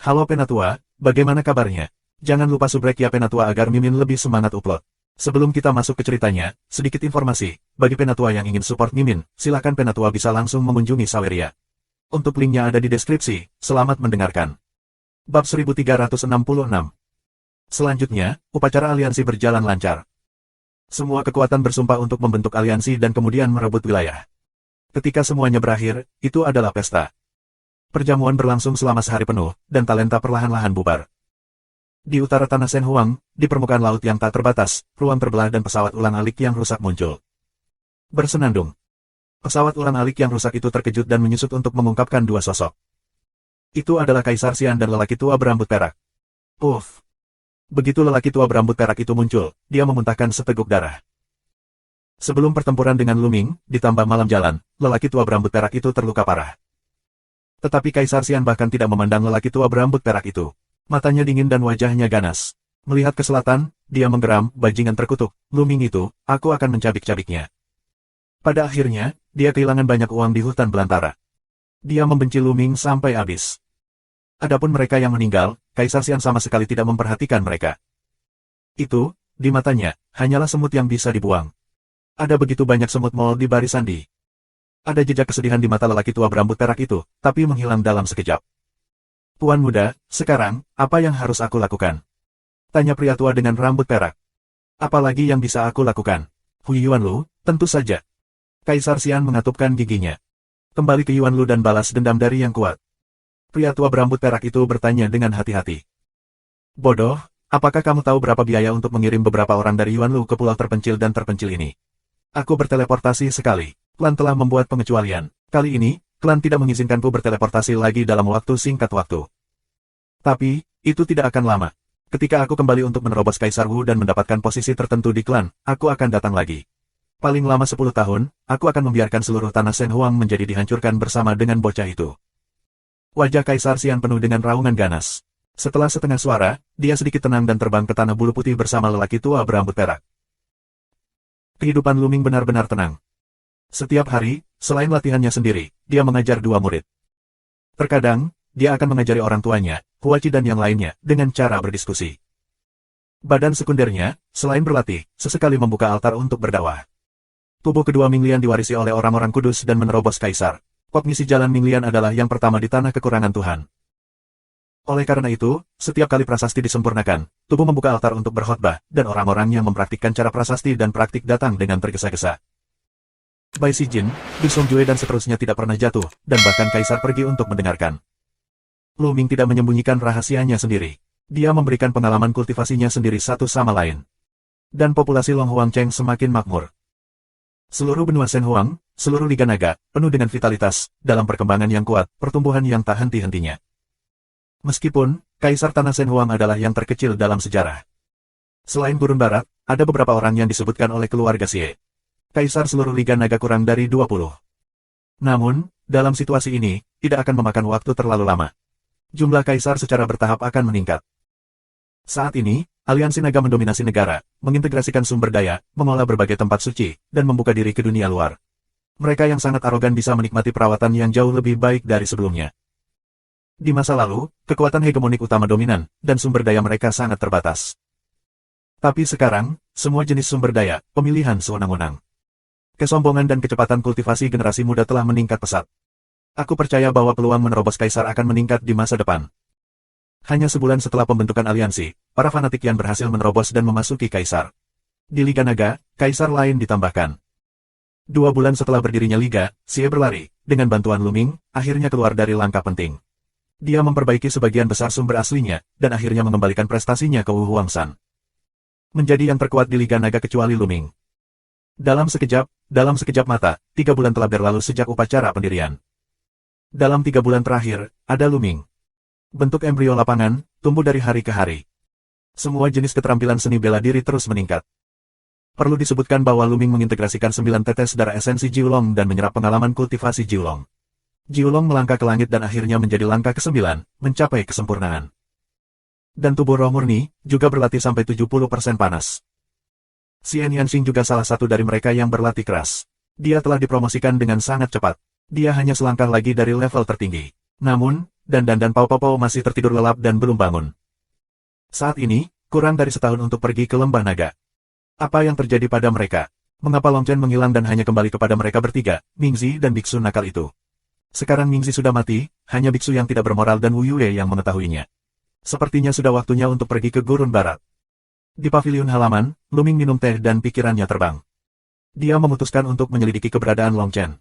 Halo Penatua, bagaimana kabarnya? Jangan lupa subrek ya Penatua agar Mimin lebih semangat upload. Sebelum kita masuk ke ceritanya, sedikit informasi, bagi Penatua yang ingin support Mimin, silakan Penatua bisa langsung mengunjungi Saweria. Untuk linknya ada di deskripsi, selamat mendengarkan. Bab 1366. Selanjutnya, upacara aliansi berjalan lancar. Semua kekuatan bersumpah untuk membentuk aliansi dan kemudian merebut wilayah. Ketika semuanya berakhir, itu adalah pesta. Perjamuan berlangsung selama sehari penuh, dan talenta perlahan-lahan bubar. Di utara tanah Sen Huang, di permukaan laut yang tak terbatas, ruang terbelah dan pesawat ulang-alik yang rusak muncul. Bersenandung. Pesawat ulang-alik yang rusak itu terkejut dan menyusut untuk mengungkapkan dua sosok. Itu adalah Kaisar Xian dan lelaki tua berambut perak. Uff. Begitu lelaki tua berambut perak itu muncul, dia memuntahkan seteguk darah. Sebelum pertempuran dengan Lu Ming, ditambah malam jalan, lelaki tua berambut perak itu terluka parah. Tetapi Kaisar Xian bahkan tidak memandang lelaki tua berambut perak itu. Matanya dingin dan wajahnya ganas. Melihat ke selatan, dia menggeram, bajingan terkutuk, Lu Ming itu, aku akan mencabik-cabiknya. Pada akhirnya, dia kehilangan banyak uang di hutan belantara. Dia membenci Lu Ming sampai habis. Adapun mereka yang meninggal, Kaisar Xian sama sekali tidak memperhatikan mereka. Itu, di matanya, hanyalah semut yang bisa dibuang. Ada begitu banyak semut mol di barisan di. Ada jejak kesedihan di mata lelaki tua berambut perak itu, tapi menghilang dalam sekejap. Tuan muda, sekarang, apa yang harus aku lakukan? Tanya pria tua dengan rambut perak. Apalagi yang bisa aku lakukan? Hu Yuanlu, tentu saja. Kaisar Xian mengatupkan giginya. Kembali ke Yuanlu dan balas dendam dari yang kuat. Pria tua berambut perak itu bertanya dengan hati-hati. Bodoh, apakah kamu tahu berapa biaya untuk mengirim beberapa orang dari Yuanlu ke pulau terpencil dan terpencil ini? Aku berteleportasi sekali. Klan telah membuat pengecualian. Kali ini, klan tidak mengizinkanku berteleportasi lagi dalam waktu singkat waktu. Tapi, itu tidak akan lama. Ketika aku kembali untuk menerobos Kaisar Wu dan mendapatkan posisi tertentu di klan, aku akan datang lagi. Paling lama 10 tahun, aku akan membiarkan seluruh tanah Sen Huang menjadi dihancurkan bersama dengan bocah itu. Wajah Kaisar Xian penuh dengan raungan ganas. Setelah setengah suara, dia sedikit tenang dan terbang ke tanah bulu putih bersama lelaki tua berambut perak. Kehidupan Lu Ming benar-benar tenang. Setiap hari, selain latihannya sendiri, dia mengajar 2 murid. Terkadang, dia akan mengajari orang tuanya, Huachi dan yang lainnya, dengan cara berdiskusi. Badan sekundernya, selain berlatih, sesekali membuka altar untuk berdakwah. Tubuh kedua Minglian diwarisi oleh orang-orang kudus dan menerobos Kaisar. Kognisi jalan Minglian adalah yang pertama di tanah kekurangan Tuhan. Oleh karena itu, setiap kali prasasti disempurnakan, tubuh membuka altar untuk berkhotbah, dan orang-orang yang mempraktikkan cara prasasti dan praktik datang dengan tergesa-gesa. Bai Sijin, Du Songjue dan seterusnya tidak pernah jatuh, dan bahkan Kaisar pergi untuk mendengarkan. Lu Ming tidak menyembunyikan rahasianya sendiri. Dia memberikan pengalaman kultivasinya sendiri satu sama lain. Dan populasi Long Huang Cheng semakin makmur. Seluruh benua Sen Huang, seluruh Liga Naga, penuh dengan vitalitas, dalam perkembangan yang kuat, pertumbuhan yang tak henti-hentinya. Meskipun, Kaisar Tanah Sen Huang adalah yang terkecil dalam sejarah. Selain Gurun Barat, ada beberapa orang yang disebutkan oleh keluarga Xie. Kaisar seluruh Liga Naga kurang dari 20. Namun, dalam situasi ini, tidak akan memakan waktu terlalu lama. Jumlah Kaisar secara bertahap akan meningkat. Saat ini, Aliansi Naga mendominasi negara, mengintegrasikan sumber daya, mengolah berbagai tempat suci, dan membuka diri ke dunia luar. Mereka yang sangat arogan bisa menikmati perawatan yang jauh lebih baik dari sebelumnya. Di masa lalu, kekuatan hegemonik utama dominan, dan sumber daya mereka sangat terbatas. Tapi sekarang, semua jenis sumber daya, pemilihan sewenang-wenang. Kesombongan dan kecepatan kultivasi generasi muda telah meningkat pesat. Aku percaya bahwa peluang menerobos Kaisar akan meningkat di masa depan. Hanya sebulan setelah pembentukan aliansi, para fanatik yang berhasil menerobos dan memasuki Kaisar. Di Liga Naga, Kaisar lain ditambahkan. 2 bulan setelah berdirinya Liga, Xie berlari, dengan bantuan Lu Ming, akhirnya keluar dari langkah penting. Dia memperbaiki sebagian besar sumber aslinya, dan akhirnya mengembalikan prestasinya ke Wu Huangshan. Menjadi yang terkuat di Liga Naga kecuali Lu Ming. Dalam sekejap mata, 3 bulan telah berlalu sejak upacara pendirian. Dalam 3 bulan terakhir, ada Lu Ming. Bentuk embrio lapangan, tumbuh dari hari ke hari. Semua jenis keterampilan seni bela diri terus meningkat. Perlu disebutkan bahwa Lu Ming mengintegrasikan 9 tetes darah esensi Jiulong dan menyerap pengalaman kultivasi Jiulong. Jiulong melangkah ke langit dan akhirnya menjadi langkah ke-9, mencapai kesempurnaan. Dan tubuh roh murni, juga berlatih sampai 70% panas. Xian Yanxing juga salah satu dari mereka yang berlatih keras. Dia telah dipromosikan dengan sangat cepat. Dia hanya selangkah lagi dari level tertinggi. Namun, dan Pao Pao Pao masih tertidur lelap dan belum bangun. Saat ini, kurang dari setahun untuk pergi ke Lembah Naga. Apa yang terjadi pada mereka? Mengapa Long Chen menghilang dan hanya kembali kepada mereka bertiga, Mingzi dan biksu nakal itu? Sekarang Mingzi sudah mati, hanya biksu yang tidak bermoral dan Wu Yue yang mengetahuinya. Sepertinya sudah waktunya untuk pergi ke Gurun Barat. Di pavilion halaman, Luming minum teh dan pikirannya terbang. Dia memutuskan untuk menyelidiki keberadaan Long Chen.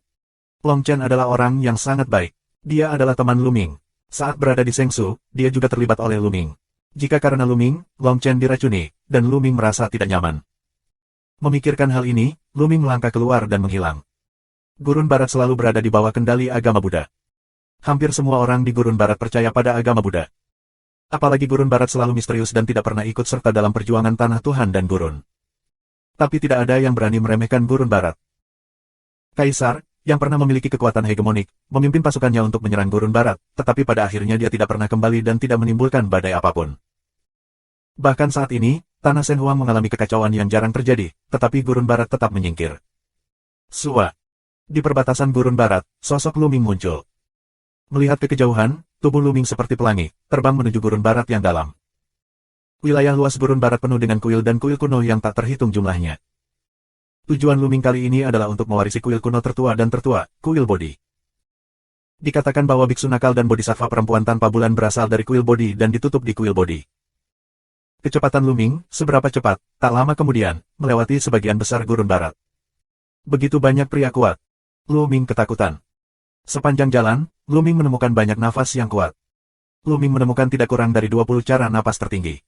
Long Chen adalah orang yang sangat baik. Dia adalah teman Luming. Saat berada di Sengsu, dia juga terlibat oleh Luming. Jika karena Luming, Long Chen diracuni, dan Luming merasa tidak nyaman. Memikirkan hal ini, Luming melangkah keluar dan menghilang. Gurun Barat selalu berada di bawah kendali agama Buddha. Hampir semua orang di Gurun Barat percaya pada agama Buddha. Apalagi Gurun Barat selalu misterius dan tidak pernah ikut serta dalam perjuangan tanah Tuhan dan Gurun. Tapi tidak ada yang berani meremehkan Gurun Barat. Kaisar, yang pernah memiliki kekuatan hegemonik, memimpin pasukannya untuk menyerang Gurun Barat, tetapi pada akhirnya dia tidak pernah kembali dan tidak menimbulkan badai apapun. Bahkan saat ini, tanah Shenhuang mengalami kekacauan yang jarang terjadi, tetapi Gurun Barat tetap menyingkir. Sua. Di perbatasan Gurun Barat, sosok Luming muncul. Melihat ke kejauhan, tubuh Luming seperti pelangi, terbang menuju Gurun Barat yang dalam. Wilayah luas Gurun Barat penuh dengan kuil dan kuil kuno yang tak terhitung jumlahnya. Tujuan Luming kali ini adalah untuk mewarisi kuil kuno tertua dan tertua, kuil Bodhi. Dikatakan bahwa biksu nakal dan bodhisattva perempuan tanpa bulan berasal dari kuil Bodhi dan ditutup di kuil Bodhi. Kecepatan Luming, seberapa cepat, tak lama kemudian, melewati sebagian besar Gurun Barat. Begitu banyak pria kuat. Luming ketakutan. Sepanjang jalan, Luming menemukan banyak nafas yang kuat. Luming menemukan tidak kurang dari 20 cara napas tertinggi.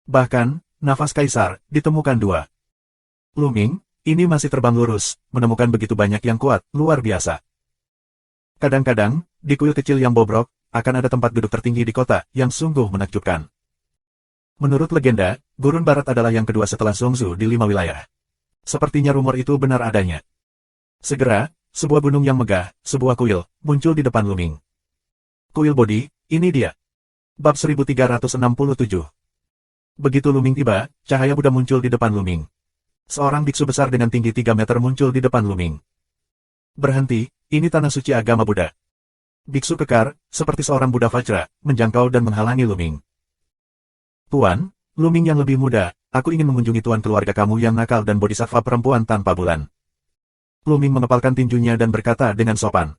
Bahkan, nafas kaisar, ditemukan 2. Luming, ini masih terbang lurus, menemukan begitu banyak yang kuat, luar biasa. Kadang-kadang, di kuil kecil yang bobrok, akan ada tempat duduk tertinggi di kota, yang sungguh menakjubkan. Menurut legenda, Gurun Barat adalah yang kedua setelah Zhongzhou di 5 wilayah. Sepertinya rumor itu benar adanya. Segera, sebuah gunung yang megah, sebuah kuil, muncul di depan Luming. Kuil Bodhi, ini dia. Bab 1367. Begitu Luming tiba, cahaya Buddha muncul di depan Luming. Seorang biksu besar dengan tinggi 3 meter muncul di depan Luming. Berhenti, ini tanah suci agama Buddha. Biksu kekar, seperti seorang Buddha Vajra, menjangkau dan menghalangi Luming. Tuan, Luming yang lebih muda, aku ingin mengunjungi tuan keluarga kamu yang nakal dan bodhisattva perempuan tanpa bulan. Luming mengepalkan tinjunya dan berkata dengan sopan.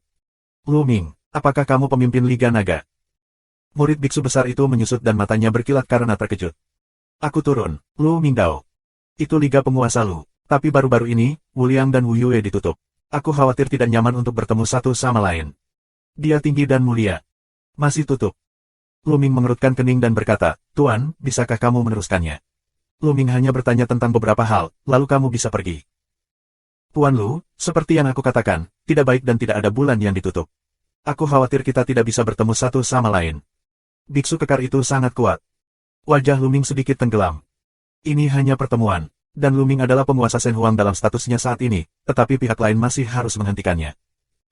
Luming, apakah kamu pemimpin Liga Naga? Murid biksu besar itu menyusut dan matanya berkilat karena terkejut. Aku turun, Luming Dao. Itu Liga Penguasa Lu, tapi baru-baru ini, Wu Liang dan Wu Yue ditutup. Aku khawatir tidak nyaman untuk bertemu satu sama lain. Dia tinggi dan mulia. Masih tutup. Luming mengerutkan kening dan berkata, Tuan, bisakah kamu meneruskannya? Luming hanya bertanya tentang beberapa hal, lalu kamu bisa pergi. Tuan Lu, seperti yang aku katakan, tidak baik dan tidak ada bulan yang ditutup. Aku khawatir kita tidak bisa bertemu satu sama lain. Biksu kekar itu sangat kuat. Wajah Luming sedikit tenggelam. Ini hanya pertemuan, dan Luming adalah penguasa Shenhuang dalam statusnya saat ini, tetapi pihak lain masih harus menghentikannya.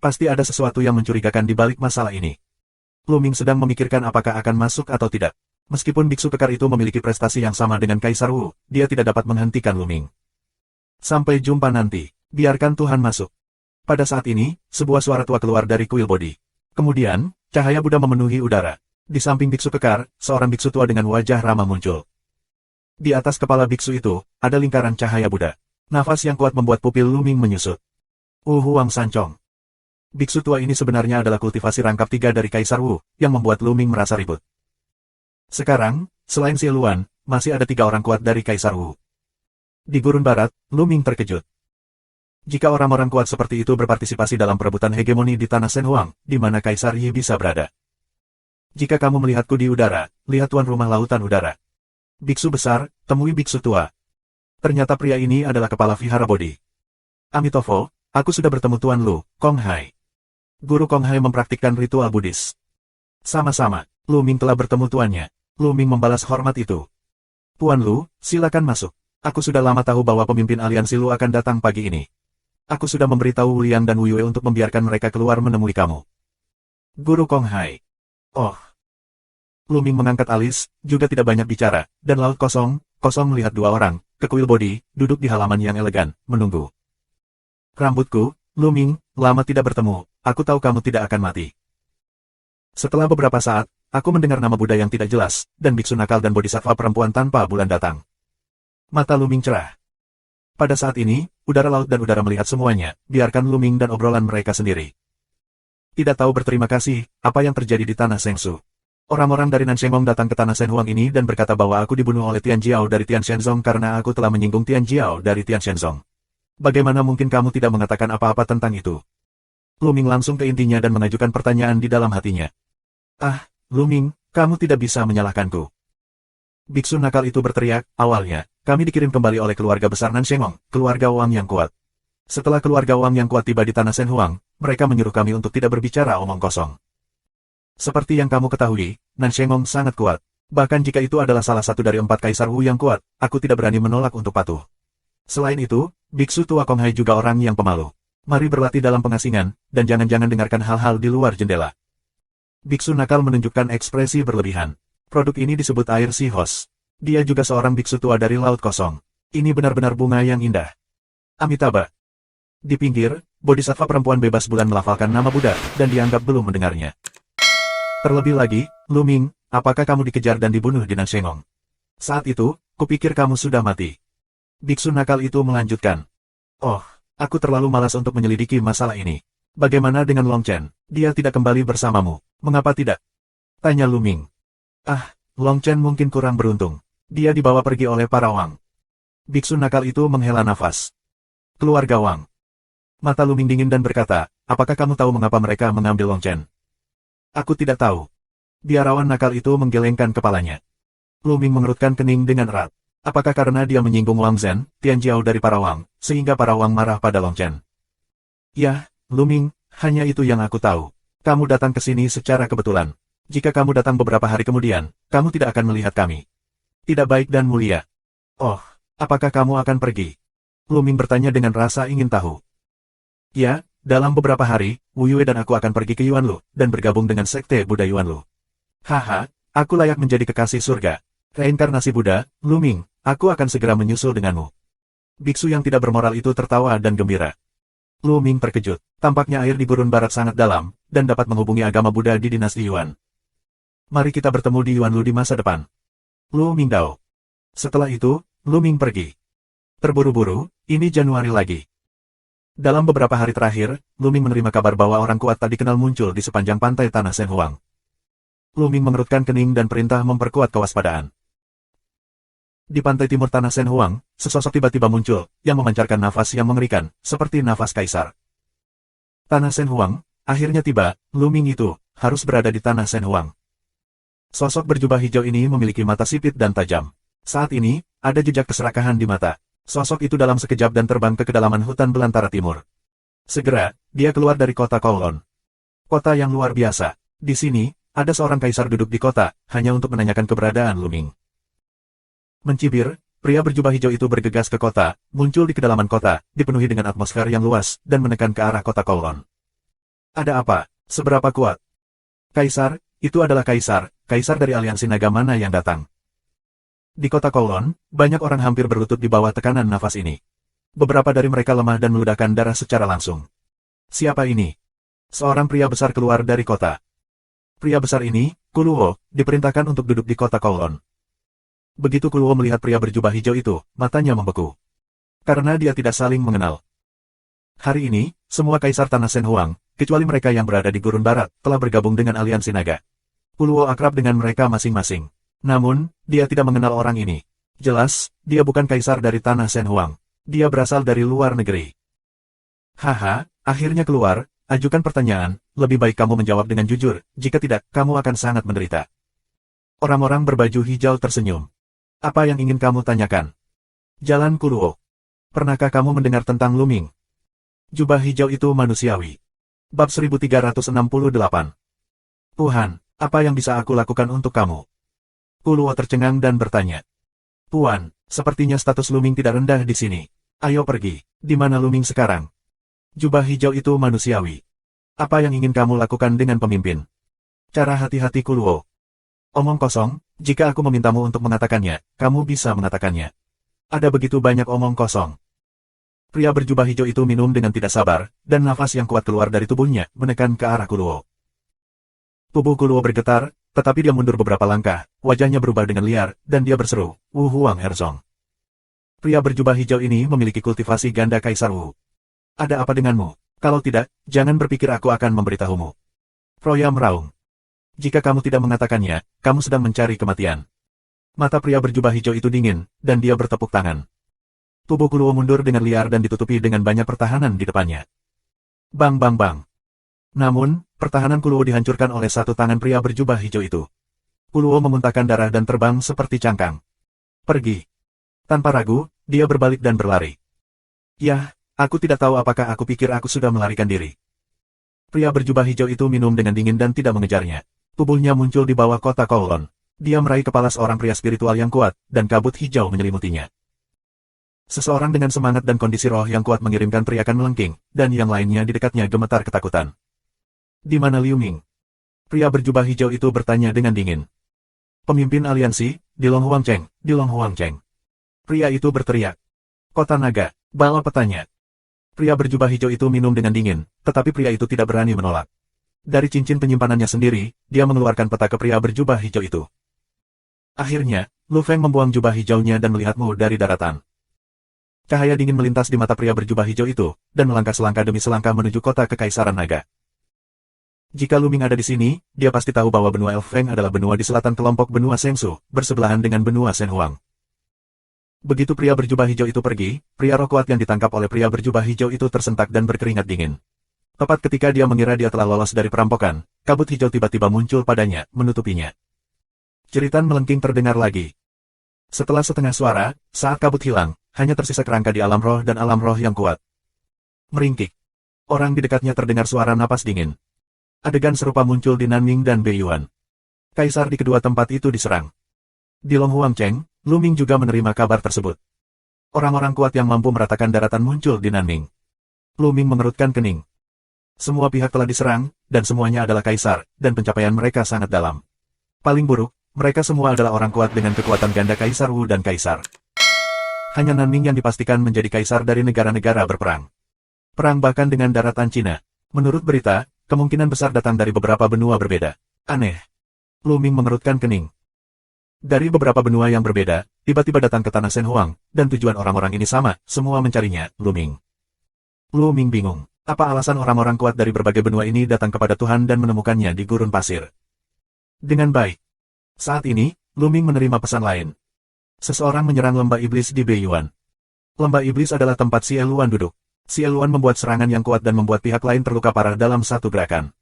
Pasti ada sesuatu yang mencurigakan di balik masalah ini. Luming sedang memikirkan apakah akan masuk atau tidak. Meskipun biksu kekar itu memiliki prestasi yang sama dengan Kaisar Wu, dia tidak dapat menghentikan Luming. Sampai jumpa nanti, biarkan Tuhan masuk. Pada saat ini, sebuah suara tua keluar dari kuil Bodhi. Kemudian, cahaya Buddha memenuhi udara. Di samping biksu kekar, seorang biksu tua dengan wajah ramah muncul. Di atas kepala biksu itu, ada lingkaran cahaya Buddha. Nafas yang kuat membuat pupil Luming menyusut. Huang Sancong. Biksu tua ini sebenarnya adalah kultivasi rangkap 3 dari Kaisar Wu, yang membuat Luming merasa ribut. Sekarang, selain Xie Luan, masih ada 3 orang kuat dari Kaisar Wu. Di Gurun Barat, Luming terkejut. Jika orang-orang kuat seperti itu berpartisipasi dalam perebutan hegemoni di tanah Shenhuang, di mana Kaisar Yi bisa berada? Jika kamu melihatku di udara, lihat tuan rumah lautan udara. Biksu besar, temui biksu tua. Ternyata pria ini adalah kepala vihara Bodhi. Amitofo, aku sudah bertemu Tuan Lu, Kong Hai. Guru Kong Hai mempraktikkan ritual Buddhis. Sama-sama, Luming telah bertemu tuannya. Luming membalas hormat itu. Tuan Lu, silakan masuk. Aku sudah lama tahu bahwa pemimpin aliansi Lu akan datang pagi ini. Aku sudah memberitahu Wu Liang dan Wu Yue untuk membiarkan mereka keluar menemui kamu. Guru Kong Hai. Oh. Luming mengangkat alis, juga tidak banyak bicara, dan laut kosong melihat 2 orang, ke kuil Bodhi, duduk di halaman yang elegan, menunggu. Rambutku, Luming, lama tidak bertemu, aku tahu kamu tidak akan mati. Setelah beberapa saat, aku mendengar nama Buddha yang tidak jelas, dan biksu nakal dan bodhisattva perempuan tanpa bulan datang. Mata Luming cerah. Pada saat ini, udara laut dan udara melihat semuanya, biarkan Luming dan obrolan mereka sendiri. Tidak tahu berterima kasih, apa yang terjadi di Tanah Sengsu. Orang-orang dari Nanshengong datang ke Tanah Shenhuang ini dan berkata bahwa aku dibunuh oleh Tian Jiao dari Tian Shenzong karena aku telah menyinggung Tian Jiao dari Tian Shenzong. Bagaimana mungkin kamu tidak mengatakan apa-apa tentang itu? Luming langsung ke intinya dan mengajukan pertanyaan di dalam hatinya. Ah, Luming, kamu tidak bisa menyalahkanku. Biksu nakal itu berteriak, awalnya, kami dikirim kembali oleh keluarga besar Nanshengong, keluarga Wang yang kuat. Setelah keluarga Wang yang kuat tiba di Tanah Shenhuang, mereka menyuruh kami untuk tidak berbicara omong kosong. Seperti yang kamu ketahui, Nanshengong sangat kuat. Bahkan jika itu adalah salah satu dari 4 kaisar Wu yang kuat, aku tidak berani menolak untuk patuh. Selain itu, Biksu tua Konghai juga orang yang pemalu. Mari berlatih dalam pengasingan, dan jangan-jangan dengarkan hal-hal di luar jendela. Biksu nakal menunjukkan ekspresi berlebihan. Produk ini disebut air Sihos. Dia juga seorang biksu tua dari Laut Kosong. Ini benar-benar bunga yang indah. Amitabha. Di pinggir, bodhisattva perempuan bebas bulan melafalkan nama Buddha, dan dianggap belum mendengarnya. Terlebih lagi, Luming, apakah kamu dikejar dan dibunuh di Nanshengong? Saat itu, kupikir kamu sudah mati. Biksu nakal itu melanjutkan. Oh, aku terlalu malas untuk menyelidiki masalah ini. Bagaimana dengan Long Chen? Dia tidak kembali bersamamu. Mengapa tidak? Tanya Luming. Ah, Long Chen mungkin kurang beruntung. Dia dibawa pergi oleh para Wang. Biksu nakal itu menghela nafas. Keluarga Wang. Mata Luming dingin dan berkata, apakah kamu tahu mengapa mereka mengambil Long Chen? Aku tidak tahu. Biarawan nakal itu menggelengkan kepalanya. Luming mengerutkan kening dengan erat. Apakah karena dia menyinggung Wang Zhen, Tian Jiao dari para Wang, sehingga para Wang marah pada Long Chen? Ya, Luming, hanya itu yang aku tahu. Kamu datang ke sini secara kebetulan. Jika kamu datang beberapa hari kemudian, kamu tidak akan melihat kami. Tidak baik dan mulia. Oh, apakah kamu akan pergi? Luming bertanya dengan rasa ingin tahu. Ya, dalam beberapa hari, Wu Yue dan aku akan pergi ke Yuanlu, dan bergabung dengan Sekte Buddha Yuanlu. Haha, aku layak menjadi kekasih surga. Reinkarnasi Buddha, Luming, aku akan segera menyusul denganmu. Biksu yang tidak bermoral itu tertawa dan gembira. Luming terkejut. Tampaknya air di gurun barat sangat dalam, dan dapat menghubungi agama Buddha di dinasti Yuan. Mari kita bertemu di Yuanlu di masa depan. Luming Dao. Setelah itu, Luming pergi. Terburu-buru, ini Januari lagi. Dalam beberapa hari terakhir, Luming menerima kabar bahwa orang kuat tak dikenal muncul di sepanjang pantai Tanah Shenhuang. Luming mengerutkan kening dan perintah memperkuat kewaspadaan. Di pantai timur Tanah Shenhuang, sesosok tiba-tiba muncul, yang memancarkan nafas yang mengerikan, seperti nafas kaisar. Tanah Shenhuang, akhirnya tiba, Luming itu, harus berada di Tanah Shenhuang. Sosok berjubah hijau ini memiliki mata sipit dan tajam. Saat ini, ada jejak keserakahan di mata. Sosok itu dalam sekejap dan terbang ke kedalaman hutan belantara timur. Segera, dia keluar dari kota Kowloon. Kota yang luar biasa. Di sini, ada seorang kaisar duduk di kota, hanya untuk menanyakan keberadaan Luming. Mencibir, pria berjubah hijau itu bergegas ke kota, muncul di kedalaman kota, dipenuhi dengan atmosfer yang luas, dan menekan ke arah kota Kowloon. Ada apa? Seberapa kuat? Kaisar, itu adalah kaisar dari aliansi naga mana yang datang? Di kota Kowloon, banyak orang hampir berlutut di bawah tekanan nafas ini. Beberapa dari mereka lemah dan meludahkan darah secara langsung. Siapa ini? Seorang pria besar keluar dari kota. Pria besar ini, Kuluo, diperintahkan untuk duduk di kota Kowloon. Begitu Kuluo melihat pria berjubah hijau itu, matanya membeku. Karena dia tidak saling mengenal. Hari ini, semua kaisar Tanah Shenhuang, kecuali mereka yang berada di gurun barat, telah bergabung dengan aliansi naga. Kuluo akrab dengan mereka masing-masing. Namun, dia tidak mengenal orang ini. Jelas, dia bukan kaisar dari Tanah Shenhuang. Dia berasal dari luar negeri. Haha, akhirnya keluar, ajukan pertanyaan, lebih baik kamu menjawab dengan jujur, jika tidak, kamu akan sangat menderita. Orang-orang berbaju hijau tersenyum. Apa yang ingin kamu tanyakan? Jalan Kuluo. Pernahkah kamu mendengar tentang Luming? Jubah hijau itu manusiawi. Bab 1368. Tuhan, apa yang bisa aku lakukan untuk kamu? Kuluo tercengang dan bertanya. Tuan, sepertinya status Luming tidak rendah di sini. Ayo pergi. Di mana Luming sekarang? Jubah hijau itu manusiawi. Apa yang ingin kamu lakukan dengan pemimpin? Cara hati-hati Kuluo. Omong kosong, jika aku memintamu untuk mengatakannya, kamu bisa mengatakannya. Ada begitu banyak omong kosong. Pria berjubah hijau itu minum dengan tidak sabar, dan nafas yang kuat keluar dari tubuhnya, menekan ke arah Kuluo. Tubuh Kuluo bergetar, tetapi dia mundur beberapa langkah, wajahnya berubah dengan liar, dan dia berseru, Wu Huang Herzong. Pria berjubah hijau ini memiliki kultivasi ganda Kaisar Wu. Ada apa denganmu? Kalau tidak, jangan berpikir aku akan memberitahumu. Froya meraung. Jika kamu tidak mengatakannya, kamu sedang mencari kematian. Mata pria berjubah hijau itu dingin, dan dia bertepuk tangan. Tubuh Kuluo mundur dengan liar dan ditutupi dengan banyak pertahanan di depannya. Bang bang bang. Namun, pertahanan Kuluo dihancurkan oleh satu tangan pria berjubah hijau itu. Kuluo memuntahkan darah dan terbang seperti cangkang. Pergi. Tanpa ragu, dia berbalik dan berlari. Yah, aku tidak tahu apakah aku pikir aku sudah melarikan diri. Pria berjubah hijau itu minum dengan dingin dan tidak mengejarnya. Tubuhnya muncul di bawah kota Kowloon. Dia meraih kepala seorang pria spiritual yang kuat, dan kabut hijau menyelimutinya. Seseorang dengan semangat dan kondisi roh yang kuat mengirimkan teriakan melengking, dan yang lainnya di dekatnya gemetar ketakutan. Di mana Liu Ming? Pria berjubah hijau itu bertanya dengan dingin. Pemimpin aliansi, Dilong Huangcheng, Dilong Huangcheng. Pria itu berteriak. Kota Naga, bala petanya. Pria berjubah hijau itu minum dengan dingin, tetapi pria itu tidak berani menolak. Dari cincin penyimpanannya sendiri, dia mengeluarkan peta ke pria berjubah hijau itu. Akhirnya, Lu Feng membuang jubah hijaunya dan melihatmu dari daratan. Cahaya dingin melintas di mata pria berjubah hijau itu, dan melangkah selangkah demi selangkah menuju kota Kekaisaran Naga. Jika Lu Ming ada di sini, dia pasti tahu bahwa benua Elf Feng adalah benua di selatan kelompok benua Shengsu, bersebelahan dengan benua Shen Huang. Begitu pria berjubah hijau itu pergi, pria roh kuat yang ditangkap oleh pria berjubah hijau itu tersentak dan berkeringat dingin. Tepat ketika dia mengira dia telah lolos dari perampokan, kabut hijau tiba-tiba muncul padanya, menutupinya. Jeritan melengking terdengar lagi. Setelah setengah suara, saat kabut hilang, hanya tersisa kerangka di alam roh dan alam roh yang kuat. Meringkik. Orang di dekatnya terdengar suara napas dingin. Adegan serupa muncul di Nanming dan Beiyuan. Kaisar di kedua tempat itu diserang. Di Long Huangcheng, Lu Ming juga menerima kabar tersebut. Orang-orang kuat yang mampu meratakan daratan muncul di Nanming. Lu Ming mengerutkan kening. Semua pihak telah diserang, dan semuanya adalah kaisar, dan pencapaian mereka sangat dalam. Paling buruk, mereka semua adalah orang kuat dengan kekuatan ganda Kaisar Wu dan Kaisar. Hanya Nanming yang dipastikan menjadi kaisar dari negara-negara berperang. Perang bahkan dengan daratan Cina. Menurut berita, kemungkinan besar datang dari beberapa benua berbeda. Aneh. Lu Ming mengerutkan kening. Dari beberapa benua yang berbeda, tiba-tiba datang ke tanah Shen Huang, dan tujuan orang-orang ini sama, semua mencarinya, Lu Ming. Lu Ming bingung. Apa alasan orang-orang kuat dari berbagai benua ini datang kepada Tuhan dan menemukannya di gurun pasir? Dengan baik. Saat ini, Lu Ming menerima pesan lain. Seseorang menyerang lembah iblis di Beiyuan. Lembah iblis adalah tempat Si Eluan duduk. Si Eluan membuat serangan yang kuat dan membuat pihak lain terluka parah dalam satu gerakan.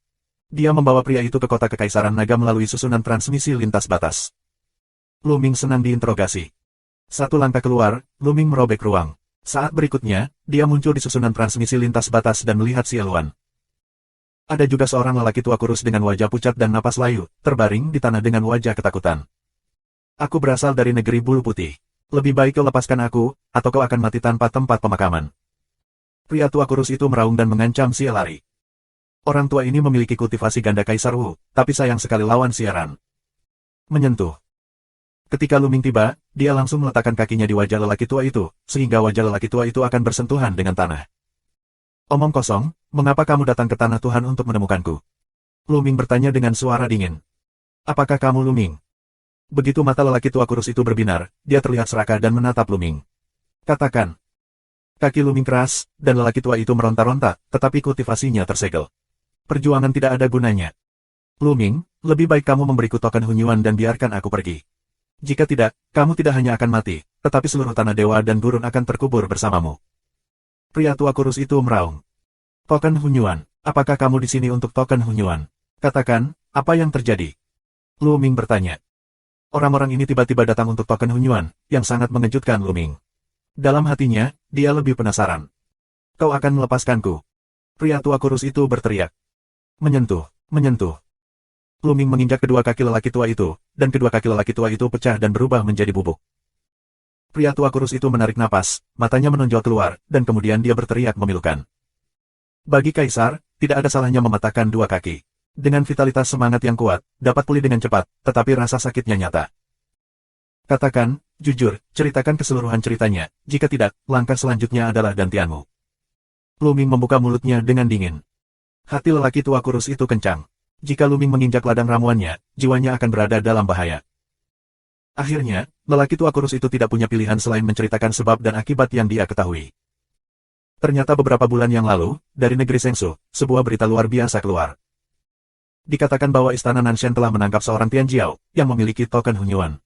Dia membawa pria itu ke kota Kekaisaran Naga melalui susunan transmisi lintas batas. Lu Ming senang diinterogasi. Satu langkah keluar, Lu Ming merobek ruang. Saat berikutnya, dia muncul di susunan transmisi lintas batas dan melihat Si Eluan. Ada juga seorang lelaki tua kurus dengan wajah pucat dan napas layu, terbaring di tanah dengan wajah ketakutan. Aku berasal dari negeri bulu putih. Lebih baik kau lepaskan aku, atau kau akan mati tanpa tempat pemakaman. Pria tua kurus itu meraung dan mengancam Si lari. Orang tua ini memiliki kultivasi ganda Kaisar Wu, tapi sayang sekali lawan siaran. Menyentuh. Ketika Lu Ming tiba, dia langsung meletakkan kakinya di wajah lelaki tua itu, sehingga wajah lelaki tua itu akan bersentuhan dengan tanah. Omong kosong, mengapa kamu datang ke tanah Tuhan untuk menemukanku? Lu Ming bertanya dengan suara dingin. Apakah kamu Lu Ming? Begitu mata lelaki tua kurus itu berbinar, dia terlihat serakah dan menatap Lu Ming. Katakan. Kaki Lu Ming keras, dan lelaki tua itu meronta-ronta, tetapi kultivasinya tersegel. Perjuangan tidak ada gunanya. Lu Ming, lebih baik kamu memberiku token Hunyuan dan biarkan aku pergi. Jika tidak, kamu tidak hanya akan mati, tetapi seluruh tanah dewa dan gurun akan terkubur bersamamu. Pria tua kurus itu meraung. Token Hunyuan, apakah kamu di sini untuk token Hunyuan? Katakan, apa yang terjadi? Lu Ming bertanya. Orang-orang ini tiba-tiba datang untuk token Hunyuan, yang sangat mengejutkan Lu Ming. Dalam hatinya, dia lebih penasaran. Kau akan melepaskanku. Pria tua kurus itu berteriak. Menyentuh, menyentuh. Lu Ming menginjak kedua kaki lelaki tua itu, dan kedua kaki lelaki tua itu pecah dan berubah menjadi bubuk. Pria tua kurus itu menarik napas, matanya menonjol keluar, dan kemudian dia berteriak memilukan. Bagi Kaisar, tidak ada salahnya mematahkan dua kaki. Dengan vitalitas semangat yang kuat, dapat pulih dengan cepat, tetapi rasa sakitnya nyata. Katakan, jujur, ceritakan keseluruhan ceritanya, jika tidak, langkah selanjutnya adalah gantianmu. Lu Ming membuka mulutnya dengan dingin. Hati lelaki tua kurus itu kencang. Jika Luming menginjak ladang ramuannya, jiwanya akan berada dalam bahaya. Akhirnya, lelaki tua kurus itu tidak punya pilihan selain menceritakan sebab dan akibat yang dia ketahui. Ternyata beberapa bulan yang lalu, dari negeri Sengsu, sebuah berita luar biasa keluar. Dikatakan bahwa Istana Nanshan telah menangkap seorang Tianjiao, yang memiliki token Hunyuan.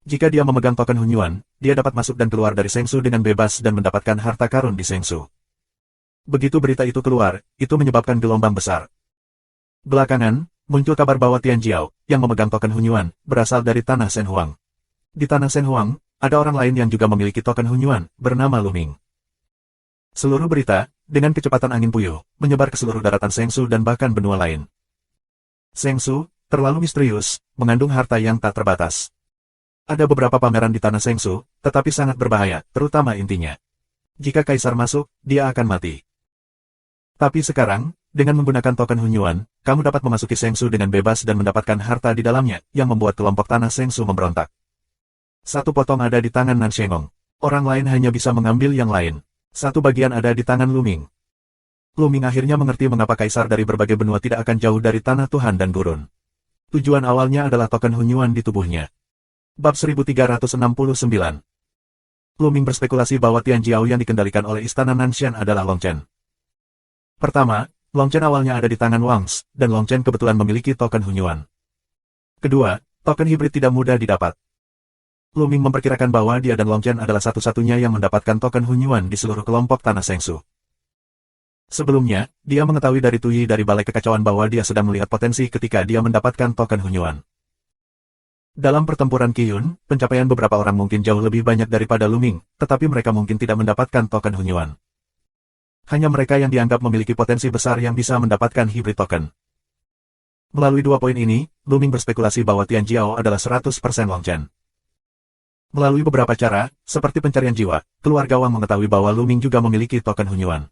Jika dia memegang token Hunyuan, dia dapat masuk dan keluar dari Sengsu dengan bebas dan mendapatkan harta karun di Sengsu. Begitu berita itu keluar, itu menyebabkan gelombang besar. Belakangan, muncul kabar bahwa Tianjiao, yang memegang token Hunyuan, berasal dari tanah Shenhuang. Di tanah Shenhuang, ada orang lain yang juga memiliki token Hunyuan, bernama Luming. Seluruh berita, dengan kecepatan angin puyuh, menyebar ke seluruh daratan Sengsu dan bahkan benua lain. Sengsu, terlalu misterius, mengandung harta yang tak terbatas. Ada beberapa pameran di tanah Sengsu, tetapi sangat berbahaya, terutama intinya. Jika Kaisar masuk, dia akan mati. Tapi sekarang, dengan menggunakan token Hunyuan, kamu dapat memasuki Sengsu dengan bebas dan mendapatkan harta di dalamnya, yang membuat kelompok tanah Sengsu memberontak. Satu potong ada di tangan Nan Shengong. Orang lain hanya bisa mengambil yang lain. Satu bagian ada di tangan Luming. Luming akhirnya mengerti mengapa Kaisar dari berbagai benua tidak akan jauh dari tanah Tuhan dan gurun. Tujuan awalnya adalah token Hunyuan di tubuhnya. Bab 1369. Luming berspekulasi bahwa Tianjiao yang dikendalikan oleh Istana Nanshan adalah Long Chen. Pertama, Long Chen awalnya ada di tangan Wangs, dan Long Chen kebetulan memiliki token Hunyuan. Kedua, token hibrid tidak mudah didapat. Luming memperkirakan bahwa dia dan Long Chen adalah satu-satunya yang mendapatkan token Hunyuan di seluruh kelompok tanah Sengsu. Sebelumnya, dia mengetahui dari Tuyi dari Balai Kekacauan bahwa dia sedang melihat potensi ketika dia mendapatkan token Hunyuan. Dalam pertempuran Qiyun, pencapaian beberapa orang mungkin jauh lebih banyak daripada Luming, tetapi mereka mungkin tidak mendapatkan token Hunyuan. Hanya mereka yang dianggap memiliki potensi besar yang bisa mendapatkan hybrid token. Melalui dua poin ini, Luming berspekulasi bahwa Tianjiao adalah 100% Long Chen. Melalui beberapa cara, seperti pencarian jiwa, keluarga Wang mengetahui bahwa Luming juga memiliki token Hunyuan.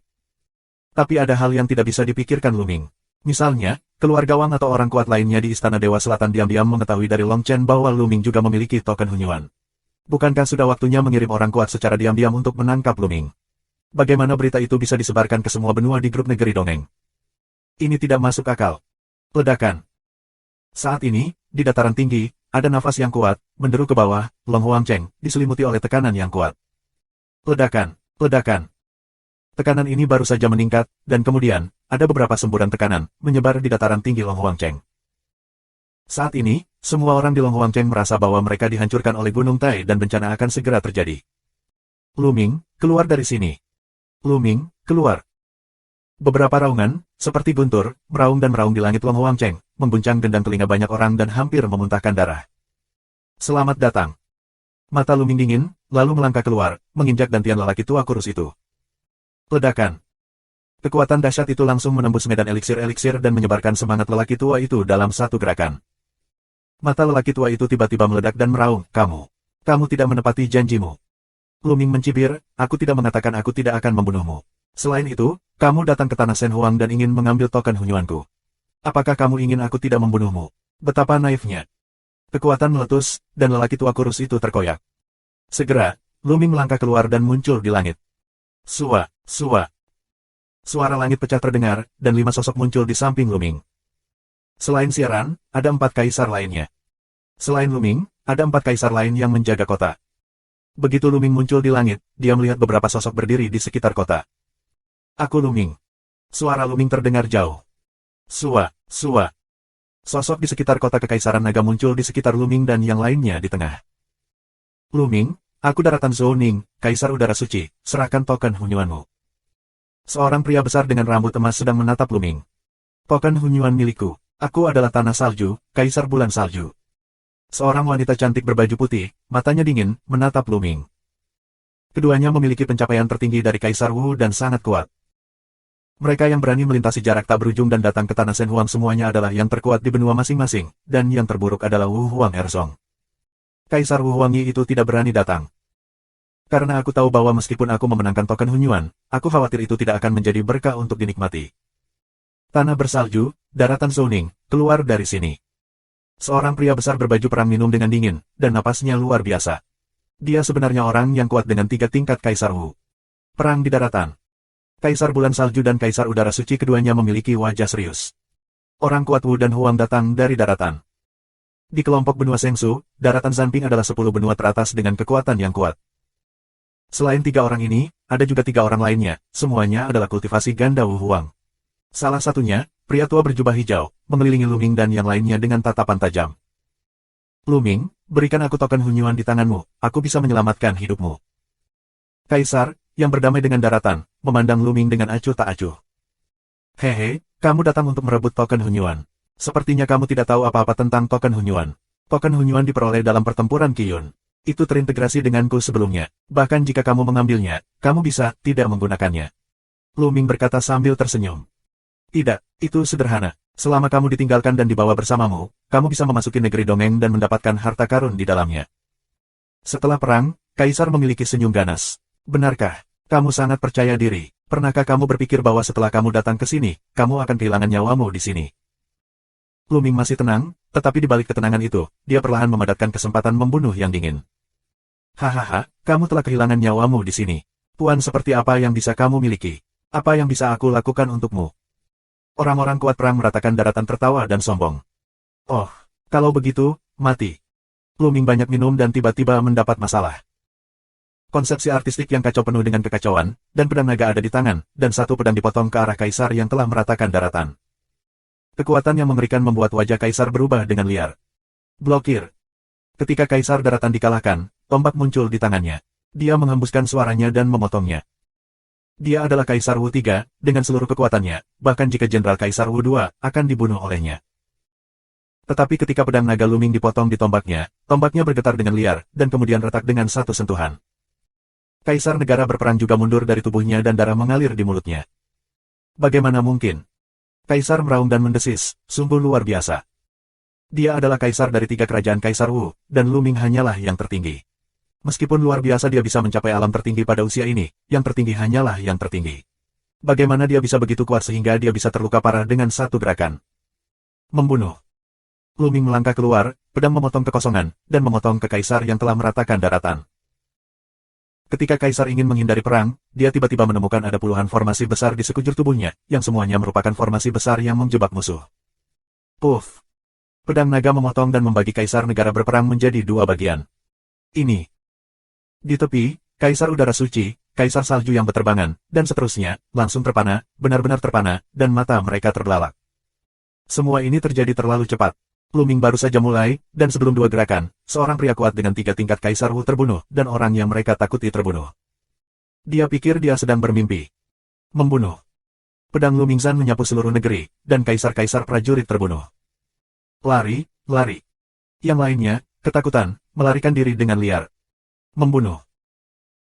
Tapi ada hal yang tidak bisa dipikirkan Luming. Misalnya, keluarga Wang atau orang kuat lainnya di Istana Dewa Selatan diam-diam mengetahui dari Long Chen bahwa Luming juga memiliki token Hunyuan. Bukankah sudah waktunya mengirim orang kuat secara diam-diam untuk menangkap Luming? Bagaimana berita itu bisa disebarkan ke semua benua di grup negeri dongeng? Ini tidak masuk akal. Ledakan. Saat ini, di dataran tinggi, ada nafas yang kuat, menderu ke bawah, Long Huangcheng, diselimuti oleh tekanan yang kuat. Ledakan, ledakan. Tekanan ini baru saja meningkat, dan kemudian, ada beberapa semburan tekanan, menyebar di dataran tinggi Long Huangcheng. Saat ini, semua orang di Long Huangcheng merasa bahwa mereka dihancurkan oleh Gunung Tai dan bencana akan segera terjadi. Luming, keluar dari sini. Luming, keluar. Beberapa raungan, seperti guntur, meraung dan meraung di langit Long Huangcheng, mengguncang gendang telinga banyak orang dan hampir memuntahkan darah. Selamat datang. Mata Luming dingin, lalu melangkah keluar, menginjak dantian lelaki tua kurus itu. Ledakan. Kekuatan dahsyat itu langsung menembus medan eliksir-eliksir dan menyebarkan semangat lelaki tua itu dalam satu gerakan. Mata lelaki tua itu tiba-tiba meledak dan meraung, kamu tidak menepati janjimu. Luming mencibir, aku tidak mengatakan aku tidak akan membunuhmu. Selain itu, kamu datang ke tanah Shenhuang dan ingin mengambil token Hunyuanku. Apakah kamu ingin aku tidak membunuhmu? Betapa naifnya. Kekuatan meletus, dan lelaki tua kurus itu terkoyak. Segera, Luming melangkah keluar dan muncul di langit. Sua. Suara langit pecah terdengar, dan 5 sosok muncul di samping Luming. Selain siaran, ada 4 kaisar lainnya. Selain Luming, ada 4 kaisar lain yang menjaga kota. Begitu Luming muncul di langit, dia melihat beberapa sosok berdiri di sekitar kota. Aku Luming. Suara Luming terdengar jauh. Sua. Sosok di sekitar kota Kekaisaran Naga muncul di sekitar Luming dan yang lainnya di tengah. Luming, aku Daratan Zhou-Ning, Kaisar Udara Suci, serahkan token Hunyuanmu. Seorang pria besar dengan rambut emas sedang menatap Luming. Token Hunyuan milikku. Aku adalah Tanah Salju, Kaisar Bulan Salju. Seorang wanita cantik berbaju putih, matanya dingin, menatap Luming. Keduanya memiliki pencapaian tertinggi dari Kaisar Wu dan sangat kuat. Mereka yang berani melintasi jarak tak berujung dan datang ke tanah Shenhuang semuanya adalah yang terkuat di benua masing-masing, dan yang terburuk adalah Wu Huang Erzong. Kaisar Wu Huangyi itu tidak berani datang. Karena aku tahu bahwa meskipun aku memenangkan token Hunyuan, aku khawatir itu tidak akan menjadi berkah untuk dinikmati. Tanah bersalju, Daratan Zhou-Ning, keluar dari sini. Seorang pria besar berbaju perang minum dengan dingin, dan napasnya luar biasa. Dia sebenarnya orang yang kuat dengan 3 tingkat Kaisar Wu. Perang di daratan. Kaisar Bulan Salju dan Kaisar Udara Suci keduanya memiliki wajah serius. Orang kuat Wu dan Huang datang dari daratan. Di kelompok benua Sengsu, daratan Zanping adalah 10 benua teratas dengan kekuatan yang kuat. Selain 3 orang ini, ada juga 3 orang lainnya, semuanya adalah kultivasi ganda Wu Huang. Salah satunya, pria tua berjubah hijau, mengelilingi Luming dan yang lainnya dengan tatapan tajam. Luming, berikan aku token Hunyuan di tanganmu, aku bisa menyelamatkan hidupmu. Kaisar, yang berdamai dengan daratan, memandang Luming dengan acuh tak acuh. Hehe, kamu datang untuk merebut token Hunyuan. Sepertinya kamu tidak tahu apa-apa tentang token Hunyuan. Token Hunyuan diperoleh dalam pertempuran Qiyun. Itu terintegrasi denganku sebelumnya. Bahkan jika kamu mengambilnya, kamu bisa tidak menggunakannya. Luming berkata sambil tersenyum. Tidak, itu sederhana. Selama kamu ditinggalkan dan dibawa bersamamu, kamu bisa memasuki negeri dongeng dan mendapatkan harta karun di dalamnya. Setelah perang, Kaisar memiliki senyum ganas. Benarkah? Kamu sangat percaya diri. Pernahkah kamu berpikir bahwa setelah kamu datang ke sini, kamu akan kehilangan nyawamu di sini? Luming masih tenang, tetapi di balik ketenangan itu, dia perlahan memadatkan kesempatan membunuh yang dingin. Hahaha, kamu telah kehilangan nyawamu di sini. Puan seperti apa yang bisa kamu miliki? Apa yang bisa aku lakukan untukmu? Orang-orang kuat perang meratakan daratan tertawa dan sombong. Oh, kalau begitu, mati. Luming banyak minum dan tiba-tiba mendapat masalah. Konsepsi artistik yang kacau penuh dengan kekacauan, dan pedang naga ada di tangan, dan satu pedang dipotong ke arah Kaisar yang telah meratakan daratan. Kekuatan yang mengerikan membuat wajah Kaisar berubah dengan liar. Blokir. Ketika Kaisar daratan dikalahkan, tombak muncul di tangannya. Dia menghembuskan suaranya dan memotongnya. Dia adalah Kaisar Wu III, dengan seluruh kekuatannya, bahkan jika Jenderal Kaisar Wu II, akan dibunuh olehnya. Tetapi ketika pedang naga Luming dipotong di tombaknya bergetar dengan liar, dan kemudian retak dengan satu sentuhan. Kaisar negara berperang juga mundur dari tubuhnya dan darah mengalir di mulutnya. Bagaimana mungkin? Kaisar meraung dan mendesis, sungguh luar biasa. Dia adalah Kaisar dari 3 kerajaan Kaisar Wu, dan Luming hanyalah yang tertinggi. Meskipun luar biasa dia bisa mencapai alam tertinggi pada usia ini, yang tertinggi hanyalah yang tertinggi. Bagaimana dia bisa begitu kuat sehingga dia bisa terluka parah dengan satu gerakan? Membunuh. Luming melangkah keluar, pedang memotong kekosongan, dan memotong ke Kaisar yang telah meratakan daratan. Ketika Kaisar ingin menghindari perang, dia tiba-tiba menemukan ada puluhan formasi besar di sekujur tubuhnya, yang semuanya merupakan formasi besar yang menjebak musuh. Puff! Pedang naga memotong dan membagi Kaisar negara berperang menjadi 2 bagian. Ini. Di tepi, Kaisar Udara Suci, Kaisar Salju yang berterbangan, dan seterusnya, langsung terpana, benar-benar terpana, dan mata mereka terbelalak. Semua ini terjadi terlalu cepat. Luming baru saja mulai, dan sebelum 2 gerakan, seorang pria kuat dengan 3 tingkat Kaisar Wu terbunuh, dan orang yang mereka takuti terbunuh. Dia pikir dia sedang bermimpi. Membunuh. Pedang Luming Zan menyapu seluruh negeri, dan kaisar-kaisar prajurit terbunuh. Lari, lari. Yang lainnya, ketakutan, melarikan diri dengan liar. Membunuh.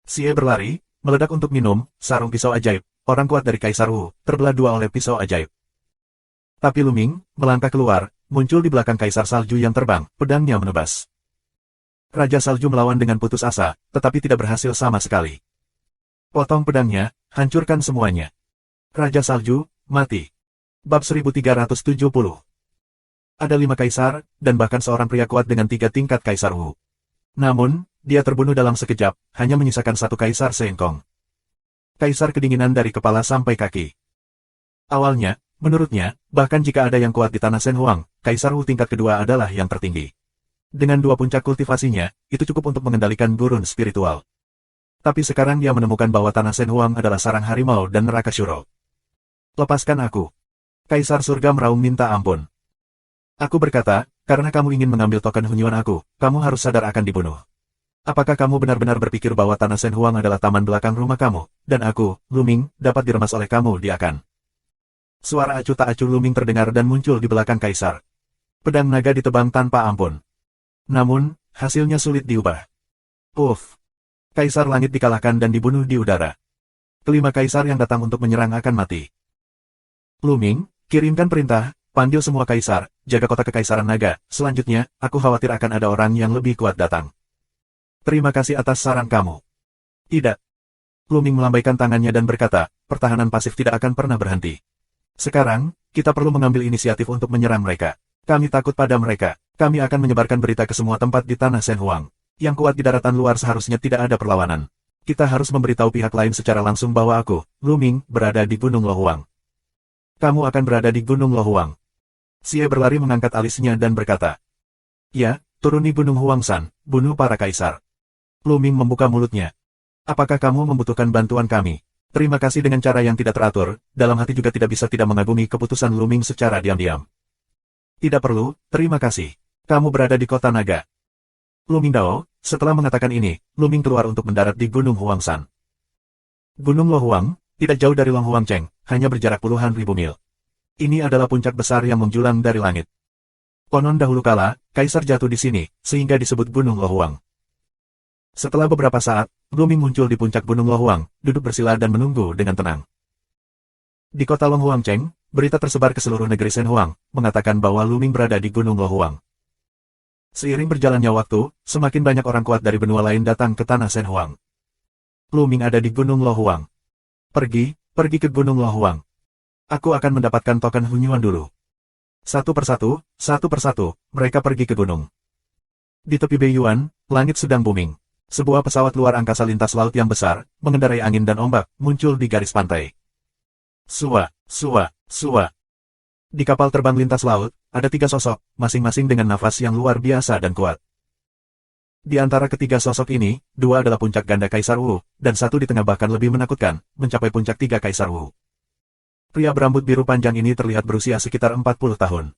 Xie berlari, meledak untuk minum, sarung pisau ajaib, orang kuat dari Kaisar Wu, terbelah 2 oleh pisau ajaib. Tapi Luming, melangkah keluar, muncul di belakang Kaisar Salju yang terbang, pedangnya menebas. Raja Salju melawan dengan putus asa, tetapi tidak berhasil sama sekali. Potong pedangnya, hancurkan semuanya. Raja Salju, mati. Bab 1370. Ada 5 kaisar, dan bahkan seorang pria kuat dengan 3 tingkat Kaisar Wu. Namun, dia terbunuh dalam sekejap, hanya menyisakan 1 kaisar Seengkong. Kaisar kedinginan dari kepala sampai kaki. Awalnya, menurutnya, bahkan jika ada yang kuat di tanah Shen Huang, Kaisar Wu tingkat kedua adalah yang tertinggi. Dengan 2 puncak kultivasinya, itu cukup untuk mengendalikan gurun spiritual. Tapi sekarang dia menemukan bahwa tanah Shen Huang adalah sarang harimau dan neraka Shuro. Lepaskan aku. Kaisar surga meraung minta ampun. Aku berkata, karena kamu ingin mengambil token Hunyuan aku, kamu harus sadar akan dibunuh. Apakah kamu benar-benar berpikir bahwa tanah Shen Huang adalah taman belakang rumah kamu, dan aku, Luming, dapat diremas oleh kamu di akan? Suara acuh tak acuh Luming terdengar dan muncul di belakang Kaisar. Pedang naga ditebang tanpa ampun. Namun, hasilnya sulit diubah. Puff! Kaisar langit dikalahkan dan dibunuh di udara. Kelima kaisar yang datang untuk menyerang akan mati. Luming, kirimkan perintah, panggil semua kaisar, jaga kota kekaisaran naga, selanjutnya, aku khawatir akan ada orang yang lebih kuat datang. Terima kasih atas saran kamu. Tidak. Luming melambaikan tangannya dan berkata, pertahanan pasif tidak akan pernah berhenti. Sekarang, kita perlu mengambil inisiatif untuk menyerang mereka. Kami takut pada mereka. Kami akan menyebarkan berita ke semua tempat di tanah Shen Huang. Yang kuat di daratan luar seharusnya tidak ada perlawanan. Kita harus memberitahu pihak lain secara langsung bahwa aku, Luming, berada di Gunung Lohuang. Kamu akan berada di Gunung Lohuang. Xie berlari mengangkat alisnya dan berkata, "Ya, turuni Gunung Huangshan, bunuh para kaisar." Lu Ming membuka mulutnya. "Apakah kamu membutuhkan bantuan kami?" Terima kasih dengan cara yang tidak teratur, dalam hati juga tidak bisa tidak mengagumi keputusan Lu Ming secara diam-diam. "Tidak perlu, terima kasih. Kamu berada di kota naga." Lu Ming Dao, setelah mengatakan ini, Lu Ming keluar untuk mendarat di Gunung Huangshan. Gunung Lohuang, tidak jauh dari Long Huangcheng, hanya berjarak puluhan ribu mil. Ini adalah puncak besar yang menjulang dari langit. Konon dahulu kala, kaisar jatuh di sini, sehingga disebut Gunung Lohuang. Setelah beberapa saat, Lu Ming muncul di puncak Gunung Lohuang, duduk bersila dan menunggu dengan tenang. Di kota Long Huangcheng, berita tersebar ke seluruh negeri Shenhuang, mengatakan bahwa Lu Ming berada di Gunung Lohuang. Seiring berjalannya waktu, semakin banyak orang kuat dari benua lain datang ke tanah Shenhuang. Lu Ming ada di Gunung Lohuang. Pergi ke Gunung Lohuang. Aku akan mendapatkan token Hunyuan dulu. Satu persatu, mereka pergi ke gunung. Di tepi Beiyuan, langit sedang booming. Sebuah pesawat luar angkasa lintas laut yang besar, mengendarai angin dan ombak, muncul di garis pantai. Sua. Di kapal terbang lintas laut, ada 3 sosok, masing-masing dengan nafas yang luar biasa dan kuat. Di antara ketiga sosok ini, 2 adalah puncak ganda Kaisar Wu, dan 1 di tengah bahkan lebih menakutkan, mencapai puncak 3 Kaisar Wu. Pria berambut biru panjang ini terlihat berusia sekitar 40 tahun.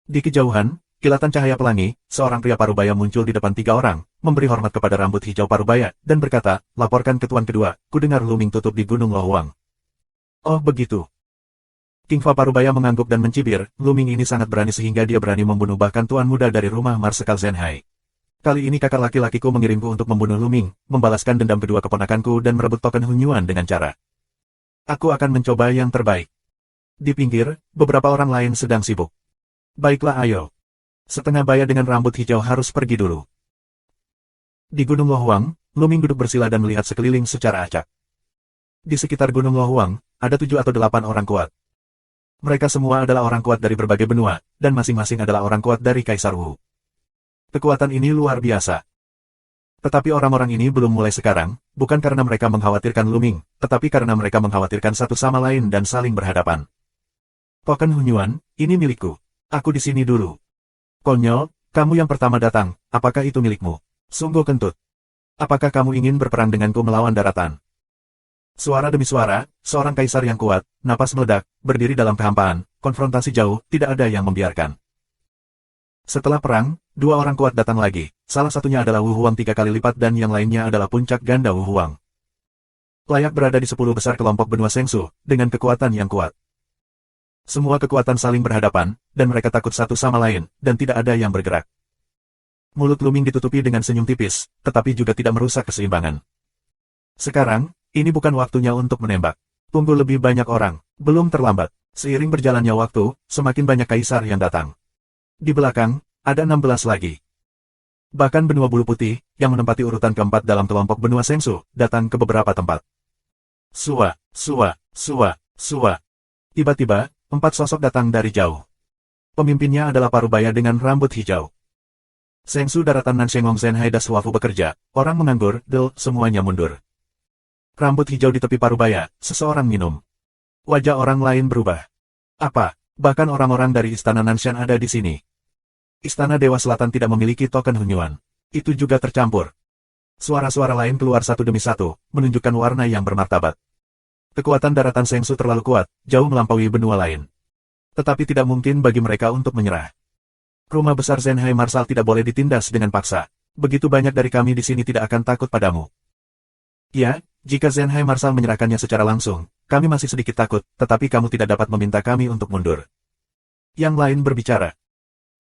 Di kejauhan, kilatan cahaya pelangi, seorang pria parubaya muncul di depan 3 orang, memberi hormat kepada rambut hijau parubaya, dan berkata, "Laporkan ke Tuan kedua, kudengar Lu Ming tutup di Gunung Lohuang." "Oh begitu." King Fa Parubaya mengangguk dan mencibir, Lu Ming ini sangat berani sehingga dia berani membunuh bahkan tuan muda dari rumah Marsekal Zenhai. Kali ini kakak laki-lakiku mengirimku untuk membunuh Lu Ming, membalaskan dendam kedua keponakanku dan merebut token Hunyuan dengan cara. Aku akan mencoba yang terbaik. Di pinggir, beberapa orang lain sedang sibuk. Baiklah ayo. Setengah baya dengan rambut hijau harus pergi dulu. Di Gunung Lohuang, Lu Ming duduk bersila dan melihat sekeliling secara acak. Di sekitar Gunung Lohuang, ada 7 atau 8 orang kuat. Mereka semua adalah orang kuat dari berbagai benua, dan masing-masing adalah orang kuat dari Kaisar Wu. Kekuatan ini luar biasa. Tetapi orang-orang ini belum mulai sekarang, bukan karena mereka mengkhawatirkan Lu Ming, tetapi karena mereka mengkhawatirkan satu sama lain dan saling berhadapan. Token Hunyuan, ini milikku. Aku di sini dulu. Konyol, kamu yang pertama datang, apakah itu milikmu? Sungguh kentut. Apakah kamu ingin berperang denganku melawan daratan? Suara demi suara, seorang kaisar yang kuat, napas meledak, berdiri dalam kehampaan, konfrontasi jauh, tidak ada yang membiarkan. Setelah perang, 2 orang kuat datang lagi, salah satunya adalah Wu Huang 3 kali lipat dan yang lainnya adalah puncak ganda Wu Huang. Layak berada di 10 besar kelompok benua Sengsu, dengan kekuatan yang kuat. Semua kekuatan saling berhadapan, dan mereka takut satu sama lain, dan tidak ada yang bergerak. Mulut Lu Ming ditutupi dengan senyum tipis, tetapi juga tidak merusak keseimbangan. Sekarang, ini bukan waktunya untuk menembak. Tunggu lebih banyak orang, belum terlambat. Seiring berjalannya waktu, semakin banyak kaisar yang datang. Di belakang, ada 16 lagi. Bahkan benua bulu putih, yang menempati urutan keempat dalam kelompok benua Sengsu, datang ke beberapa tempat. Sua. Tiba-tiba, 4 sosok datang dari jauh. Pemimpinnya adalah parubaya dengan rambut hijau. Sengsu daratan Nanshengong Zenhai Daswafu bekerja, orang menganggur, semuanya mundur. Rambut hijau di tepi parubaya, seseorang minum. Wajah orang lain berubah. Apa? Bahkan orang-orang dari Istana Nanshan ada di sini. Istana Dewa Selatan tidak memiliki token Hunyuan. Itu juga tercampur. Suara-suara lain keluar satu demi satu, menunjukkan warna yang bermartabat. Kekuatan daratan Sengsu terlalu kuat, jauh melampaui benua lain. Tetapi tidak mungkin bagi mereka untuk menyerah. Rumah besar Zenhai Marshal tidak boleh ditindas dengan paksa. Begitu banyak dari kami di sini tidak akan takut padamu. Ya, jika Zenhai Marshal menyerahkannya secara langsung, kami masih sedikit takut, tetapi kamu tidak dapat meminta kami untuk mundur. Yang lain berbicara.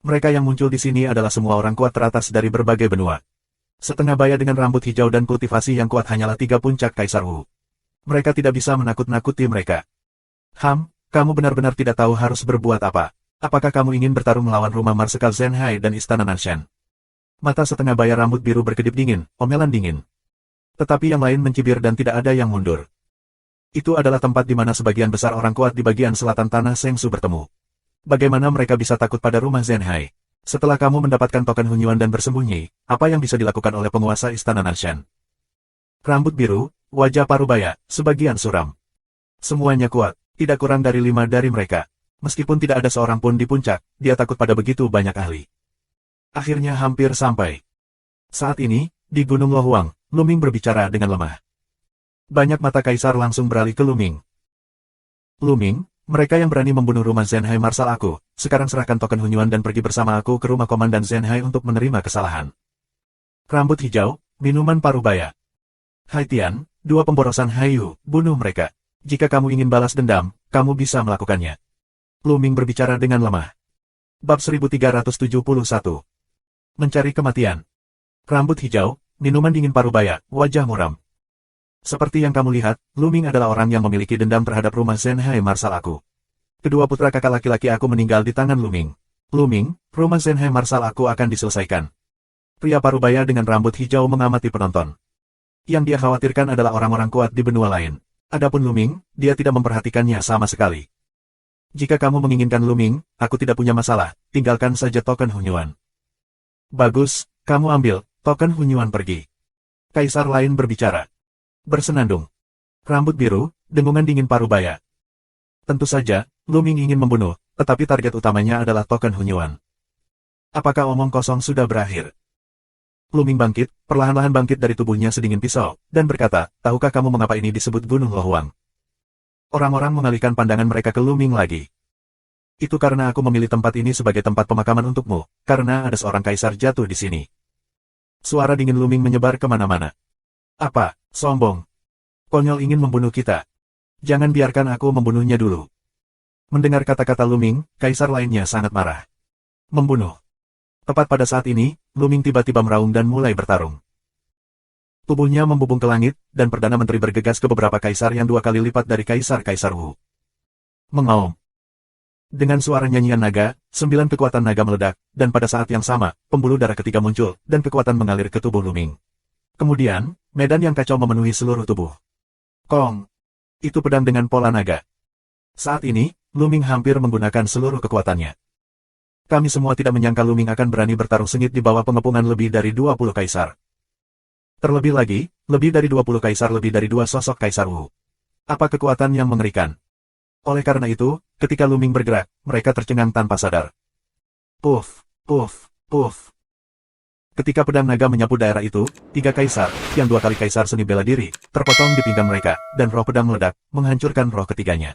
Mereka yang muncul di sini adalah semua orang kuat teratas dari berbagai benua. Setengah baya dengan rambut hijau dan kultivasi yang kuat hanyalah 3 puncak Kaisar Wu. Mereka tidak bisa menakut-nakuti mereka. Kamu benar-benar tidak tahu harus berbuat apa. Apakah kamu ingin bertarung melawan rumah Marsekal Zenhai dan Istana Nanshan? Mata setengah baya rambut biru berkedip dingin, omelan dingin. Tetapi yang lain mencibir dan tidak ada yang mundur. Itu adalah tempat di mana sebagian besar orang kuat di bagian selatan tanah Sengsu bertemu. Bagaimana mereka bisa takut pada rumah Zenhai? Setelah kamu mendapatkan token Hunyuan dan bersembunyi, apa yang bisa dilakukan oleh penguasa Istana Nanshan? Rambut biru, wajah parubaya, sebagian suram. Semuanya kuat, tidak kurang dari 5 dari mereka. Meskipun tidak ada seorang pun di puncak, dia takut pada begitu banyak ahli. Akhirnya hampir sampai. Saat ini, di Gunung Lohuang, Luming berbicara dengan lemah. Banyak mata kaisar langsung beralih ke Luming. Luming, mereka yang berani membunuh rumah Zenhai Marsal aku, sekarang serahkan token Hunyuan dan pergi bersama aku ke rumah Komandan Zenhai untuk menerima kesalahan. Rambut hijau, minuman parubaya. Hai Tian, dua pemborosan Hayu, bunuh mereka. Jika kamu ingin balas dendam, kamu bisa melakukannya. Luming berbicara dengan lemah. Bab 1371. Mencari kematian. Rambut hijau, minuman dingin parubaya, wajah muram. Seperti yang kamu lihat, Luming adalah orang yang memiliki dendam terhadap rumah Zenhai Marsal aku. Kedua putra kakak laki-laki aku meninggal di tangan Luming. Luming, rumah Zenhai Marsal aku akan diselesaikan. Pria parubaya dengan rambut hijau mengamati penonton. Yang dia khawatirkan adalah orang-orang kuat di benua lain. Adapun Luming, dia tidak memperhatikannya sama sekali. Jika kamu menginginkan Luming, aku tidak punya masalah, tinggalkan saja token Hunyuan. Bagus, kamu ambil, token Hunyuan pergi. Kaisar lain berbicara. Bersenandung. Rambut biru, dengungan dingin parubaya. Tentu saja, Luming ingin membunuh, tetapi target utamanya adalah token Hunyuan. Apakah omong kosong sudah berakhir? Luming bangkit, perlahan-lahan bangkit dari tubuhnya sedingin pisau, dan berkata, tahukah kamu mengapa ini disebut Gunung Lohuang? Orang-orang mengalihkan pandangan mereka ke Luming lagi. Itu karena aku memilih tempat ini sebagai tempat pemakaman untukmu, karena ada seorang kaisar jatuh di sini. Suara dingin Luming menyebar kemana-mana. Apa, sombong? Konyol ingin membunuh kita. Jangan biarkan aku membunuhnya dulu. Mendengar kata-kata Luming, kaisar lainnya sangat marah. Membunuh. Tepat pada saat ini, Luming tiba-tiba meraung dan mulai bertarung. Tubuhnya membubung ke langit, dan Perdana Menteri bergegas ke beberapa kaisar yang 2 kali lipat dari kaisar-kaisar Wu. Mengaum. Dengan suara nyanyian naga, 9 kekuatan naga meledak, dan pada saat yang sama, pembuluh darah ketiga muncul, dan kekuatan mengalir ke tubuh Luming. Kemudian, medan yang kacau memenuhi seluruh tubuh. Kong! Itu pedang dengan pola naga. Saat ini, Luming hampir menggunakan seluruh kekuatannya. Kami semua tidak menyangka Luming akan berani bertarung sengit di bawah pengepungan lebih dari 20 kaisar. Terlebih lagi, lebih dari 20 kaisar lebih dari 2 sosok kaisar Wu. Apa kekuatan yang mengerikan? Oleh karena itu, ketika Luming bergerak, mereka tercengang tanpa sadar. Puff, puff, puff. Ketika pedang naga menyapu daerah itu, 3 kaisar, yang 2 kali kaisar seni bela diri, terpotong di pinggang mereka, dan roh pedang meledak, menghancurkan roh ketiganya.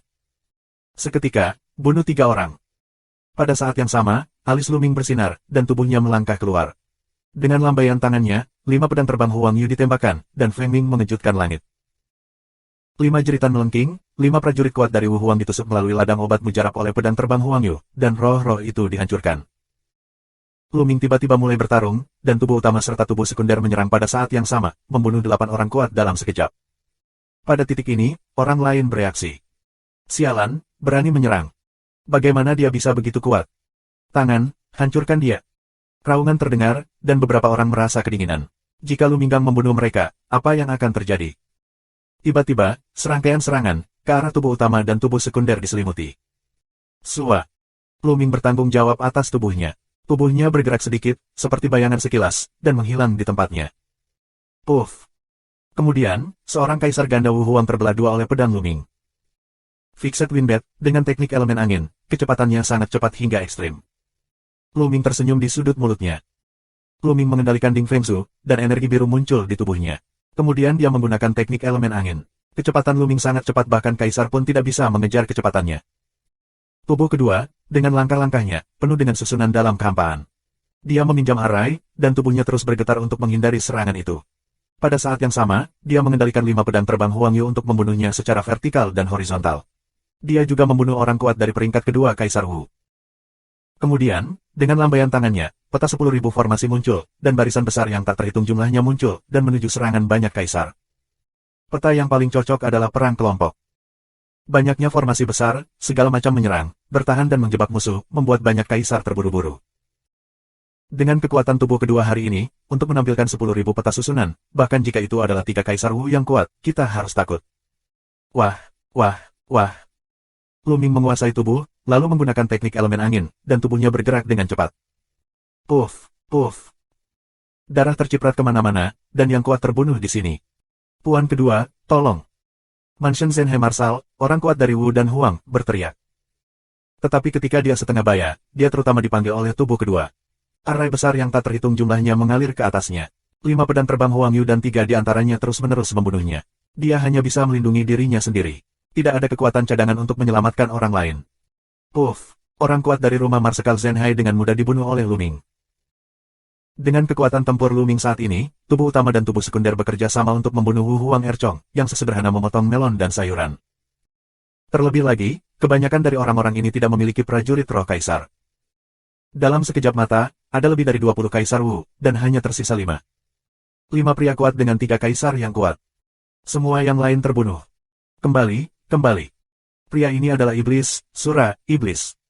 Seketika, bunuh 3 orang. Pada saat yang sama, alis Luming bersinar, dan tubuhnya melangkah keluar. Dengan lambaian tangannya, 5 pedang terbang Huang Yu ditembakkan, dan Feng Ming mengejutkan langit. 5 jeritan melengking, 5 prajurit kuat dari Wu Huang ditusuk melalui ladang obat mujarab oleh pedang terbang Huang Yu, dan roh-roh itu dihancurkan. Luming tiba-tiba mulai bertarung, dan tubuh utama serta tubuh sekunder menyerang pada saat yang sama, membunuh 8 orang kuat dalam sekejap. Pada titik ini, orang lain bereaksi. Sialan, berani menyerang. Bagaimana dia bisa begitu kuat? Tangan, hancurkan dia. Raungan terdengar, dan beberapa orang merasa kedinginan. Jika Luminggang membunuh mereka, apa yang akan terjadi? Tiba-tiba, serangkaian serangan, ke arah tubuh utama dan tubuh sekunder diselimuti. Sua. Luming bertanggung jawab atas tubuhnya. Tubuhnya bergerak sedikit, seperti bayangan sekilas, dan menghilang di tempatnya. Puff. Kemudian, seorang kaisar ganda Wu Huang terbelah 2 oleh pedang Luming. Fixed Wind Bat, dengan teknik elemen angin, kecepatannya sangat cepat hingga ekstrim. Luming tersenyum di sudut mulutnya. Luming mengendalikan Ding Feng Shu, dan energi biru muncul di tubuhnya. Kemudian dia menggunakan teknik elemen angin. Kecepatan Luming sangat cepat bahkan kaisar pun tidak bisa mengejar kecepatannya. Tubuh kedua, dengan langkah-langkahnya, penuh dengan susunan dalam kehampaan. Dia meminjam arai, dan tubuhnya terus bergetar untuk menghindari serangan itu. Pada saat yang sama, dia mengendalikan 5 pedang terbang Huang Yu untuk membunuhnya secara vertikal dan horizontal. Dia juga membunuh orang kuat dari peringkat kedua Kaisar Wu. Kemudian, dengan lambaian tangannya, peta 10.000 formasi muncul, dan barisan besar yang tak terhitung jumlahnya muncul, dan menuju serangan banyak kaisar. Peta yang paling cocok adalah perang kelompok. Banyaknya formasi besar, segala macam menyerang, bertahan dan menjebak musuh, membuat banyak kaisar terburu-buru. Dengan kekuatan tubuh kedua hari ini, untuk menampilkan 10.000 peta susunan, bahkan jika itu adalah 3 kaisar Wu yang kuat, kita harus takut. Wah, wah, wah. Luming menguasai tubuh, lalu menggunakan teknik elemen angin, dan tubuhnya bergerak dengan cepat. Puff, puff. Darah terciprat kemana-mana, dan yang kuat terbunuh di sini. Puan kedua, tolong. Mansion Zenhai Marsal, orang kuat dari Wu dan Huang, berteriak. Tetapi ketika dia setengah baya, dia terutama dipanggil oleh tubuh kedua. Arai besar yang tak terhitung jumlahnya mengalir ke atasnya. 5 pedang terbang Huang Yu dan 3 di antaranya terus-menerus membunuhnya. Dia hanya bisa melindungi dirinya sendiri. Tidak ada kekuatan cadangan untuk menyelamatkan orang lain. Puff! Orang kuat dari rumah Marsekal Zenhai dengan mudah dibunuh oleh Lu Ming. Dengan kekuatan tempur Lu Ming saat ini, tubuh utama dan tubuh sekunder bekerja sama untuk membunuh Wu Huang Erchong, yang sesederhana memotong melon dan sayuran. Terlebih lagi, kebanyakan dari orang-orang ini tidak memiliki prajurit roh kaisar. Dalam sekejap mata, ada lebih dari 20 kaisar Wu, dan hanya tersisa 5. 5 pria kuat dengan 3 kaisar yang kuat. Semua yang lain terbunuh. Kembali. Pria ini adalah iblis, Sura, iblis.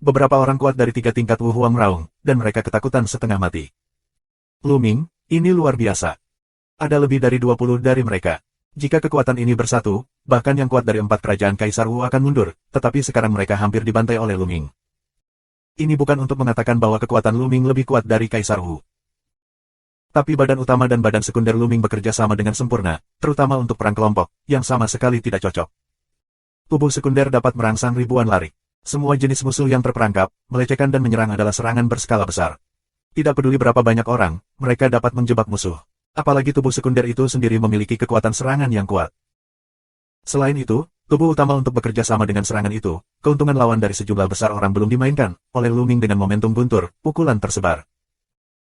Beberapa orang kuat dari 3 tingkat Wu Huang meraung, dan mereka ketakutan setengah mati. Lu Ming, ini luar biasa. Ada lebih dari 20 dari mereka. Jika kekuatan ini bersatu, bahkan yang kuat dari 4 kerajaan Kaisar Wu akan mundur, tetapi sekarang mereka hampir dibantai oleh Lu Ming. Ini bukan untuk mengatakan bahwa kekuatan Lu Ming lebih kuat dari Kaisar Wu. Tapi badan utama dan badan sekunder Lu Ming bekerja sama dengan sempurna, terutama untuk perang kelompok, yang sama sekali tidak cocok. Tubuh sekunder dapat merangsang ribuan lari. Semua jenis musuh yang terperangkap, melecehkan dan menyerang adalah serangan berskala besar. Tidak peduli berapa banyak orang, mereka dapat menjebak musuh. Apalagi tubuh sekunder itu sendiri memiliki kekuatan serangan yang kuat. Selain itu, tubuh utama untuk bekerja sama dengan serangan itu, keuntungan lawan dari sejumlah besar orang belum dimainkan, oleh Lu Ming dengan momentum guntur, pukulan tersebar.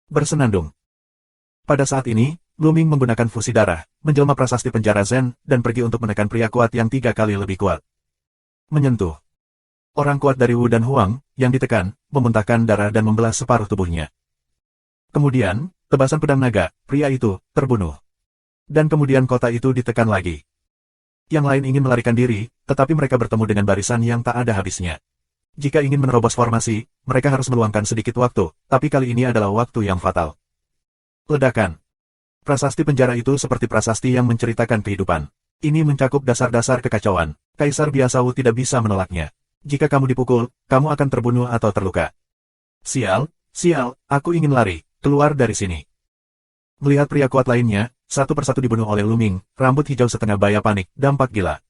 Bersenandung. Pada saat ini, Lu Ming menggunakan fusi darah, menjelma prasasti penjara Zen, dan pergi untuk menekan pria kuat yang 3 kali lebih kuat. Menyentuh. Orang kuat dari Wu dan Huang, yang ditekan, memuntahkan darah dan membelah separuh tubuhnya. Kemudian, tebasan pedang naga, pria itu, terbunuh. Dan kemudian kota itu ditekan lagi. Yang lain ingin melarikan diri, tetapi mereka bertemu dengan barisan yang tak ada habisnya. Jika ingin menerobos formasi, mereka harus meluangkan sedikit waktu, tapi kali ini adalah waktu yang fatal. Ledakan. Prasasti penjara itu seperti prasasti yang menceritakan kehidupan. Ini mencakup dasar-dasar kekacauan. Kaisar biasa Wu tidak bisa menolaknya. Jika kamu dipukul, kamu akan terbunuh atau terluka. Sial, aku ingin lari, keluar dari sini. Melihat pria kuat lainnya, satu persatu dibunuh oleh Lu Ming, rambut hijau setengah baya panik, dampak gila.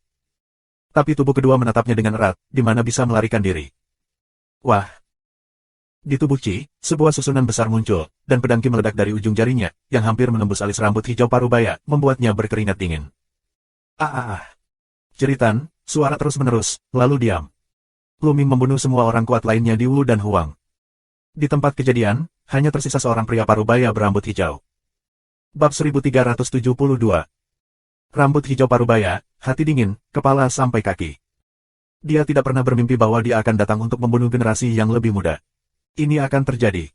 Tapi tubuh kedua menatapnya dengan erat, di mana bisa melarikan diri. Wah! Di tubuh Qi, sebuah susunan besar muncul, dan pedang Qi meledak dari ujung jarinya, yang hampir menembus alis rambut hijau parubaya, membuatnya berkeringat dingin. Jeritan, suara terus-menerus, lalu diam. Lu Ming membunuh semua orang kuat lainnya di Wu dan Huang. Di tempat kejadian, hanya tersisa seorang pria parubaya berambut hijau. Bab 1372. Rambut hijau parubaya, hati dingin, kepala sampai kaki. Dia tidak pernah bermimpi bahwa dia akan datang untuk membunuh generasi yang lebih muda. Ini akan terjadi.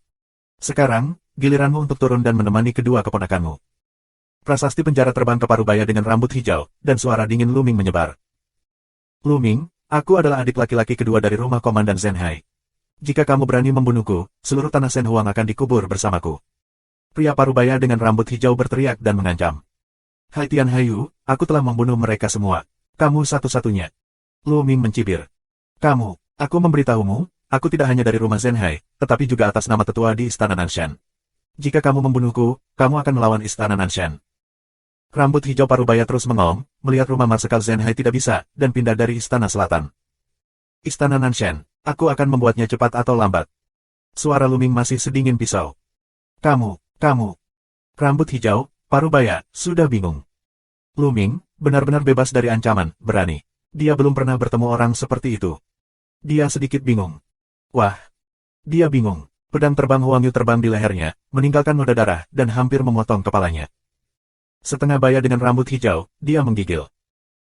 Sekarang, giliranmu untuk turun dan menemani kedua keponakanmu. Prasasti penjara terbang ke parubaya dengan rambut hijau, dan suara dingin Lu Ming menyebar. Lu Ming, aku adalah adik laki-laki kedua dari rumah Komandan Zenhai. Jika kamu berani membunuhku, seluruh tanah Shen Huang akan dikubur bersamaku. Pria parubaya dengan rambut hijau berteriak dan mengancam. Hai Tian Haiyu, aku telah membunuh mereka semua. Kamu satu-satunya. Lu Ming mencibir. Aku memberitahumu, aku tidak hanya dari rumah Zenhai, tetapi juga atas nama tetua di Istana Nanshan. Jika kamu membunuhku, kamu akan melawan Istana Nanshan. Rambut hijau parubaya terus mengaum, melihat rumah Marsekal Zenhai tidak bisa, dan pindah dari Istana Selatan. Istana Nanshan, aku akan membuatnya cepat atau lambat. Suara Lu Ming masih sedingin pisau. Kamu. Rambut hijau, parubaya, sudah bingung. Lu Ming, benar-benar bebas dari ancaman, berani. Dia belum pernah bertemu orang seperti itu. Dia sedikit bingung. Wah. Dia bingung. Pedang terbang Huang Yu terbang di lehernya, meninggalkan noda darah, dan hampir memotong kepalanya. Setengah baya dengan rambut hijau, dia menggigil.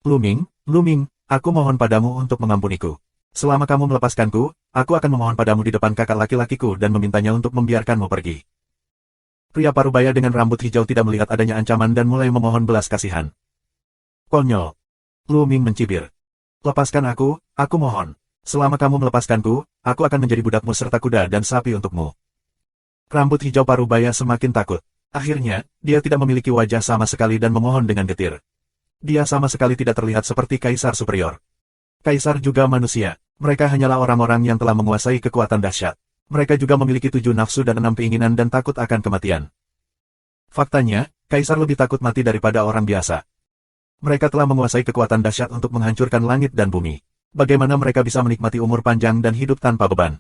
Lu Ming, aku mohon padamu untuk mengampuniku. Selama kamu melepaskanku, aku akan memohon padamu di depan kakak laki-lakiku dan memintanya untuk membiarkanmu pergi. Pria parubaya dengan rambut hijau tidak melihat adanya ancaman dan mulai memohon belas kasihan. Konyol. Lu Ming mencibir. Lepaskan aku mohon. Selama kamu melepaskanku, aku akan menjadi budakmu serta kuda dan sapi untukmu. Rambut hijau parubaya semakin takut. Akhirnya, dia tidak memiliki wajah sama sekali dan memohon dengan getir. Dia sama sekali tidak terlihat seperti kaisar superior. Kaisar juga manusia. Mereka hanyalah orang-orang yang telah menguasai kekuatan dahsyat. Mereka juga memiliki 7 nafsu dan 6 keinginan dan takut akan kematian. Faktanya, kaisar lebih takut mati daripada orang biasa. Mereka telah menguasai kekuatan dahsyat untuk menghancurkan langit dan bumi. Bagaimana mereka bisa menikmati umur panjang dan hidup tanpa beban?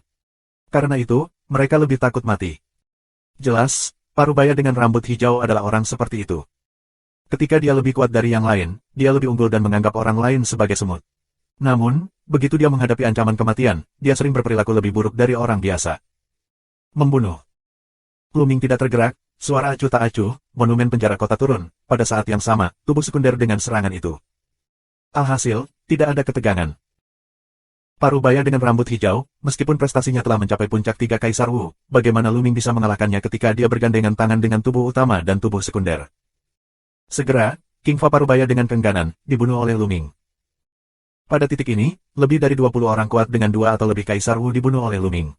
Karena itu, mereka lebih takut mati. Jelas, Parubaya dengan rambut hijau adalah orang seperti itu. Ketika dia lebih kuat dari yang lain, dia lebih unggul dan menganggap orang lain sebagai semut. Namun, begitu dia menghadapi ancaman kematian, dia sering berperilaku lebih buruk dari orang biasa. Membunuh. Luming tidak tergerak, suara acuh tak acuh, monumen penjara kota turun. Pada saat yang sama, tubuh sekunder dengan serangan itu. Alhasil, tidak ada ketegangan. Parubaya dengan rambut hijau, meskipun prestasinya telah mencapai puncak 3 Kaisar Wu, bagaimana Luming bisa mengalahkannya ketika dia bergandengan tangan dengan tubuh utama dan tubuh sekunder. Segera, King Fa Parubaya dengan keengganan, dibunuh oleh Luming. Pada titik ini, lebih dari 20 orang kuat dengan 2 atau lebih Kaisar Wu dibunuh oleh Luming.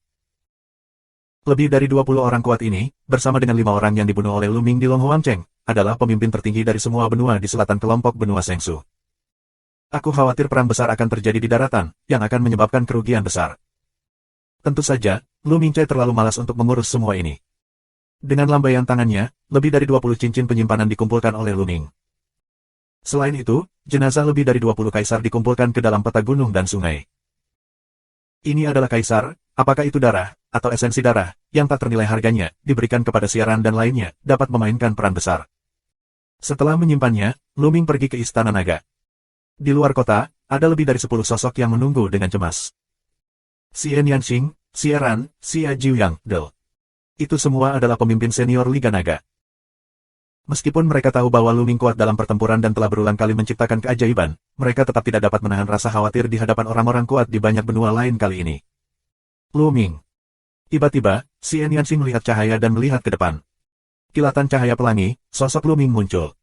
Lebih dari 20 orang kuat ini, bersama dengan 5 orang yang dibunuh oleh Luming di Long Huangcheng, adalah pemimpin tertinggi dari semua benua di selatan kelompok benua Sengsu. Aku khawatir perang besar akan terjadi di daratan, yang akan menyebabkan kerugian besar. Tentu saja, Lu Mingcai terlalu malas untuk mengurus semua ini. Dengan lambaian tangannya, lebih dari 20 cincin penyimpanan dikumpulkan oleh Lu Ming. Selain itu, jenazah lebih dari 20 kaisar dikumpulkan ke dalam peta gunung dan sungai. Ini adalah kaisar, apakah itu darah, atau esensi darah, yang tak ternilai harganya, diberikan kepada siaran dan lainnya, dapat memainkan peran besar. Setelah menyimpannya, Lu Ming pergi ke Istana Naga. Di luar kota, ada lebih dari 10 sosok yang menunggu dengan cemas. Xian Yanxing, Xie Ran, Xia Jiuyang, Del. Itu semua adalah pemimpin senior Liga Naga. Meskipun mereka tahu bahwa Lu Ming kuat dalam pertempuran dan telah berulang kali menciptakan keajaiban, mereka tetap tidak dapat menahan rasa khawatir di hadapan orang-orang kuat di banyak benua lain kali ini. Lu Ming. Tiba-tiba, Xian Yanxing melihat cahaya dan melihat ke depan. Kilatan cahaya pelangi, sosok Lu Ming muncul.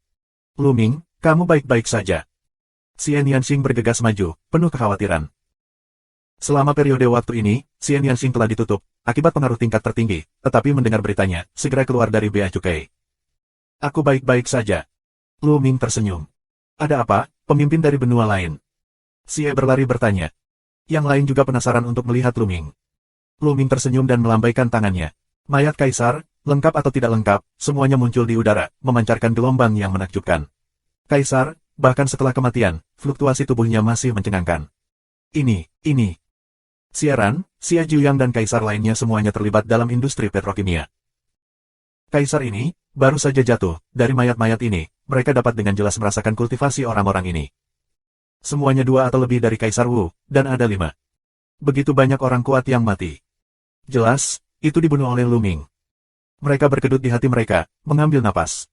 Lu Ming, kamu baik-baik saja. Xian Yanxing bergegas maju, penuh kekhawatiran. Selama periode waktu ini, Xian Yanxing telah ditutup, akibat pengaruh tingkat tertinggi, tetapi mendengar beritanya, segera keluar dari Bea Cukai. Aku baik-baik saja. Lu Ming tersenyum. Ada apa, pemimpin dari benua lain? Xie berlari bertanya. Yang lain juga penasaran untuk melihat Lu Ming. Lu Ming tersenyum dan melambaikan tangannya. Mayat kaisar, lengkap atau tidak lengkap, semuanya muncul di udara, memancarkan gelombang yang menakjubkan. Kaisar, bahkan setelah kematian, fluktuasi tubuhnya masih mencengangkan. Ini. Siaran, Xia Jiuyang dan kaisar lainnya semuanya terlibat dalam industri petrokimia. Kaisar ini, baru saja jatuh, dari mayat-mayat ini, mereka dapat dengan jelas merasakan kultivasi orang-orang ini. Semuanya 2 atau lebih dari Kaisar Wu, dan ada 5. Begitu banyak orang kuat yang mati. Jelas, itu dibunuh oleh Lu Ming. Mereka berkedut di hati mereka, mengambil napas.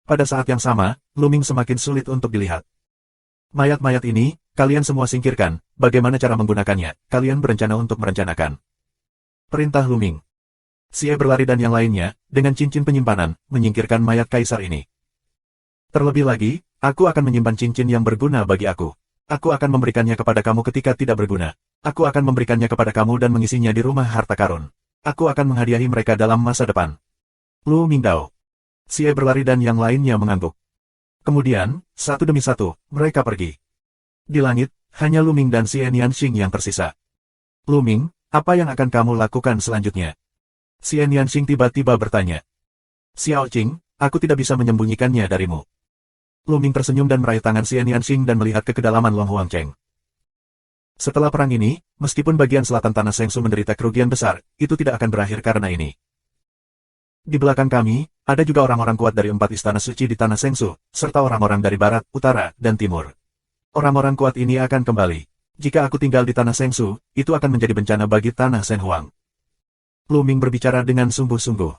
Pada saat yang sama, Lu Ming semakin sulit untuk dilihat. Mayat-mayat ini, kalian semua singkirkan, bagaimana cara menggunakannya, kalian berencana untuk merencanakan. Perintah Lu Ming. Xie berlari dan yang lainnya, dengan cincin penyimpanan, menyingkirkan mayat kaisar ini. Terlebih lagi, aku akan menyimpan cincin yang berguna bagi aku. Aku akan memberikannya kepada kamu ketika tidak berguna. Aku akan memberikannya kepada kamu dan mengisinya di rumah harta karun. Aku akan menghadiahi mereka dalam masa depan. Lu Mingdao. Xie berlari dan yang lainnya mengangguk. Kemudian, satu demi satu, mereka pergi. Di langit, hanya Lu Ming dan Xian Yanxing yang tersisa. Lu Ming, apa yang akan kamu lakukan selanjutnya? Xian Yanxing tiba-tiba bertanya. Xiao Qing, aku tidak bisa menyembunyikannya darimu. Lu Ming tersenyum dan meraih tangan Xian Yanxing dan melihat ke kedalaman Long Huangcheng. Setelah perang ini, meskipun bagian selatan tanah Sengsu menderita kerugian besar, itu tidak akan berakhir karena ini. Di belakang kami, ada juga orang-orang kuat dari 4 istana suci di tanah Sengsu, serta orang-orang dari barat, utara, dan timur. Orang-orang kuat ini akan kembali. Jika aku tinggal di tanah Sengsu, itu akan menjadi bencana bagi tanah Shenhuang. Lu Ming berbicara dengan sungguh-sungguh.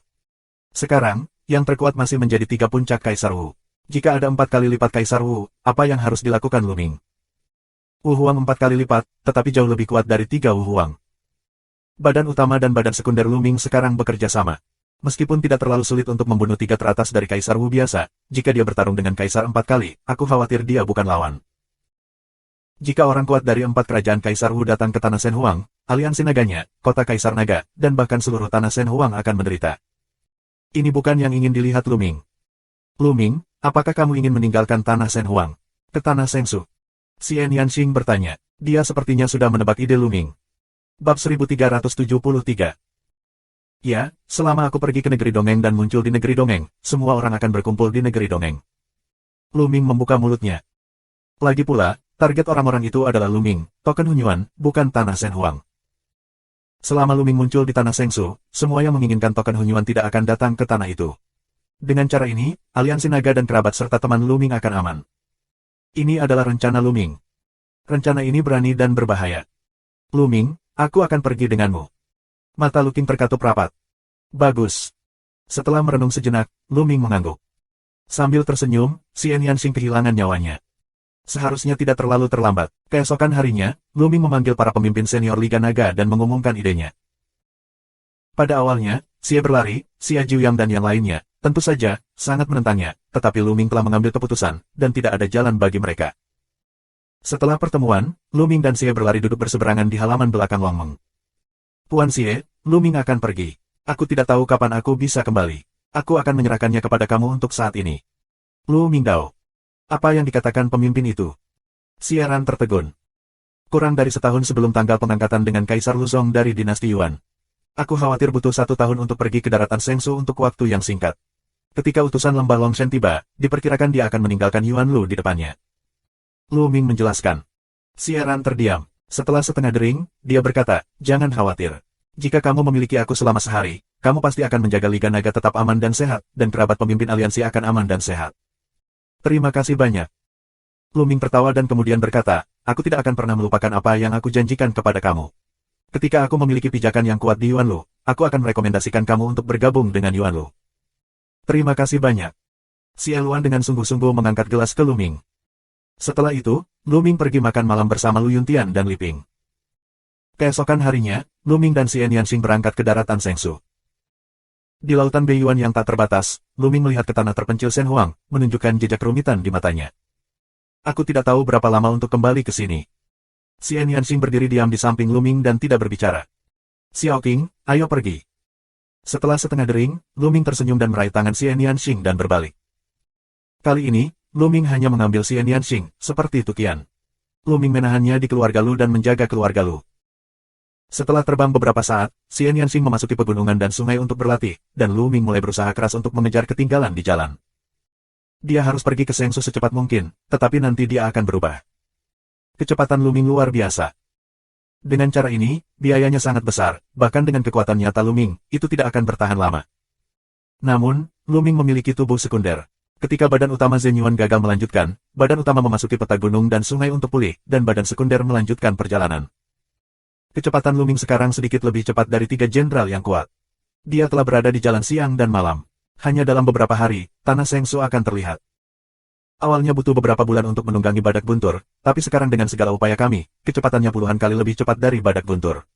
Sekarang, yang terkuat masih menjadi 3 puncak Kaisar Wu. Jika ada 4 kali lipat Kaisar Wu, apa yang harus dilakukan Lu Ming? Wu Huang 4 kali lipat, tetapi jauh lebih kuat dari 3 Wu Huang. Badan utama dan badan sekunder Lu Ming sekarang bekerja sama. Meskipun tidak terlalu sulit untuk membunuh 3 teratas dari Kaisar Wu biasa, jika dia bertarung dengan Kaisar 4 kali, aku khawatir dia bukan lawan. Jika orang kuat dari 4 kerajaan Kaisar Wu datang ke tanah Shenhuang, aliansi naganya, kota Kaisar Naga, dan bahkan seluruh tanah Shenhuang akan menderita. Ini bukan yang ingin dilihat Lu Ming. Lu Ming, apakah kamu ingin meninggalkan tanah Shenhuang? Ke tanah Sengsu? Xian Yanxing bertanya. Dia sepertinya sudah menebak ide Lu Ming. Bab 1373. Ya, selama aku pergi ke negeri dongeng dan muncul di negeri dongeng, semua orang akan berkumpul di negeri dongeng. Lu Ming membuka mulutnya. Lagi pula, Target orang-orang itu adalah Lu Ming, token Hunyuan, bukan tanah Shen Huang. Selama Lu Ming muncul di tanah Shengsu, semua yang menginginkan token Hunyuan tidak akan datang ke tanah itu. Dengan cara ini, aliansi naga dan kerabat serta teman Lu Ming akan aman. Ini adalah rencana Lu Ming. Rencana ini berani dan berbahaya. Lu Ming, aku akan pergi denganmu. Mata Lu Qing terkatup rapat. Bagus. Setelah merenung sejenak, Lu Ming mengangguk. Sambil tersenyum, Xian Yanxing kehilangan nyawanya. Seharusnya tidak terlalu terlambat. Keesokan harinya, Lu Ming memanggil para pemimpin senior Liga Naga dan mengumumkan idenya. Pada awalnya, Xie berlari, Xia Jiuyang dan yang lainnya, tentu saja, sangat menentangnya, tetapi Lu Ming telah mengambil keputusan, dan tidak ada jalan bagi mereka. Setelah pertemuan, Lu Ming dan Xie berlari duduk berseberangan di halaman belakang Longmeng. Puan Xie, Lu Ming akan pergi. Aku tidak tahu kapan aku bisa kembali. Aku akan menyerahkannya kepada kamu untuk saat ini. Lu Mingdao. Apa yang dikatakan pemimpin itu? Siaran tertegun. Kurang dari setahun sebelum tanggal pengangkatan dengan Kaisar Luzong dari dinasti Yuan. Aku khawatir butuh 1 tahun untuk pergi ke daratan Shengsu untuk waktu yang singkat. Ketika utusan lembah Longshen tiba, diperkirakan dia akan meninggalkan Yuan Lu di depannya. Lu Ming menjelaskan. Siaran terdiam. Setelah setengah dering, dia berkata, jangan khawatir. Jika kamu memiliki aku selama sehari, kamu pasti akan menjaga Liga Naga tetap aman dan sehat, dan kerabat pemimpin aliansi akan aman dan sehat. Terima kasih banyak. Lu Ming tertawa dan kemudian berkata, aku tidak akan pernah melupakan apa yang aku janjikan kepada kamu. Ketika aku memiliki pijakan yang kuat di Yuan Lu, aku akan merekomendasikan kamu untuk bergabung dengan Yuan Lu. Terima kasih banyak. Xie Luan dengan sungguh-sungguh mengangkat gelas ke Lu Ming. Setelah itu, Lu Ming pergi makan malam bersama Lu Yuntian dan Li Ping. Keesokan harinya, Lu Ming dan Xian Yanxing berangkat ke daratan Shengsu. Di lautan Beiyuan yang tak terbatas, Lu Ming melihat ke tanah terpencil Shen Huang, menunjukkan jejak kerumitan di matanya. Aku tidak tahu berapa lama untuk kembali ke sini. Xian Yanxing berdiri diam di samping Lu Ming dan tidak berbicara. Xiao Qing, ayo pergi. Setelah setengah dering, Lu Ming tersenyum dan meraih tangan Xian Yanxing dan berbalik. Kali ini, Lu Ming hanya mengambil Xian Yanxing, seperti Tukian. Lu Ming menahannya di keluarga Lu dan menjaga keluarga Lu. Setelah terbang beberapa saat, Xian Yanxing memasuki pegunungan dan sungai untuk berlatih, dan Lu Ming mulai berusaha keras untuk mengejar ketinggalan di jalan. Dia harus pergi ke Shengsu secepat mungkin, tetapi nanti dia akan berubah. Kecepatan Lu Ming luar biasa. Dengan cara ini, biayanya sangat besar, bahkan dengan kekuatan nyata Lu Ming, itu tidak akan bertahan lama. Namun, Lu Ming memiliki tubuh sekunder. Ketika badan utama Zhen Yuan gagal melanjutkan, badan utama memasuki peta gunung dan sungai untuk pulih, dan badan sekunder melanjutkan perjalanan. Kecepatan Lu Ming sekarang sedikit lebih cepat dari 3 jenderal yang kuat. Dia telah berada di jalan siang dan malam. Hanya dalam beberapa hari, tanah Shengsu akan terlihat. Awalnya butuh beberapa bulan untuk menunggangi badak buntur, tapi sekarang dengan segala upaya kami, kecepatannya puluhan kali lebih cepat dari badak buntur.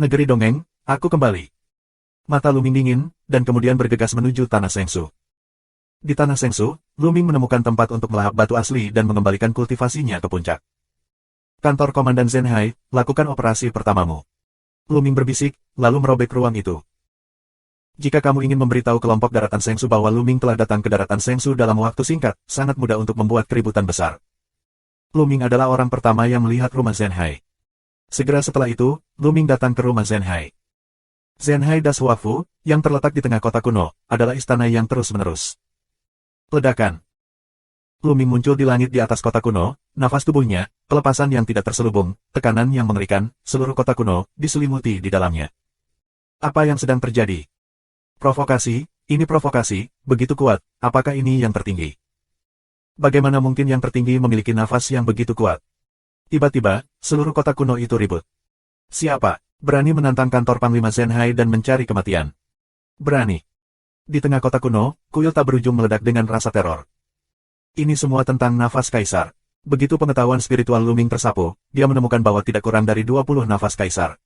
Negeri dongeng, aku kembali. Mata Lu Ming dingin, dan kemudian bergegas menuju tanah Shengsu. Di tanah Shengsu, Lu Ming menemukan tempat untuk melahap batu asli dan mengembalikan kultivasinya ke puncak. Kantor Komandan Zhen Hai, lakukan operasi pertamamu. Lu Ming berbisik, lalu merobek ruang itu. Jika kamu ingin memberitahu kelompok daratan Shengsu bahwa Lu Ming telah datang ke daratan Shengsu dalam waktu singkat, sangat mudah untuk membuat keributan besar. Lu Ming adalah orang pertama yang melihat rumah Zhen Hai. Segera setelah itu, Lu Ming datang ke rumah Zhen Hai. Zhen Hai Das Huafu, yang terletak di tengah kota kuno, adalah istana yang terus-menerus. Ledakan. Lu Ming muncul di langit di atas kota kuno, nafas tubuhnya, pelepasan yang tidak terselubung, tekanan yang mengerikan, seluruh kota kuno, diselimuti di dalamnya. Apa yang sedang terjadi? Provokasi, ini provokasi, begitu kuat, apakah ini yang tertinggi? Bagaimana mungkin yang tertinggi memiliki nafas yang begitu kuat? Tiba-tiba, seluruh kota kuno itu ribut. Siapa berani menantang kantor Panglima Zhen Hai dan mencari kematian? Berani. Di tengah kota kuno, kuil tak berujung meledak dengan rasa teror. Ini semua tentang nafas kaisar. Begitu pengetahuan spiritual Lu Ming tersapu, dia menemukan bahwa tidak kurang dari 20 nafas kaisar.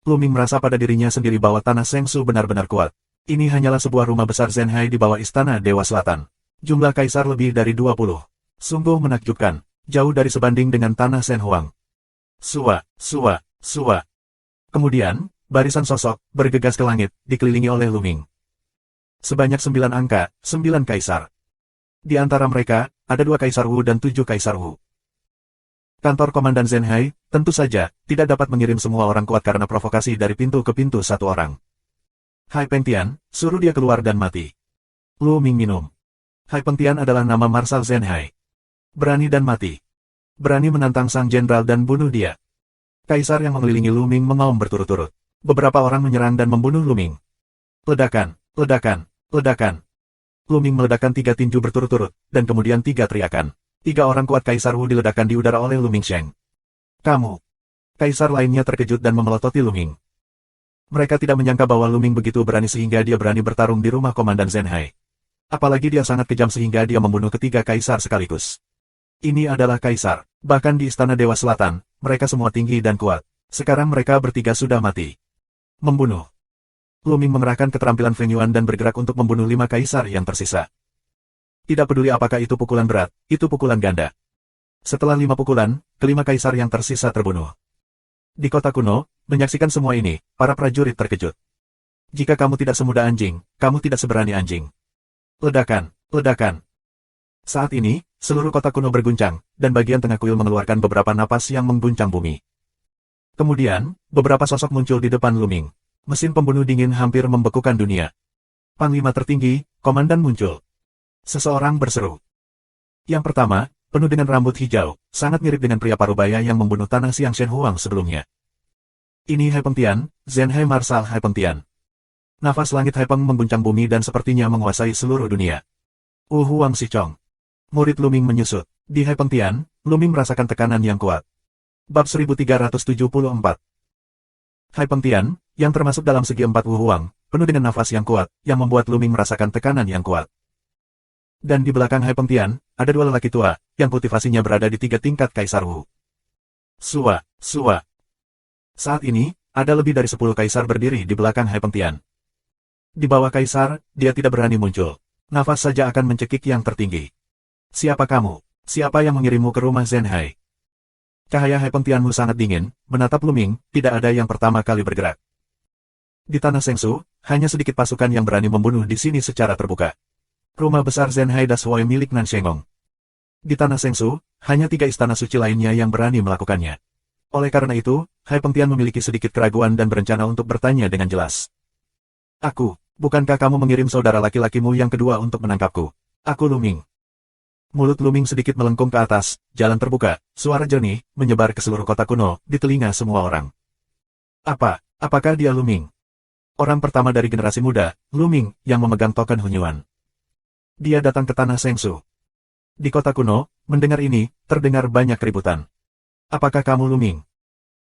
Lu Ming merasa pada dirinya sendiri bahwa tanah Shengsu benar-benar kuat. Ini hanyalah sebuah rumah besar Zhen Hai di bawah istana Dewa Selatan. Jumlah kaisar lebih dari 20. Sungguh menakjubkan, jauh dari sebanding dengan tanah Shen Huang. Sua, sua, sua. Kemudian, barisan sosok, bergegas ke langit, dikelilingi oleh Lu Ming. Sebanyak 9 angka, 9 kaisar. Di antara mereka, ada 2 kaisar Wu dan 7 kaisar Wu. Kantor Komandan Zhen Hai, tentu saja, tidak dapat mengirim semua orang kuat karena provokasi dari pintu ke pintu satu orang. Hai Pengtian, suruh dia keluar dan mati. Lu Ming minum. Hai Pengtian adalah nama Marsal Zhen Hai. Berani dan mati. Berani menantang sang jenderal dan bunuh dia. Kaisar yang mengelilingi Luming mengaum berturut-turut. Beberapa orang menyerang dan membunuh Luming. Ledakan, ledakan, ledakan. Luming meledakkan 3 tinju berturut-turut, dan kemudian 3 teriakan. 3 orang kuat Kaisar Wu diledakkan di udara oleh Luming Sheng. Kamu. Kaisar lainnya terkejut dan memelototi Luming. Mereka tidak menyangka bahwa Luming begitu berani sehingga dia berani bertarung di rumah Komandan Zenhai. Apalagi dia sangat kejam sehingga dia membunuh ketiga kaisar sekaligus. Ini adalah kaisar. Bahkan di Istana Dewa Selatan, mereka semua tinggi dan kuat. Sekarang mereka bertiga sudah mati. Membunuh. Luming mengerahkan keterampilan Feng Yuan dan bergerak untuk membunuh 5 kaisar yang tersisa. Tidak peduli apakah itu pukulan berat, itu pukulan ganda. Setelah 5 pukulan, kelima kaisar yang tersisa terbunuh. Di kota kuno, menyaksikan semua ini, para prajurit terkejut. Jika kamu tidak semudah anjing, kamu tidak seberani anjing. Ledakan, ledakan. Saat ini, seluruh kota kuno berguncang, dan bagian tengah kuil mengeluarkan beberapa napas yang mengguncang bumi. Kemudian, beberapa sosok muncul di depan Luming. Mesin pembunuh dingin hampir membekukan dunia. Panglima tertinggi, komandan muncul. Seseorang berseru. Yang pertama, penuh dengan rambut hijau, sangat mirip dengan pria parubaya yang membunuh tanah Xiang Shen Huang sebelumnya. Ini Hai Pengtian, Zenhai Marsal Hai Pengtian. Nafas langit Hai Peng mengguncang bumi dan sepertinya menguasai seluruh dunia. Huang Sichong. Murid Luming menyusut. Di Hai Pengtian, Luming merasakan tekanan yang kuat. Bab 1374. Hai Pengtian, yang termasuk dalam segi 4 Huang, penuh dengan nafas yang kuat, yang membuat Luming merasakan tekanan yang kuat. Dan di belakang Hai Pengtian, ada 2 lelaki tua, yang kultivasinya berada di 3 tingkat Kaisar Wu. Sua, Sua. Saat ini, ada lebih dari 10 kaisar berdiri di belakang Hai Pengtian. Di bawah kaisar, dia tidak berani muncul. Nafas saja akan mencekik yang tertinggi. Siapa kamu? Siapa yang mengirimmu ke rumah Zenhai? Cahaya Hai Pengtianmu sangat dingin, menatap Luming, tidak ada yang pertama kali bergerak. Di tanah Sengsu, hanya sedikit pasukan yang berani membunuh di sini secara terbuka. Rumah besar Zenhai Dashuai milik Nan Shengong. Di tanah Sengsu, hanya 3 istana suci lainnya yang berani melakukannya. Oleh karena itu, Hai Pengtian memiliki sedikit keraguan dan berencana untuk bertanya dengan jelas. Bukankah kamu mengirim saudara laki-lakimu yang kedua untuk menangkapku? Aku Luming. Mulut Luming sedikit melengkung ke atas, jalan terbuka, suara jernih, menyebar ke seluruh kota kuno, di telinga semua orang. Apakah dia Luming? Orang pertama dari generasi muda, Luming, yang memegang token Hunyuan. Dia datang ke tanah Sengsu. Di kota kuno, mendengar ini, terdengar banyak keributan. Apakah kamu Luming?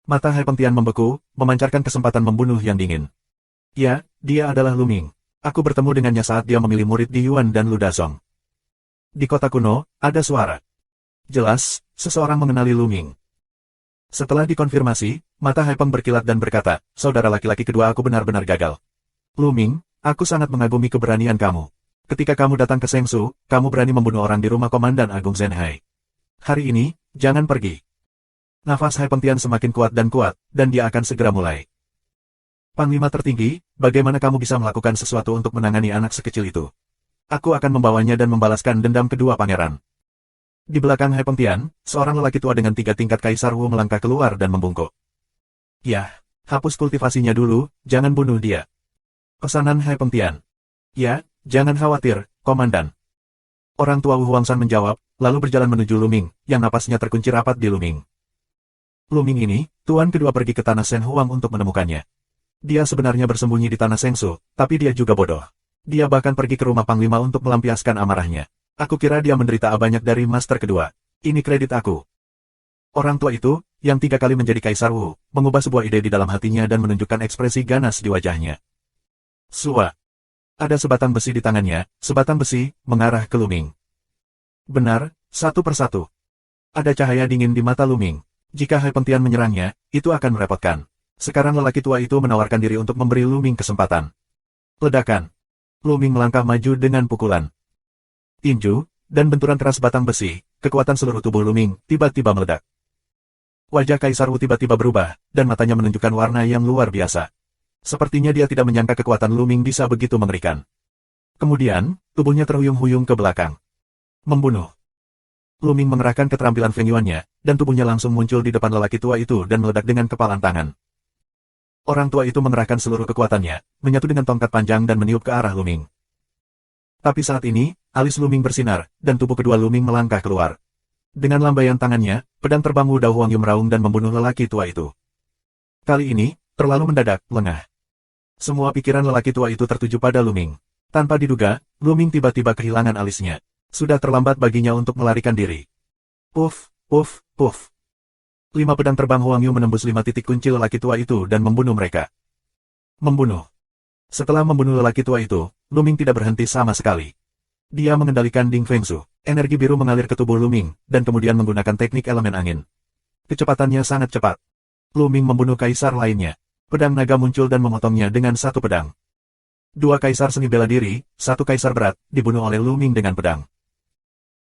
Mata Hai Pengtian membeku, memancarkan kesempatan membunuh yang dingin. Ya, dia adalah Luming. Aku bertemu dengannya saat dia memilih murid di Yuan dan Ludasong. Di kota kuno, ada suara. Jelas, seseorang mengenali Luming. Setelah dikonfirmasi, mata Hai Peng berkilat dan berkata, saudara laki-laki kedua aku benar-benar gagal. Luming, aku sangat mengagumi keberanian kamu. Ketika kamu datang ke Sengsu, kamu berani membunuh orang di rumah Komandan Agung Zenhai. Hari ini, jangan pergi. Nafas Hai Pengtian semakin kuat, dan dia akan segera mulai. Panglima tertinggi, bagaimana kamu bisa melakukan sesuatu untuk menangani anak sekecil itu? Aku akan membawanya dan membalaskan dendam kedua pangeran. Di belakang Hai Pengtian, seorang lelaki tua dengan 3 tingkat Kaisar Wu melangkah keluar dan membungkuk. Ya, hapus kultivasinya dulu, jangan bunuh dia. Pesanan Hai Pengtian. Ya, jangan khawatir, Komandan. Orang tua Wu Huangshan menjawab, lalu berjalan menuju Luming, yang napasnya terkunci rapat di Luming. Luming ini, tuan kedua pergi ke tanah Shen Huang untuk menemukannya. Dia sebenarnya bersembunyi di tanah Sengsu, tapi dia juga bodoh. Dia bahkan pergi ke rumah Panglima untuk melampiaskan amarahnya. Aku kira dia menderita banyak dari master kedua. Ini kredit aku. Orang tua itu, yang 3 kali menjadi Kaisar Wu, mengubah sebuah ide di dalam hatinya dan menunjukkan ekspresi ganas di wajahnya. Sua. Ada sebatang besi di tangannya, sebatang besi, mengarah ke Luming. Benar, satu persatu. Ada cahaya dingin di mata Luming. Jika Hai Pengtian menyerangnya, itu akan merepotkan. Sekarang lelaki tua itu menawarkan diri untuk memberi Luming kesempatan. Ledakan. Luming melangkah maju dengan pukulan tinju, dan benturan keras batang besi, kekuatan seluruh tubuh Luming tiba-tiba meledak. Wajah Kaisar Wu tiba-tiba berubah, dan matanya menunjukkan warna yang luar biasa. Sepertinya dia tidak menyangka kekuatan Luming bisa begitu mengerikan. Kemudian, tubuhnya terhuyung-huyung ke belakang. Membunuh. Luming mengerahkan keterampilan Feng Yuan-nya, dan tubuhnya langsung muncul di depan lelaki tua itu dan meledak dengan kepalan tangan. Orang tua itu mengerahkan seluruh kekuatannya, menyatu dengan tongkat panjang dan meniup ke arah Luming. Tapi saat ini, alis Luming bersinar, dan tubuh kedua Luming melangkah keluar. Dengan lambaian tangannya, pedang terbang Wu Dao Huangyu meraung dan membunuh lelaki tua itu. Kali ini, terlalu mendadak, lengah. Semua pikiran lelaki tua itu tertuju pada Lu Ming. Tanpa diduga, Lu Ming tiba-tiba kehilangan alisnya. Sudah terlambat baginya untuk melarikan diri. Puff, puff, puff. 5 pedang terbang Huangyu menembus 5 titik kunci lelaki tua itu dan membunuh mereka. Membunuh. Setelah membunuh lelaki tua itu, Lu Ming tidak berhenti sama sekali. Dia mengendalikan Ding Fengsu. Energi biru mengalir ke tubuh Lu Ming, dan kemudian menggunakan teknik elemen angin. Kecepatannya sangat cepat. Lu Ming membunuh kaisar lainnya. Pedang naga muncul dan memotongnya dengan satu pedang. 2 kaisar seni bela diri, 1 kaisar berat, dibunuh oleh Lu Ming dengan pedang.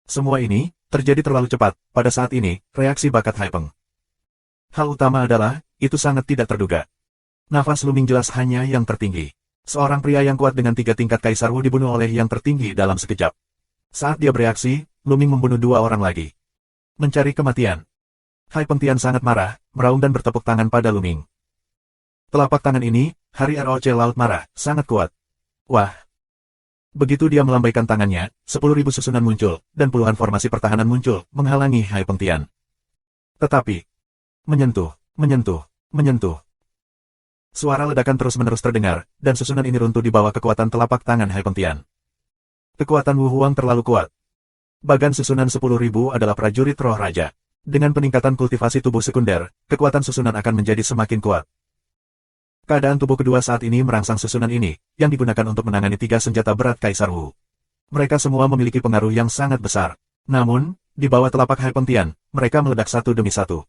Semua ini terjadi terlalu cepat. Pada saat ini, reaksi bakat Hai Peng. Hal utama adalah, itu sangat tidak terduga. Nafas Lu Ming jelas hanya yang tertinggi. Seorang pria yang kuat dengan 3 tingkat kaisar Wu dibunuh oleh yang tertinggi dalam sekejap. Saat dia bereaksi, Lu Ming membunuh 2 orang lagi. Mencari kematian. Hai Peng Tian sangat marah, meraung dan bertepuk tangan pada Lu Ming. Telapak tangan ini, Hari ROC Laut marah, sangat kuat. Wah! Begitu dia melambaikan tangannya, 10.000 susunan muncul, dan puluhan formasi pertahanan muncul, menghalangi Hai Peng Tian. Tetapi, menyentuh, menyentuh, menyentuh. Suara ledakan terus-menerus terdengar, dan susunan ini runtuh di bawah kekuatan telapak tangan Hai Peng Tian. Kekuatan Wu Huang terlalu kuat. Bagan susunan 10.000 adalah prajurit roh raja. Dengan peningkatan kultivasi tubuh sekunder, kekuatan susunan akan menjadi semakin kuat. Keadaan tubuh kedua saat ini merangsang susunan ini, yang digunakan untuk menangani 3 senjata berat Kaisar Wu. Mereka semua memiliki pengaruh yang sangat besar. Namun, di bawah telapak Hai Peng Tian, mereka meledak satu demi satu.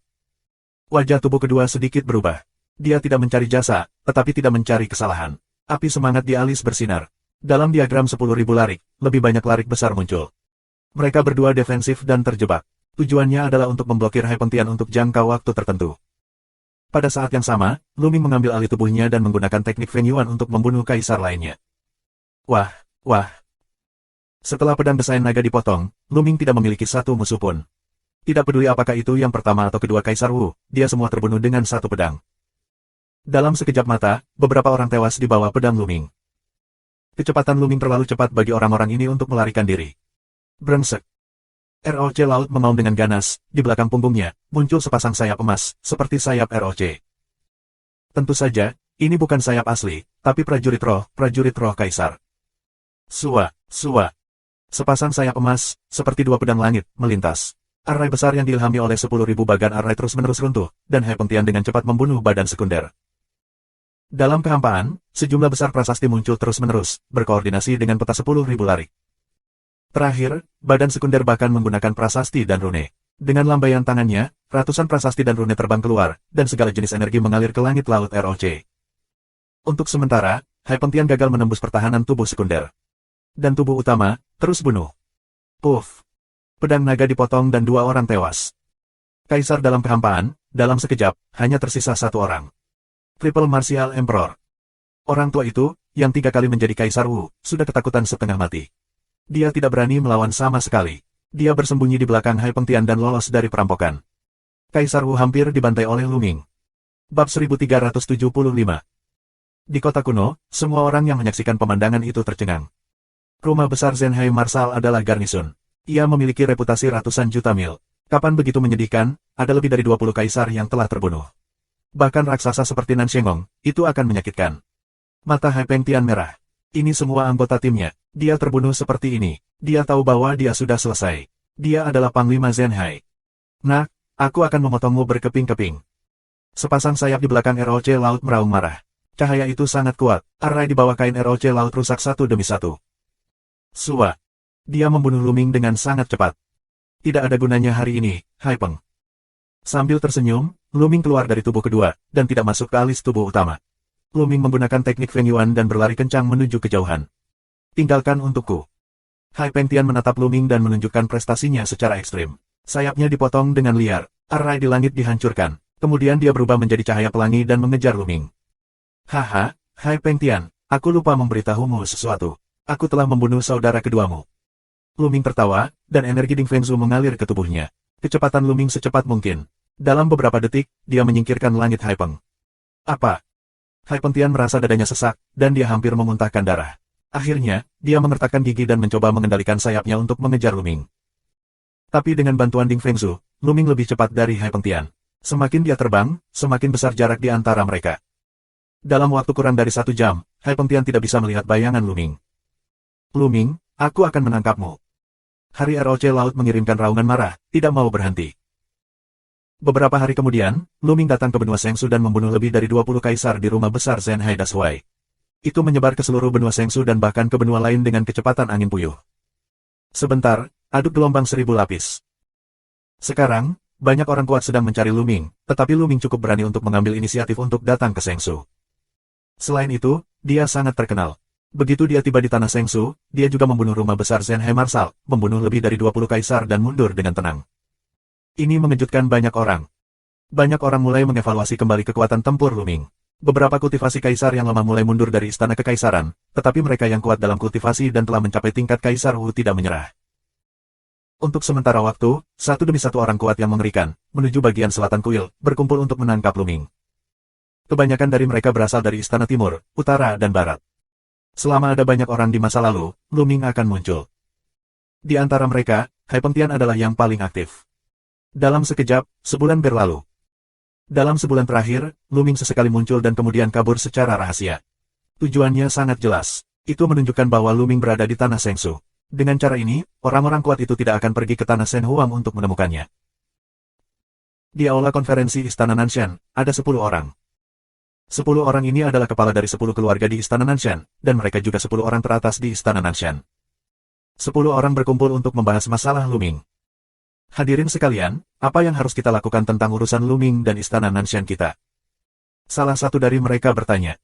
Wajah tubuh kedua sedikit berubah. Dia tidak mencari jasa, tetapi tidak mencari kesalahan. Api semangat di alis bersinar. Dalam diagram 10.000 larik, lebih banyak larik besar muncul. Mereka berdua defensif dan terjebak. Tujuannya adalah untuk memblokir Hai Peng Tian untuk jangka waktu tertentu. Pada saat yang sama, Lu Ming mengambil alih tubuhnya dan menggunakan teknik Feng Yuan untuk membunuh kaisar lainnya. Wah, wah. Setelah pedang desain naga dipotong, Lu Ming tidak memiliki satu musuh pun. Tidak peduli apakah itu yang pertama atau kedua Kaisar Wu, dia semua terbunuh dengan satu pedang. Dalam sekejap mata, beberapa orang tewas di bawah pedang Lu Ming. Kecepatan Lu Ming terlalu cepat bagi orang-orang ini untuk melarikan diri. Brengsek. ROC Laut memaung dengan ganas, di belakang punggungnya, muncul sepasang sayap emas, seperti sayap ROC. Tentu saja, ini bukan sayap asli, tapi prajurit roh kaisar. Sua, sua. Sepasang sayap emas, seperti 2 pedang langit, melintas. Arai besar yang diilhami oleh 10.000 bagan arai terus-menerus runtuh, dan Hai Peng Tian dengan cepat membunuh badan sekunder. Dalam kehampaan, sejumlah besar prasasti muncul terus-menerus, berkoordinasi dengan peta 10.000 larik. Terakhir, badan sekunder bahkan menggunakan prasasti dan rune. Dengan lambaian tangannya, ratusan prasasti dan rune terbang keluar, dan segala jenis energi mengalir ke langit laut ROC. Untuk sementara, Hai Peng Tian gagal menembus pertahanan tubuh sekunder. Dan tubuh utama, terus bunuh. Puff. Pedang naga dipotong dan 2 orang tewas. Kaisar dalam kehampaan, dalam sekejap, hanya tersisa 1 orang. Triple Martial Emperor. Orang tua itu, yang 3 kali menjadi Kaisar Wu, sudah ketakutan setengah mati. Dia tidak berani melawan sama sekali. Dia bersembunyi di belakang Hai Peng Tian dan lolos dari perampokan. Kaisar Wu hampir dibantai oleh Lu Ming. Bab 1375. Di kota kuno, semua orang yang menyaksikan pemandangan itu tercengang. Rumah besar Zenhai Marshal adalah garnisun. Ia memiliki reputasi ratusan juta mil. Kapan begitu menyedihkan, ada lebih dari 20 kaisar yang telah terbunuh. Bahkan raksasa seperti Nan Shengong, itu akan menyakitkan. Mata Hai Peng Tian merah. Ini semua anggota timnya. Dia terbunuh seperti ini. Dia tahu bahwa dia sudah selesai. Dia adalah Panglima Zenhai. Nah, aku akan memotongmu berkeping-keping. Sepasang sayap di belakang ROC Laut meraung marah. Cahaya itu sangat kuat. Arai di bawah kain ROC Laut rusak satu demi satu. Sua. Dia membunuh Lu Ming dengan sangat cepat. Tidak ada gunanya hari ini, Hai Peng. Sambil tersenyum, Lu Ming keluar dari tubuh kedua, dan tidak masuk ke alis tubuh utama. Lu Ming menggunakan teknik Feng Yuan dan berlari kencang menuju kejauhan. Tinggalkan untukku. Hai Peng Tian menatap Lu Ming dan menunjukkan prestasinya secara ekstrim. Sayapnya dipotong dengan liar, arai di langit dihancurkan. Kemudian dia berubah menjadi cahaya pelangi dan mengejar Lu Ming. Haha, Hai Peng Tian, aku lupa memberitahumu sesuatu. Aku telah membunuh saudara keduamu. Lu Ming tertawa, dan energi Ding Fengzu mengalir ke tubuhnya. Kecepatan Lu Ming secepat mungkin. Dalam beberapa detik, dia menyingkirkan langit Hai Peng. Apa? Hai Peng Tian merasa dadanya sesak, dan dia hampir memuntahkan darah. Akhirnya, dia mengertakkan gigi dan mencoba mengendalikan sayapnya untuk mengejar Lu Ming. Tapi dengan bantuan Ding Fengsu, Luming lebih cepat dari Hai Pengtian. Semakin dia terbang, semakin besar jarak di antara mereka. Dalam waktu kurang dari 1 jam, Hai Pengtian tidak bisa melihat bayangan Luming. Luming, aku akan menangkapmu. Hari ROC Laut mengirimkan raungan marah, tidak mau berhenti. Beberapa hari kemudian, Luming datang ke benua Sengsu dan membunuh lebih dari 20 kaisar di rumah besar Zenhai Dashuai. Itu menyebar ke seluruh benua Sengsu dan bahkan ke benua lain dengan kecepatan angin puyuh. Sebentar, aduk gelombang 1000 lapis. Sekarang, banyak orang kuat sedang mencari Luming, tetapi Luming cukup berani untuk mengambil inisiatif untuk datang ke Sengsu. Selain itu, dia sangat terkenal. Begitu dia tiba di tanah Sengsu, dia juga membunuh rumah besar Zenhai Marshal, membunuh lebih dari 20 kaisar dan mundur dengan tenang. Ini mengejutkan banyak orang. Banyak orang mulai mengevaluasi kembali kekuatan tempur Luming. Beberapa kultivasi kaisar yang lemah mulai mundur dari istana kekaisaran, tetapi mereka yang kuat dalam kultivasi dan telah mencapai tingkat kaisar Wu tidak menyerah. Untuk sementara waktu, satu demi satu orang kuat yang mengerikan, menuju bagian selatan kuil, berkumpul untuk menangkap Luming. Kebanyakan dari mereka berasal dari istana timur, utara dan barat. Selama ada banyak orang di masa lalu, Luming akan muncul. Di antara mereka, Hai Pengtian adalah yang paling aktif. Dalam sekejap, sebulan berlalu. Dalam sebulan terakhir, Luming sesekali muncul dan kemudian kabur secara rahasia. Tujuannya sangat jelas. Itu menunjukkan bahwa Luming berada di tanah Sengsu. Dengan cara ini, orang-orang kuat itu tidak akan pergi ke tanah Shen Huang untuk menemukannya. Di aula konferensi Istana Nanshan, ada 10 orang. 10 orang ini adalah kepala dari 10 keluarga di Istana Nanshan, dan mereka juga 10 orang teratas di Istana Nanshan. 10 orang berkumpul untuk membahas masalah Luming. Hadirin sekalian, apa yang harus kita lakukan tentang urusan Luming dan Istana Nanshan kita? Salah satu dari mereka bertanya.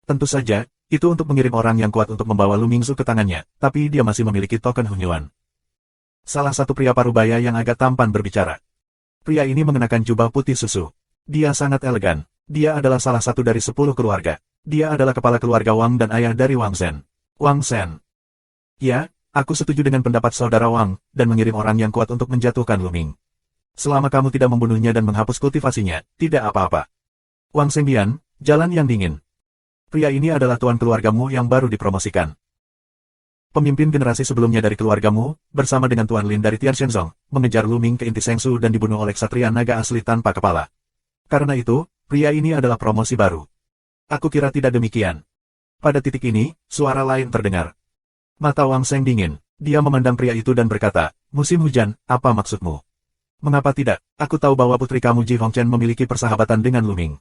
Tentu saja, itu untuk mengirim orang yang kuat untuk membawa Lumingzu ke tangannya, tapi dia masih memiliki token Hunyuan. Salah satu pria parubaya yang agak tampan berbicara. Pria ini mengenakan jubah putih susu. Dia sangat elegan. Dia adalah salah satu dari 10 keluarga. Dia adalah kepala keluarga Wang dan ayah dari Wang Zhen. Wang Zhen. Ya, aku setuju dengan pendapat saudara Wang, dan mengirim orang yang kuat untuk menjatuhkan Luming. Selama kamu tidak membunuhnya dan menghapus kultivasinya, tidak apa-apa. Wang Zhenbian, jalan yang dingin. Pria ini adalah tuan keluargamu yang baru dipromosikan. Pemimpin generasi sebelumnya dari keluargamu, bersama dengan Tuan Lin dari Tianshenzong, mengejar Luming ke inti Sengsu dan dibunuh oleh ksatria naga asli tanpa kepala. Karena itu, pria ini adalah promosi baru. Aku kira tidak demikian. Pada titik ini, suara lain terdengar. Mata Wang Zheng dingin. Dia memandang pria itu dan berkata, musim hujan, apa maksudmu? Mengapa tidak? Aku tahu bahwa putri kamu Ji Hongchen memiliki persahabatan dengan Luming.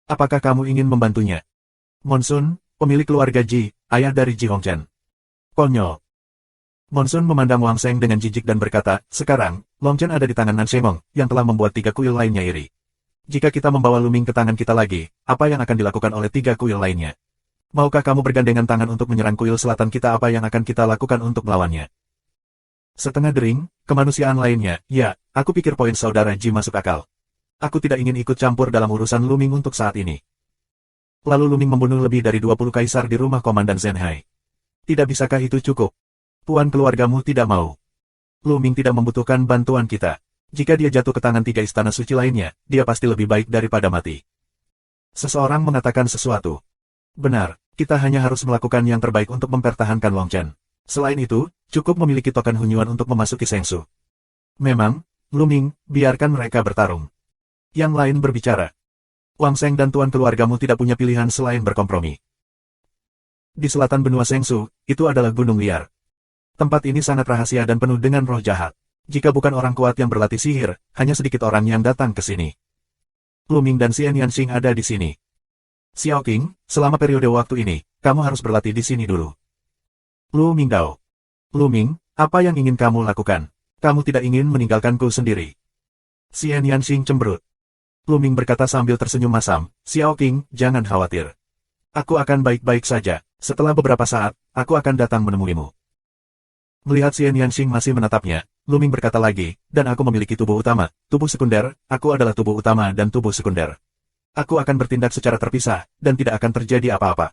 Apakah kamu ingin membantunya? Monsun, pemilik keluarga Ji, ayah dari Ji Hongchen. Konyol. Monsun memandang Wang Zheng dengan jijik dan berkata, sekarang, Longchen ada di tangan Nan Shemong, yang telah membuat 3 kuil lainnya iri. Jika kita membawa Luming ke tangan kita lagi, apa yang akan dilakukan oleh 3 kuil lainnya? Maukah kamu bergandengan tangan untuk menyerang kuil selatan kita? Apa yang akan kita lakukan untuk melawannya? Setengah dering, kemanusiaan lainnya, ya, aku pikir poin saudara Ji masuk akal. Aku tidak ingin ikut campur dalam urusan Luming untuk saat ini. Lalu Luming membunuh lebih dari 20 kaisar di rumah Komandan Zenhai. Tidak bisakah itu cukup? Puan keluargamu tidak mau. Luming tidak membutuhkan bantuan kita. Jika dia jatuh ke tangan 3 istana suci lainnya, dia pasti lebih baik daripada mati. Seseorang mengatakan sesuatu. Benar, kita hanya harus melakukan yang terbaik untuk mempertahankan Longchen. Selain itu, cukup memiliki token Hunyuan untuk memasuki Sengsu. Memang, Luming, biarkan mereka bertarung. Yang lain berbicara. Wang Zheng dan tuan keluargamu tidak punya pilihan selain berkompromi. Di selatan benua Sengsu, itu adalah gunung liar. Tempat ini sangat rahasia dan penuh dengan roh jahat. Jika bukan orang kuat yang berlatih sihir, hanya sedikit orang yang datang ke sini. Luming dan Xian Yanxing ada di sini. Xiao Qing, selama periode waktu ini, kamu harus berlatih di sini dulu. Lu Mingdao. Luming, apa yang ingin kamu lakukan? Kamu tidak ingin meninggalkanku sendiri. Xian Yanxing cemberut. Luming berkata sambil tersenyum masam, Xiao Qing, jangan khawatir. Aku akan baik-baik saja. Setelah beberapa saat, aku akan datang menemuimu. Melihat Xian Yanxing masih menatapnya, Luming berkata lagi, dan aku memiliki tubuh utama, tubuh sekunder, aku adalah tubuh utama dan tubuh sekunder. Aku akan bertindak secara terpisah, dan tidak akan terjadi apa-apa.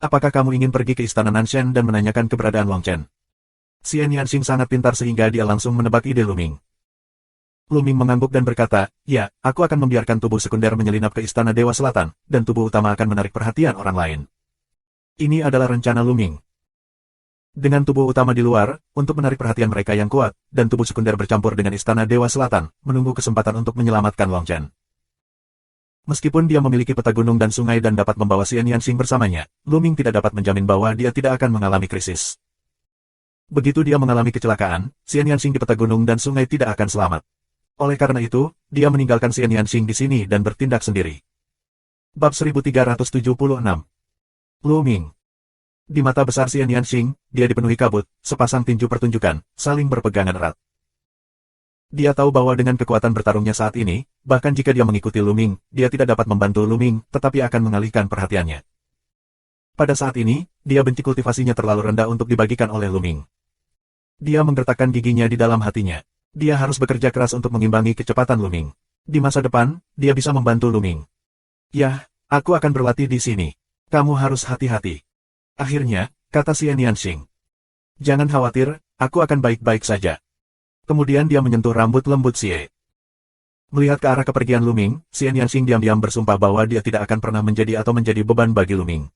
Apakah kamu ingin pergi ke istana Nanshan dan menanyakan keberadaan Longchen? Xian Yanxing sangat pintar sehingga dia langsung menebak ide Luming. Luming mengangguk dan berkata, ya, aku akan membiarkan tubuh sekunder menyelinap ke istana Dewa Selatan, dan tubuh utama akan menarik perhatian orang lain. Ini adalah rencana Luming. Dengan tubuh utama di luar, untuk menarik perhatian mereka yang kuat, dan tubuh sekunder bercampur dengan Istana Dewa Selatan, menunggu kesempatan untuk menyelamatkan Long Chen. Meskipun dia memiliki peta gunung dan sungai dan dapat membawa Xian Yanxing bersamanya, Lu Ming tidak dapat menjamin bahwa dia tidak akan mengalami krisis. Begitu dia mengalami kecelakaan, Xian Yanxing di peta gunung dan sungai tidak akan selamat. Oleh karena itu, dia meninggalkan Xian Yanxing di sini dan bertindak sendiri. Bab 1376 Lu Ming. Di mata besar Xian Yanxing, dia dipenuhi kabut, sepasang tinju pertunjukan, saling berpegangan erat. Dia tahu bahwa dengan kekuatan bertarungnya saat ini, bahkan jika dia mengikuti Lu Ming, dia tidak dapat membantu Lu Ming, tetapi akan mengalihkan perhatiannya. Pada saat ini, dia benci kultivasinya terlalu rendah untuk dibagikan oleh Lu Ming. Dia menggertakkan giginya di dalam hatinya. Dia harus bekerja keras untuk mengimbangi kecepatan Lu Ming. Di masa depan, dia bisa membantu Lu Ming. Yah, aku akan berlatih di sini. Kamu harus hati-hati. Akhirnya, kata Xian Yanxing. Jangan khawatir, aku akan baik-baik saja. Kemudian dia menyentuh rambut lembut Xie. Melihat ke arah kepergian Lu Ming, Xian Yanxing diam-diam bersumpah bahwa dia tidak akan pernah menjadi atau menjadi beban bagi Lu Ming.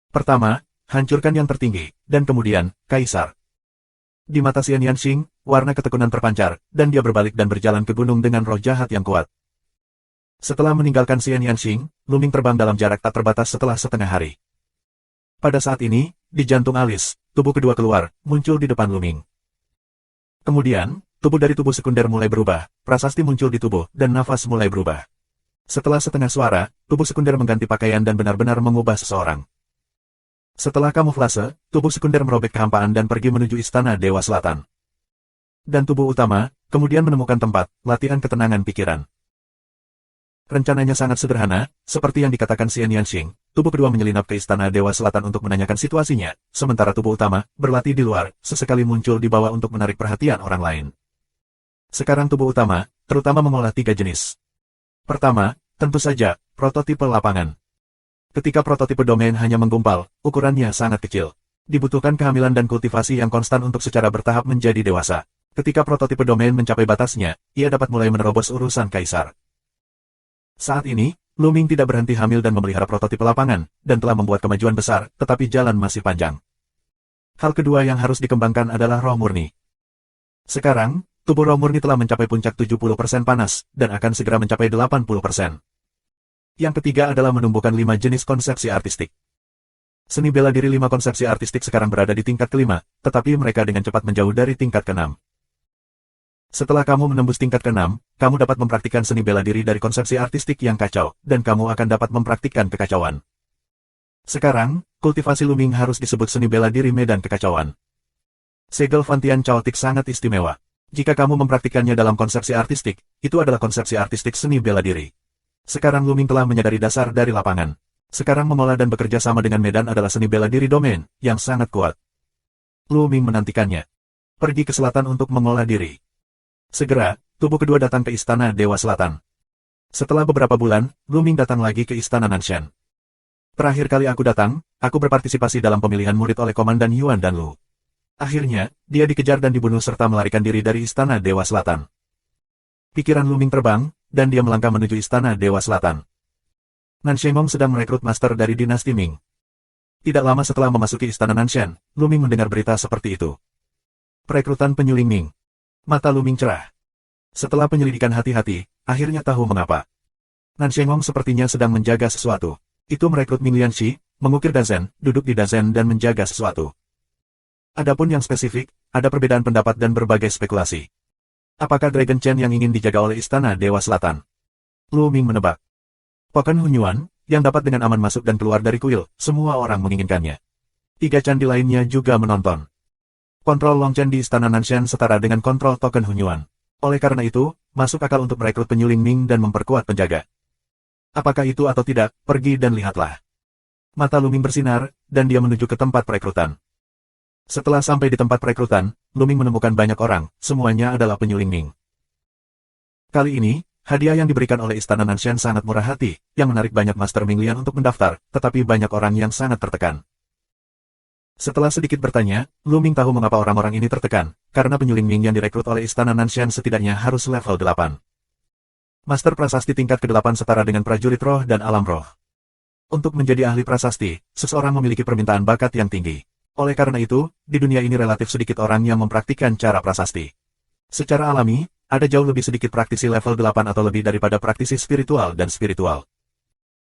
Pertama, hancurkan yang tertinggi, dan kemudian, Kaisar. Di mata Xian Yanxing, warna ketekunan terpancar, dan dia berbalik dan berjalan ke gunung dengan roh jahat yang kuat. Setelah meninggalkan Xian Yanxing, Lu Ming terbang dalam jarak tak terbatas setelah setengah hari. Pada saat ini, di jantung alis, tubuh kedua keluar, muncul di depan Lu Ming. Kemudian, tubuh dari tubuh sekunder mulai berubah, prasasti muncul di tubuh, dan nafas mulai berubah. Setelah setengah suara, tubuh sekunder mengganti pakaian dan benar-benar mengubah seseorang. Setelah kamuflase, tubuh sekunder merobek kehampaan dan pergi menuju Istana Dewa Selatan. Dan tubuh utama, kemudian menemukan tempat, latihan ketenangan pikiran. Rencananya sangat sederhana, seperti yang dikatakan Xian Yanxing. Tubuh kedua menyelinap ke Istana Dewa Selatan untuk menanyakan situasinya, sementara tubuh utama, berlatih di luar, sesekali muncul di bawah untuk menarik perhatian orang lain. Sekarang tubuh utama, terutama mengolah 3 jenis. Pertama, tentu saja, prototipe lapangan. Ketika prototipe domain hanya menggumpal, ukurannya sangat kecil. Dibutuhkan kehamilan dan kultivasi yang konstan untuk secara bertahap menjadi dewasa. Ketika prototipe domain mencapai batasnya, ia dapat mulai menerobos urusan kaisar. Saat ini, Lu Ming tidak berhenti hamil dan memelihara prototipe lapangan, dan telah membuat kemajuan besar, tetapi jalan masih panjang. Hal kedua yang harus dikembangkan adalah roh murni. Sekarang, tubuh roh murni telah mencapai puncak 70% panas, dan akan segera mencapai 80%. Yang ketiga adalah menumbuhkan 5 jenis konsepsi artistik. Seni bela diri 5 konsepsi artistik sekarang berada di tingkat kelima, tetapi mereka dengan cepat menjauh dari tingkat keenam. Setelah kamu menembus tingkat ke-6, kamu dapat mempraktikkan seni bela diri dari konsepsi artistik yang kacau, dan kamu akan dapat mempraktikkan kekacauan. Sekarang, kultivasi Lu Ming harus disebut seni bela diri medan kekacauan. Segel Fantian Chaotic sangat istimewa. Jika kamu mempraktikkannya dalam konsepsi artistik, itu adalah konsepsi artistik seni bela diri. Sekarang Lu Ming telah menyadari dasar dari lapangan. Sekarang mengolah dan bekerja sama dengan medan adalah seni bela diri domain, yang sangat kuat. Lu Ming menantikannya. Pergi ke selatan untuk mengolah diri. Segera, tubuh kedua datang ke Istana Dewa Selatan. Setelah beberapa bulan, Lu Ming datang lagi ke Istana Nanshan. Terakhir kali aku datang, aku berpartisipasi dalam pemilihan murid oleh Komandan Yuan dan Lu. Akhirnya, dia dikejar dan dibunuh serta melarikan diri dari Istana Dewa Selatan. Pikiran Lu Ming terbang, dan dia melangkah menuju Istana Dewa Selatan. Nan Shengong sedang merekrut master dari dinasti Ming. Tidak lama setelah memasuki Istana Nanshan, Lu Ming mendengar berita seperti itu. Perekrutan penyuling Ming. Mata Lu Ming cerah. Setelah penyelidikan hati-hati, akhirnya tahu mengapa. Nan Shengong sepertinya sedang menjaga sesuatu. Itu merekrut Ming Lianxi, mengukir Dazen, duduk di Dazen dan menjaga sesuatu. Adapun yang spesifik, ada perbedaan pendapat dan berbagai spekulasi. Apakah Dragon Chen yang ingin dijaga oleh Istana Dewa Selatan? Lu Ming menebak. Poken Hunyuan, yang dapat dengan aman masuk dan keluar dari kuil, semua orang menginginkannya. 3 candi lainnya juga menonton. Kontrol Long Chen di Istana Nanshan setara dengan kontrol token Hunyuan. Oleh karena itu, masuk akal untuk merekrut penyuling Ming dan memperkuat penjaga. Apakah itu atau tidak, pergi dan lihatlah. Mata Lu Ming bersinar, dan dia menuju ke tempat perekrutan. Setelah sampai di tempat perekrutan, Lu Ming menemukan banyak orang, semuanya adalah penyuling Ming. Kali ini, hadiah yang diberikan oleh Istana Nanshan sangat murah hati, yang menarik banyak Master Ming Lian untuk mendaftar, tetapi banyak orang yang sangat tertekan. Setelah sedikit bertanya, Lu Ming tahu mengapa orang-orang ini tertekan, karena penyuling Ming yang direkrut oleh Istana Nanshan setidaknya harus level 8. Master prasasti tingkat ke-8 setara dengan prajurit roh dan alam roh. Untuk menjadi ahli prasasti, seseorang memiliki permintaan bakat yang tinggi. Oleh karena itu, di dunia ini relatif sedikit orang yang mempraktikkan cara prasasti. Secara alami, ada jauh lebih sedikit praktisi level 8 atau lebih daripada praktisi spiritual dan spiritual.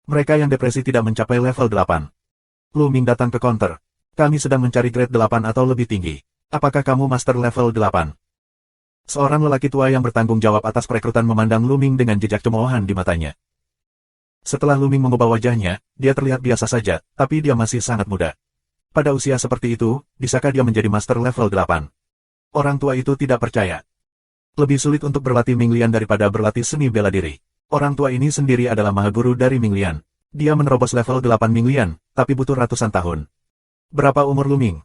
Mereka yang depresi tidak mencapai level 8. Lu Ming datang ke counter. Kami sedang mencari grade 8 atau lebih tinggi. Apakah kamu master level 8? Seorang lelaki tua yang bertanggung jawab atas perekrutan memandang Lu Ming dengan jejak cemoohan di matanya. Setelah Lu Ming mengubah wajahnya, dia terlihat biasa saja, tapi dia masih sangat muda. Pada usia seperti itu, bisakah dia menjadi master level 8? Orang tua itu tidak percaya. Lebih sulit untuk berlatih Ming Lian daripada berlatih seni bela diri. Orang tua ini sendiri adalah maha guru dari Ming Lian. Dia menerobos level 8 Ming Lian, tapi butuh ratusan tahun. Berapa umur Lu Ming?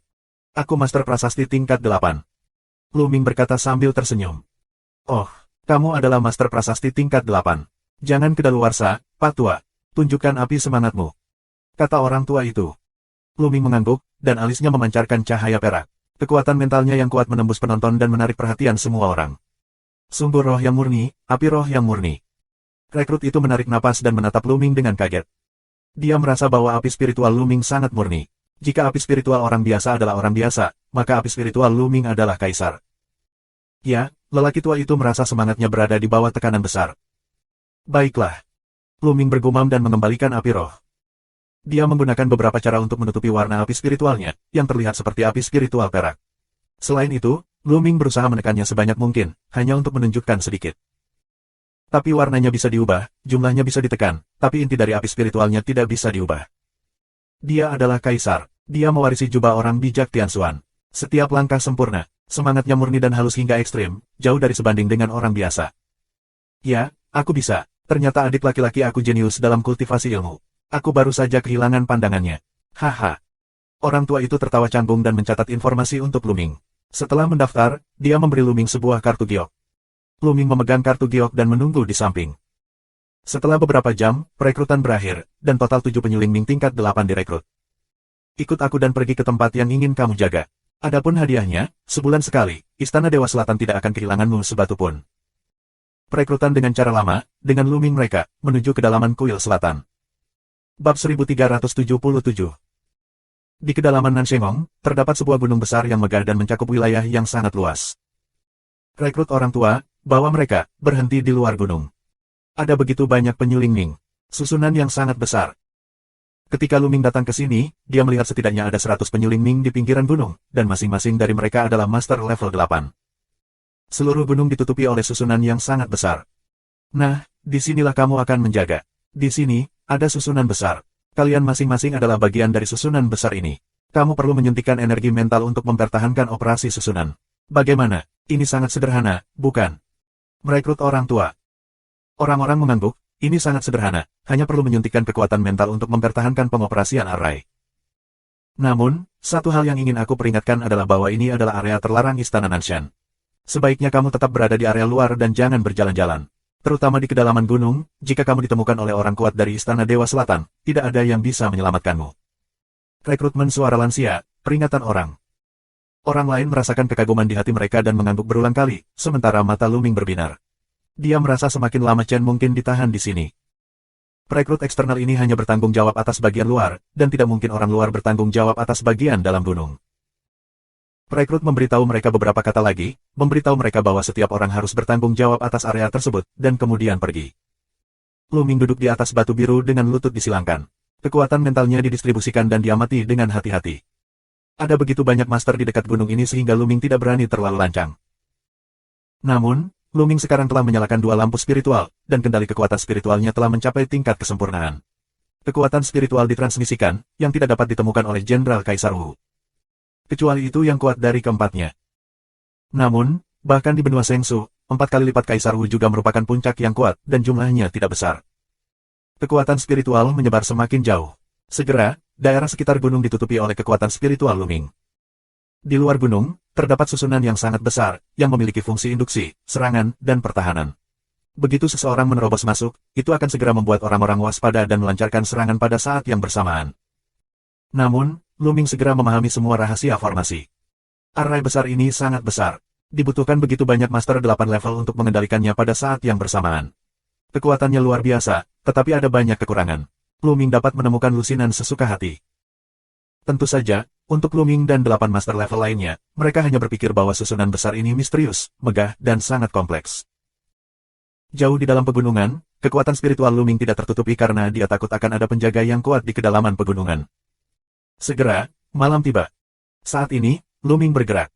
Aku master prasasti tingkat 8. Lu Ming berkata sambil tersenyum. Oh, kamu adalah master prasasti tingkat 8. Jangan kedaluarsa, Pak Tua. Tunjukkan api semangatmu. Kata orang tua itu. Lu Ming mengangguk, dan alisnya memancarkan cahaya perak. Kekuatan mentalnya yang kuat menembus penonton dan menarik perhatian semua orang. Sumber roh yang murni, api roh yang murni. Rekrut itu menarik napas dan menatap Lu Ming dengan kaget. Dia merasa bahwa api spiritual Lu Ming sangat murni. Jika api spiritual orang biasa adalah orang biasa, maka api spiritual Lu Ming adalah kaisar. Ya, lelaki tua itu merasa semangatnya berada di bawah tekanan besar. Baiklah. Lu Ming bergumam dan mengembalikan api roh. Dia menggunakan beberapa cara untuk menutupi warna api spiritualnya, yang terlihat seperti api spiritual perak. Selain itu, Lu Ming berusaha menekannya sebanyak mungkin, hanya untuk menunjukkan sedikit. Tapi warnanya bisa diubah, jumlahnya bisa ditekan, tapi inti dari api spiritualnya tidak bisa diubah. Dia adalah kaisar. Dia mewarisi jubah orang bijak Tianxuan. Setiap langkah sempurna, semangatnya murni dan halus hingga ekstrim, jauh dari sebanding dengan orang biasa. Ya, aku bisa. Ternyata adik laki-laki aku jenius dalam kultivasi ilmu. Aku baru saja kehilangan pandangannya. Haha. Orang tua itu tertawa canggung dan mencatat informasi untuk Lu Ming. Setelah mendaftar, dia memberi Lu Ming sebuah kartu giok. Lu Ming memegang kartu giok dan menunggu di samping. Setelah beberapa jam, perekrutan berakhir, dan total 7 penyuling Ming tingkat 8 direkrut. Ikut aku dan pergi ke tempat yang ingin kamu jaga. Adapun hadiahnya, sebulan sekali, Istana Dewa Selatan tidak akan kehilanganmu sebatu pun. Perekrutan dengan cara lama, dengan Lu Ming mereka, menuju kedalaman kuil selatan. Bab 1377. Di kedalaman Nanshengong, terdapat sebuah gunung besar yang megah dan mencakup wilayah yang sangat luas. Rekrut orang tua, bawa mereka, berhenti di luar gunung. Ada begitu banyak penyuling Ming. Susunan yang sangat besar. Ketika Lu Ming datang ke sini, dia melihat setidaknya ada 100 penyuling Ming di pinggiran gunung, dan masing-masing dari mereka adalah master level 8. Seluruh gunung ditutupi oleh susunan yang sangat besar. Nah, disinilah kamu akan menjaga. Di sini, ada susunan besar. Kalian masing-masing adalah bagian dari susunan besar ini. Kamu perlu menyuntikkan energi mental untuk mempertahankan operasi susunan. Bagaimana? Ini sangat sederhana, bukan? Merekrut orang tua. Orang-orang mengangguk, ini sangat sederhana, hanya perlu menyuntikkan kekuatan mental untuk mempertahankan pengoperasian array. Namun, satu hal yang ingin aku peringatkan adalah bahwa ini adalah area terlarang Istana Nanshan. Sebaiknya kamu tetap berada di area luar dan jangan berjalan-jalan. Terutama di kedalaman gunung, jika kamu ditemukan oleh orang kuat dari Istana Dewa Selatan, tidak ada yang bisa menyelamatkanmu. Rekrutmen suara lansia, peringatan orang. Orang lain merasakan kekaguman di hati mereka dan mengangguk berulang kali, sementara mata Lu Ming berbinar. Dia merasa semakin lama Chen mungkin ditahan di sini. Perekrut eksternal ini hanya bertanggung jawab atas bagian luar, dan tidak mungkin orang luar bertanggung jawab atas bagian dalam gunung. Perekrut memberitahu mereka beberapa kata lagi, memberitahu mereka bahwa setiap orang harus bertanggung jawab atas area tersebut, dan kemudian pergi. Lu Ming duduk di atas batu biru dengan lutut disilangkan. Kekuatan mentalnya didistribusikan dan diamati dengan hati-hati. Ada begitu banyak master di dekat gunung ini sehingga Lu Ming tidak berani terlalu lancang. Namun, Lu Ming sekarang telah menyalakan 2 lampu spiritual, dan kendali kekuatan spiritualnya telah mencapai tingkat kesempurnaan. Kekuatan spiritual ditransmisikan, yang tidak dapat ditemukan oleh Jenderal Kaisar Wu. Kecuali itu yang kuat dari keempatnya. Namun, bahkan di benua Shengsu, 4 kali lipat Kaisar Wu juga merupakan puncak yang kuat, dan jumlahnya tidak besar. Kekuatan spiritual menyebar semakin jauh. Segera, daerah sekitar gunung ditutupi oleh kekuatan spiritual Lu Ming. Di luar gunung, terdapat susunan yang sangat besar, yang memiliki fungsi induksi, serangan, dan pertahanan. Begitu seseorang menerobos masuk, itu akan segera membuat orang-orang waspada dan melancarkan serangan pada saat yang bersamaan. Namun, Lu Ming segera memahami semua rahasia formasi. Array besar ini sangat besar. Dibutuhkan begitu banyak master 8 level untuk mengendalikannya pada saat yang bersamaan. Kekuatannya luar biasa, tetapi ada banyak kekurangan. Lu Ming dapat menemukan lusinan sesuka hati. Tentu saja, Untuk Luming dan 8 master level lainnya, mereka hanya berpikir bahwa susunan besar ini misterius, megah, dan sangat kompleks. Jauh di dalam pegunungan, kekuatan spiritual Luming tidak tertutupi karena dia takut akan ada penjaga yang kuat di kedalaman pegunungan. Segera, malam tiba. Saat ini, Luming bergerak.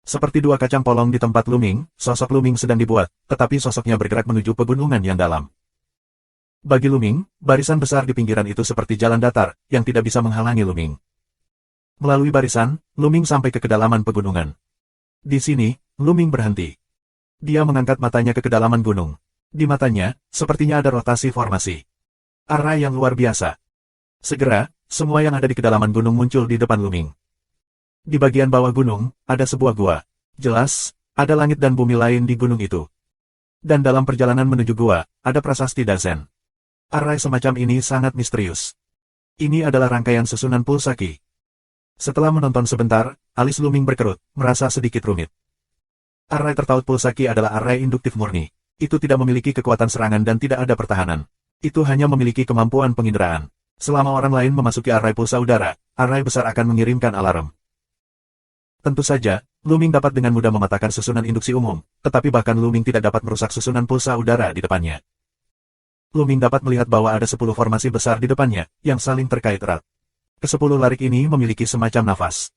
Seperti dua kacang polong di tempat Luming, sosok Luming sedang dibuat, tetapi sosoknya bergerak menuju pegunungan yang dalam. Bagi Luming, barisan besar di pinggiran itu seperti jalan datar, yang tidak bisa menghalangi Luming. Melalui barisan, Luming sampai ke kedalaman pegunungan. Di sini, Luming berhenti. Dia mengangkat matanya ke kedalaman gunung. Di matanya, sepertinya ada rotasi formasi. Arah yang luar biasa. Segera, semua yang ada di kedalaman gunung muncul di depan Luming. Di bagian bawah gunung, ada sebuah gua. Jelas, ada langit dan bumi lain di gunung itu. Dan dalam perjalanan menuju gua, ada prasasti Dazen. Arah semacam ini sangat misterius. Ini adalah rangkaian susunan pulsa Qi. Setelah menonton sebentar, alis Luming berkerut, merasa sedikit rumit. Array tertaut pulsa Qi adalah array induktif murni. Itu tidak memiliki kekuatan serangan dan tidak ada pertahanan. Itu hanya memiliki kemampuan penginderaan. Selama orang lain memasuki array pulsa udara, array besar akan mengirimkan alarm. Tentu saja, Luming dapat dengan mudah mematahkan susunan induksi umum, tetapi bahkan Luming tidak dapat merusak susunan pulsa udara di depannya. Luming dapat melihat bahwa ada 10 formasi besar di depannya, yang saling terkait erat. Ke-10 larik ini memiliki semacam nafas.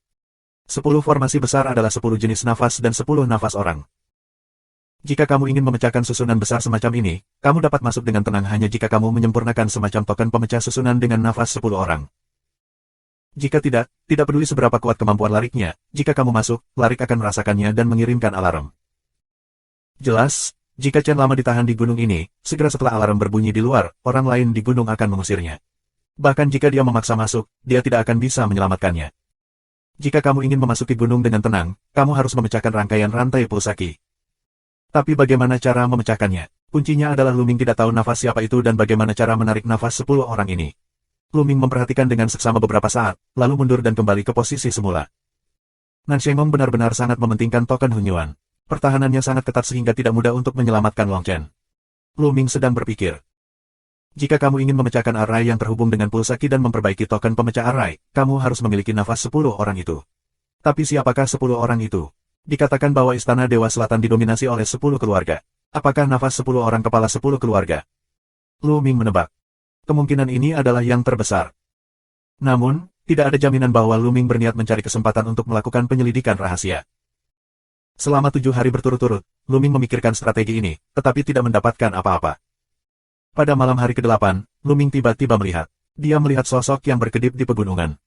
10 formasi besar adalah 10 jenis nafas dan 10 nafas orang. Jika kamu ingin memecahkan susunan besar semacam ini, kamu dapat masuk dengan tenang hanya jika kamu menyempurnakan semacam token pemecah susunan dengan nafas 10 orang. Jika tidak peduli seberapa kuat kemampuan lariknya, jika kamu masuk, larik akan merasakannya dan mengirimkan alarm. Jelas, jika Chen lama ditahan di gunung ini, segera setelah alarm berbunyi di luar, orang lain di gunung akan mengusirnya. Bahkan jika dia memaksa masuk, dia tidak akan bisa menyelamatkannya. Jika kamu ingin memasuki gunung dengan tenang, kamu harus memecahkan rangkaian rantai pulsa Qi. Tapi bagaimana cara memecahkannya? Kuncinya adalah Luming tidak tahu nafas siapa itu dan bagaimana cara menarik nafas 10 orang ini. Luming memperhatikan dengan seksama beberapa saat, lalu mundur dan kembali ke posisi semula. Nan Shengong benar-benar sangat mementingkan token Hunyuan. Pertahanannya sangat ketat sehingga tidak mudah untuk menyelamatkan Long Chen. Luming sedang berpikir. Jika kamu ingin memecahkan array yang terhubung dengan pulsa Qi dan memperbaiki token pemecah array, kamu harus memiliki nafas 10 orang itu. Tapi siapakah 10 orang itu? Dikatakan bahwa Istana Dewa Selatan didominasi oleh 10 keluarga. Apakah nafas 10 orang kepala 10 keluarga? Luming menebak. Kemungkinan ini adalah yang terbesar. Namun, tidak ada jaminan bahwa Luming berniat mencari kesempatan untuk melakukan penyelidikan rahasia. Selama 7 hari berturut-turut, Luming memikirkan strategi ini, tetapi tidak mendapatkan apa-apa. Pada malam hari ke-8, Luming tiba-tiba melihat. Dia melihat sosok yang berkedip di pegunungan.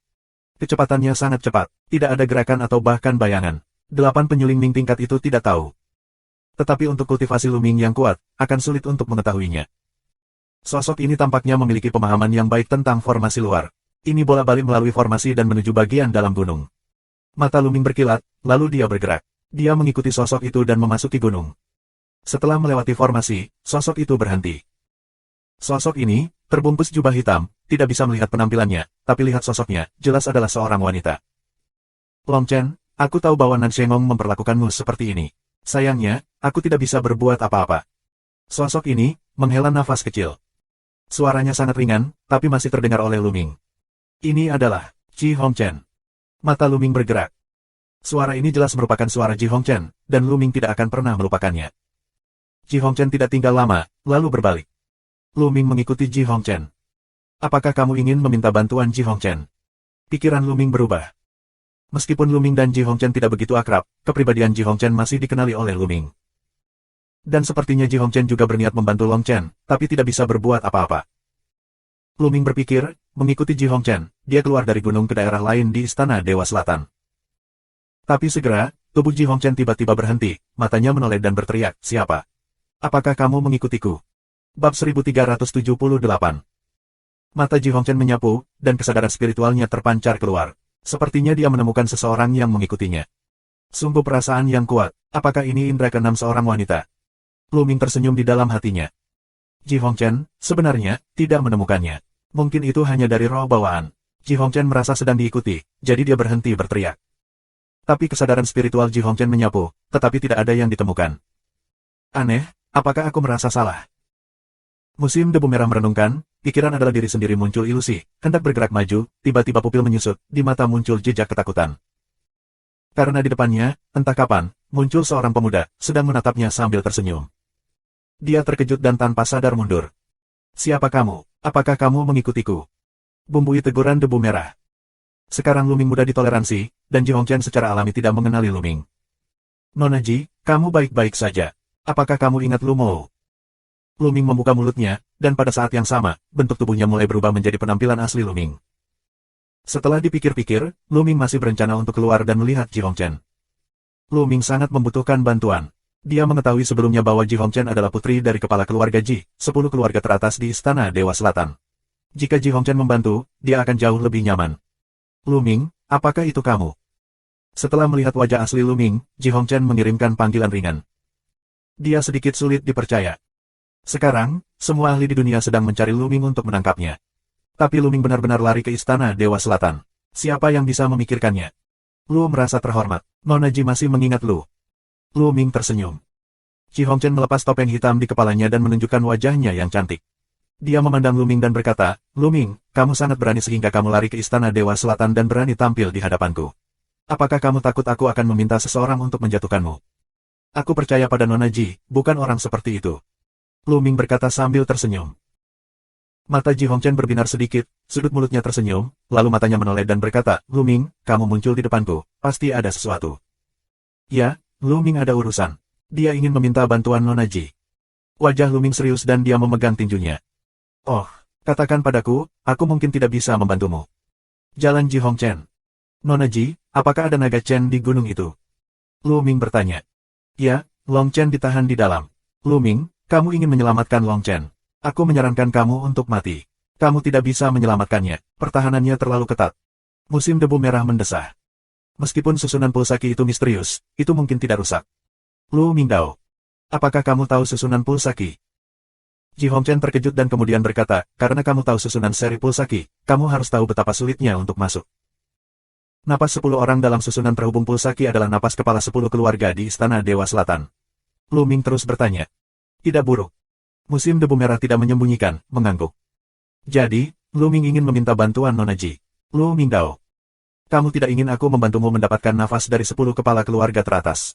Kecepatannya sangat cepat, tidak ada gerakan atau bahkan bayangan. 8 penyuling Ming tingkat itu tidak tahu. Tetapi untuk kultivasi Luming yang kuat, akan sulit untuk mengetahuinya. Sosok ini tampaknya memiliki pemahaman yang baik tentang formasi luar. Ini bola-balik melalui formasi dan menuju bagian dalam gunung. Mata Luming berkilat, lalu dia bergerak. Dia mengikuti sosok itu dan memasuki gunung. Setelah melewati formasi, sosok itu berhenti. Sosok ini, terbungkus jubah hitam, tidak bisa melihat penampilannya, tapi lihat sosoknya, jelas adalah seorang wanita. Long Chen, aku tahu bahwa Nan Shengong memperlakukanmu seperti ini. Sayangnya, aku tidak bisa berbuat apa-apa. Sosok ini, menghela nafas kecil. Suaranya sangat ringan, tapi masih terdengar oleh Luming. Ini adalah Ji Hongchen. Mata Luming bergerak. Suara ini jelas merupakan suara Ji Hongchen, dan Luming tidak akan pernah melupakannya. Ji Hongchen tidak tinggal lama, lalu berbalik. Luming mengikuti Ji Hongchen. Apakah kamu ingin meminta bantuan Ji Hongchen? Pikiran Luming berubah. Meskipun Luming dan Ji Hongchen tidak begitu akrab, kepribadian Ji Hongchen masih dikenali oleh Luming. Dan sepertinya Ji Hongchen juga berniat membantu Long Chen, tapi tidak bisa berbuat apa-apa. Luming berpikir, mengikuti Ji Hongchen, dia keluar dari gunung ke daerah lain di Istana Dewa Selatan. Tapi segera, tubuh Ji Hongchen tiba-tiba berhenti, matanya menoleh dan berteriak, siapa? Apakah kamu mengikutiku? Bab 1378. Mata Ji Hongchen menyapu, dan kesadaran spiritualnya terpancar keluar. Sepertinya dia menemukan seseorang yang mengikutinya. Sungguh perasaan yang kuat, apakah ini indera keenam seorang wanita? Luming tersenyum di dalam hatinya. Ji Hongchen, sebenarnya, tidak menemukannya. Mungkin itu hanya dari roh bawaan. Ji Hongchen merasa sedang diikuti, jadi dia berhenti berteriak. Tapi kesadaran spiritual Ji Hongchen menyapu, tetapi tidak ada yang ditemukan. Aneh, apakah aku merasa salah? Musim debu merah merenungkan, pikiran adalah diri sendiri muncul ilusi, hendak bergerak maju, tiba-tiba pupil menyusut, di mata muncul jejak ketakutan. Karena di depannya, entah kapan, muncul seorang pemuda, sedang menatapnya sambil tersenyum. Dia terkejut dan tanpa sadar mundur. Siapa kamu? Apakah kamu mengikutiku? Bumbui teguran debu merah. Sekarang Luming mudah ditoleransi, dan Ji Hongchen secara alami tidak mengenali Luming. Nona Ji, kamu baik-baik saja. Apakah kamu ingat Lu Mou? Luming membuka mulutnya, dan pada saat yang sama, bentuk tubuhnya mulai berubah menjadi penampilan asli Luming. Setelah dipikir-pikir, Luming masih berencana untuk keluar dan melihat Ji Hongchen. Luming sangat membutuhkan bantuan. Dia mengetahui sebelumnya bahwa Ji Hongchen adalah putri dari kepala keluarga Ji, 10 keluarga teratas di Istana Dewa Selatan. Jika Ji Hongchen membantu, dia akan jauh lebih nyaman. Luming, apakah itu kamu? Setelah melihat wajah asli Luming, Ji Hongchen mengirimkan panggilan ringan. Dia sedikit sulit dipercaya. Sekarang, semua ahli di dunia sedang mencari Luming untuk menangkapnya. Tapi Luming benar-benar lari ke Istana Dewa Selatan. Siapa yang bisa memikirkannya? Lu merasa terhormat. Nona Ji masih mengingat Lu. Luming tersenyum. Ji Hongchen melepas topeng hitam di kepalanya dan menunjukkan wajahnya yang cantik. Dia memandang Luming dan berkata, Luming, kamu sangat berani sehingga kamu lari ke Istana Dewa Selatan dan berani tampil di hadapanku. Apakah kamu takut aku akan meminta seseorang untuk menjatuhkanmu? Aku percaya pada Nona Ji, bukan orang seperti itu. Luming berkata sambil tersenyum. Mata Ji Hongchen berbinar sedikit, sudut mulutnya tersenyum, lalu matanya menoleh dan berkata, Luming, kamu muncul di depanku, pasti ada sesuatu. Ya, Luming ada urusan. Dia ingin meminta bantuan Nona Ji. Wajah Luming serius dan dia memegang tinjunya. Oh, katakan padaku, aku mungkin tidak bisa membantumu. Jalan Ji Hongchen. Nona Ji, apakah ada naga Chen di gunung itu? Luming bertanya. Ya, Long Chen ditahan di dalam. Luming, kamu ingin menyelamatkan Long Chen. Aku menyarankan kamu untuk mati. Kamu tidak bisa menyelamatkannya, pertahanannya terlalu ketat. Musim debu merah mendesah. Meskipun susunan pulsaki itu misterius, itu mungkin tidak rusak. Lu Mingdao. Apakah kamu tahu susunan pulsaki? Ji Hongchen terkejut dan kemudian berkata, karena kamu tahu susunan seri pulsaki, kamu harus tahu betapa sulitnya untuk masuk. Napas 10 orang dalam susunan terhubung pulsaki adalah napas kepala 10 keluarga di Istana Dewa Selatan. Lu Ming terus bertanya. Tidak buruk. Musim debu merah tidak menyembunyikan, mengangguk. Jadi, Lu Ming ingin meminta bantuan Nona Ji. Lu Mingdao. Kamu tidak ingin aku membantumu mendapatkan nafas dari 10 kepala keluarga teratas.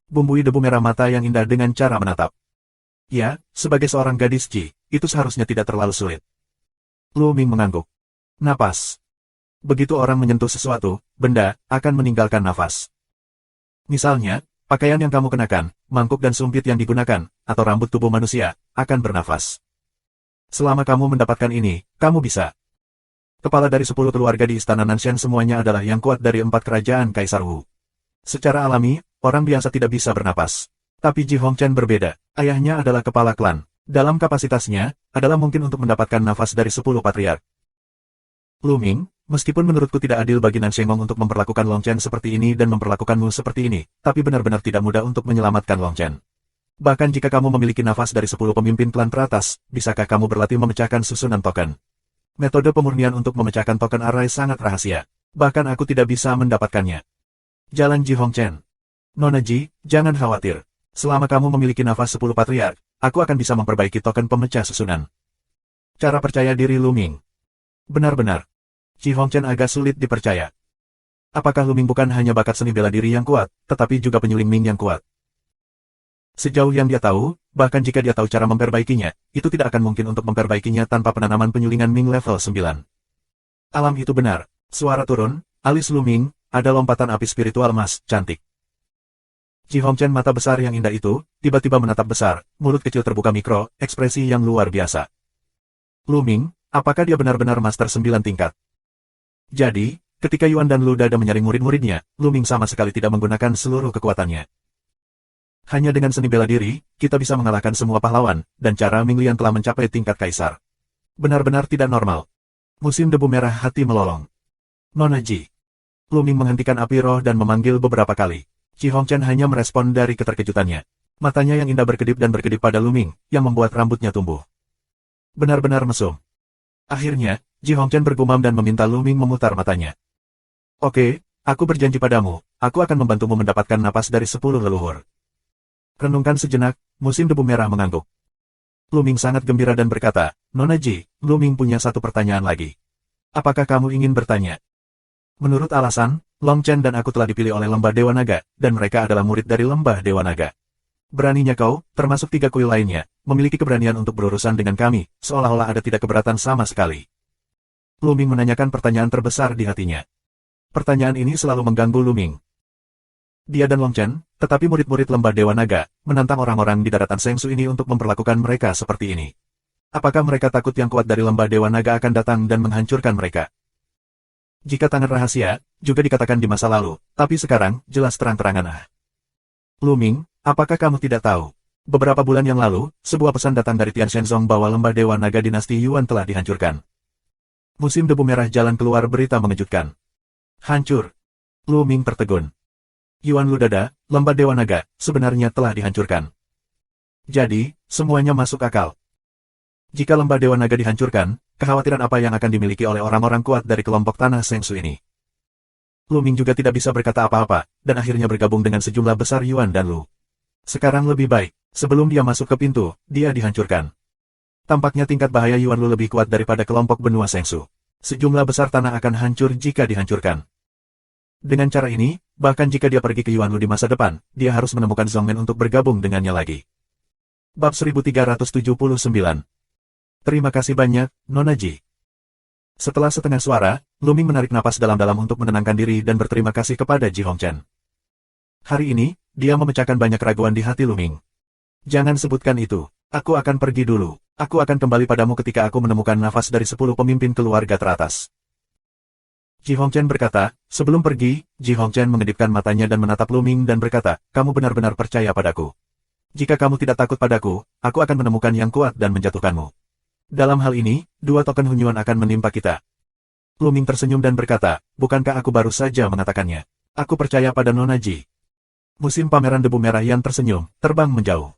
Bumbui debu merah mata yang indah dengan cara menatap. Ya, sebagai seorang gadis Ji, itu seharusnya tidak terlalu sulit. Lu Ming mengangguk. Napas. Begitu orang menyentuh sesuatu, benda, akan meninggalkan nafas. Misalnya, pakaian yang kamu kenakan, mangkuk dan sumpit yang digunakan, atau rambut tubuh manusia, akan bernafas. Selama kamu mendapatkan ini, kamu bisa. Kepala dari 10 keluarga di Istana Nanshan semuanya adalah yang kuat dari 4 kerajaan Kaisar Wu. Secara alami, orang biasa tidak bisa bernapas. Tapi Ji Hongchen berbeda, ayahnya adalah kepala klan. Dalam kapasitasnya, adalah mungkin untuk mendapatkan nafas dari 10 patriark. Luming, meskipun menurutku tidak adil bagi Nan Shengong untuk memperlakukan Long Chen seperti ini dan memperlakukanmu seperti ini, tapi benar-benar tidak mudah untuk menyelamatkan Long Chen. Bahkan jika kamu memiliki nafas dari 10 pemimpin klan teratas, bisakah kamu berlatih memecahkan susunan token? Metode pemurnian untuk memecahkan token array sangat rahasia. Bahkan aku tidak bisa mendapatkannya. Jalan Ji Hongchen. Nona Ji, jangan khawatir. Selama kamu memiliki nafas 10 patriark, aku akan bisa memperbaiki token pemecah susunan. Cara percaya diri Luming. Benar-benar. Ji Hongchen agak sulit dipercaya. Apakah Luming bukan hanya bakat seni bela diri yang kuat, tetapi juga penyuling Ming yang kuat? Sejauh yang dia tahu, bahkan jika dia tahu cara memperbaikinya, itu tidak akan mungkin untuk memperbaikinya tanpa penanaman penyulingan Ming level 9. Alam itu benar. Suara turun, alis Luming, ada lompatan api spiritual emas, cantik. Ji Hongchen mata besar yang indah itu, tiba-tiba menatap besar, mulut kecil terbuka mikro, ekspresi yang luar biasa. Luming, apakah dia benar-benar master 9 tingkat? Jadi, ketika Yuan dan Lu Dada menyaring murid-muridnya, Luming sama sekali tidak menggunakan seluruh kekuatannya. Hanya dengan seni bela diri, kita bisa mengalahkan semua pahlawan, dan cara Ming Lian telah mencapai tingkat kaisar. Benar-benar tidak normal. Musim debu merah hati melolong. Nona Ji. Luming menghentikan api roh dan memanggil beberapa kali. Ji Hongchen hanya merespon dari keterkejutannya. Matanya yang indah berkedip dan berkedip pada Luming, yang membuat rambutnya tumbuh. Benar-benar mesum. Akhirnya, Ji Hongchen bergumam dan meminta Luming memutar matanya. Oke, aku berjanji padamu, aku akan membantumu mendapatkan napas dari 10 leluhur. Renungkan sejenak, musim debu merah mengangguk. Luming sangat gembira dan berkata, Nona Ji, Luming punya satu pertanyaan lagi. Apakah kamu ingin bertanya? Menurut alasan, Long Chen dan aku telah dipilih oleh Lembah Dewa Naga, dan mereka adalah murid dari Lembah Dewa Naga. Beraninya kau, termasuk 3 kuil lainnya, memiliki keberanian untuk berurusan dengan kami, seolah-olah ada tidak keberatan sama sekali. Luming menanyakan pertanyaan terbesar di hatinya. Pertanyaan ini selalu mengganggu Luming. Dia dan Long Chen, tetapi murid-murid Lembah Dewa Naga, menantang orang-orang di daratan Sengsu ini untuk memperlakukan mereka seperti ini. Apakah mereka takut yang kuat dari Lembah Dewa Naga akan datang dan menghancurkan mereka? Jika tangan rahasia, juga dikatakan di masa lalu, tapi sekarang, jelas terang-terangan. Luming, apakah kamu tidak tahu? Beberapa bulan yang lalu, sebuah pesan datang dari Tian Shenzong bahwa Lembah Dewa Naga dinasti Yuan telah dihancurkan. Musim debu merah jalan keluar berita mengejutkan. Hancur. Luming tertegun. Yuan Ludada, Lembah Dewa Naga, sebenarnya telah dihancurkan. Jadi, semuanya masuk akal. Jika Lembah Dewa Naga dihancurkan, kekhawatiran apa yang akan dimiliki oleh orang-orang kuat dari kelompok tanah Sengsu ini? Luming juga tidak bisa berkata apa-apa, dan akhirnya bergabung dengan sejumlah besar Yuan dan Lu. Sekarang lebih baik, sebelum dia masuk ke pintu, dia dihancurkan. Tampaknya tingkat bahaya Yuan Lu lebih kuat daripada kelompok benua Sengsu. Sejumlah besar tanah akan hancur jika dihancurkan. Dengan cara ini, bahkan jika dia pergi ke Yuan Lu di masa depan, dia harus menemukan Zhongmen untuk bergabung dengannya lagi. Bab 1379. Terima kasih banyak, Nona Ji. Setelah setengah suara, Luming menarik napas dalam-dalam untuk menenangkan diri dan berterima kasih kepada Ji Hongchen. Hari ini, dia memecahkan banyak keraguan di hati Luming. Jangan sebutkan itu, aku akan pergi dulu. Aku akan kembali padamu ketika aku menemukan nafas dari 10 pemimpin keluarga teratas. Ji Hongchen berkata, sebelum pergi, Ji Hongchen mengedipkan matanya dan menatap Luming dan berkata, kamu benar-benar percaya padaku. Jika kamu tidak takut padaku, aku akan menemukan yang kuat dan menjatuhkanmu. Dalam hal ini, 2 token Hunyuan akan menimpa kita. Luming tersenyum dan berkata, bukankah aku baru saja mengatakannya? Aku percaya pada Nona Ji. Musim pameran debu merah yang tersenyum, terbang menjauh.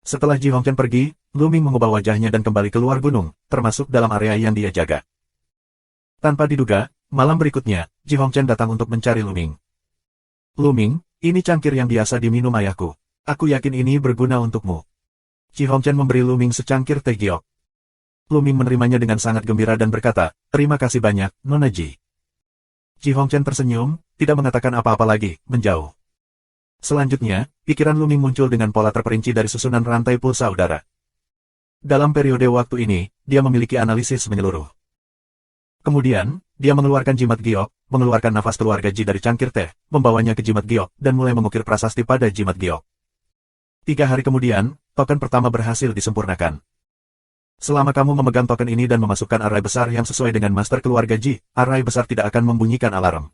Setelah Ji Hongchen pergi, Luming mengubah wajahnya dan kembali keluar gunung, termasuk dalam area yang dia jaga. Tanpa diduga, malam berikutnya, Ji Hongchen datang untuk mencari Luming. Luming, ini cangkir yang biasa diminum ayahku. Aku yakin ini berguna untukmu. Ji Hongchen memberi Luming secangkir teh giok. Luming menerimanya dengan sangat gembira dan berkata, terima kasih banyak, Nona Ji. Ji Hongchen tersenyum, tidak mengatakan apa-apa lagi, menjauh. Selanjutnya, pikiran Luming muncul dengan pola terperinci dari susunan rantai pulsa udara. Dalam periode waktu ini, dia memiliki analisis menyeluruh. Kemudian, dia mengeluarkan jimat giok, mengeluarkan nafas keluarga Ji dari cangkir teh, membawanya ke jimat giok, dan mulai mengukir prasasti pada jimat giok. 3 hari kemudian, token pertama berhasil disempurnakan. Selama kamu memegang token ini dan memasukkan arai besar yang sesuai dengan master keluarga Ji, arai besar tidak akan membunyikan alarm.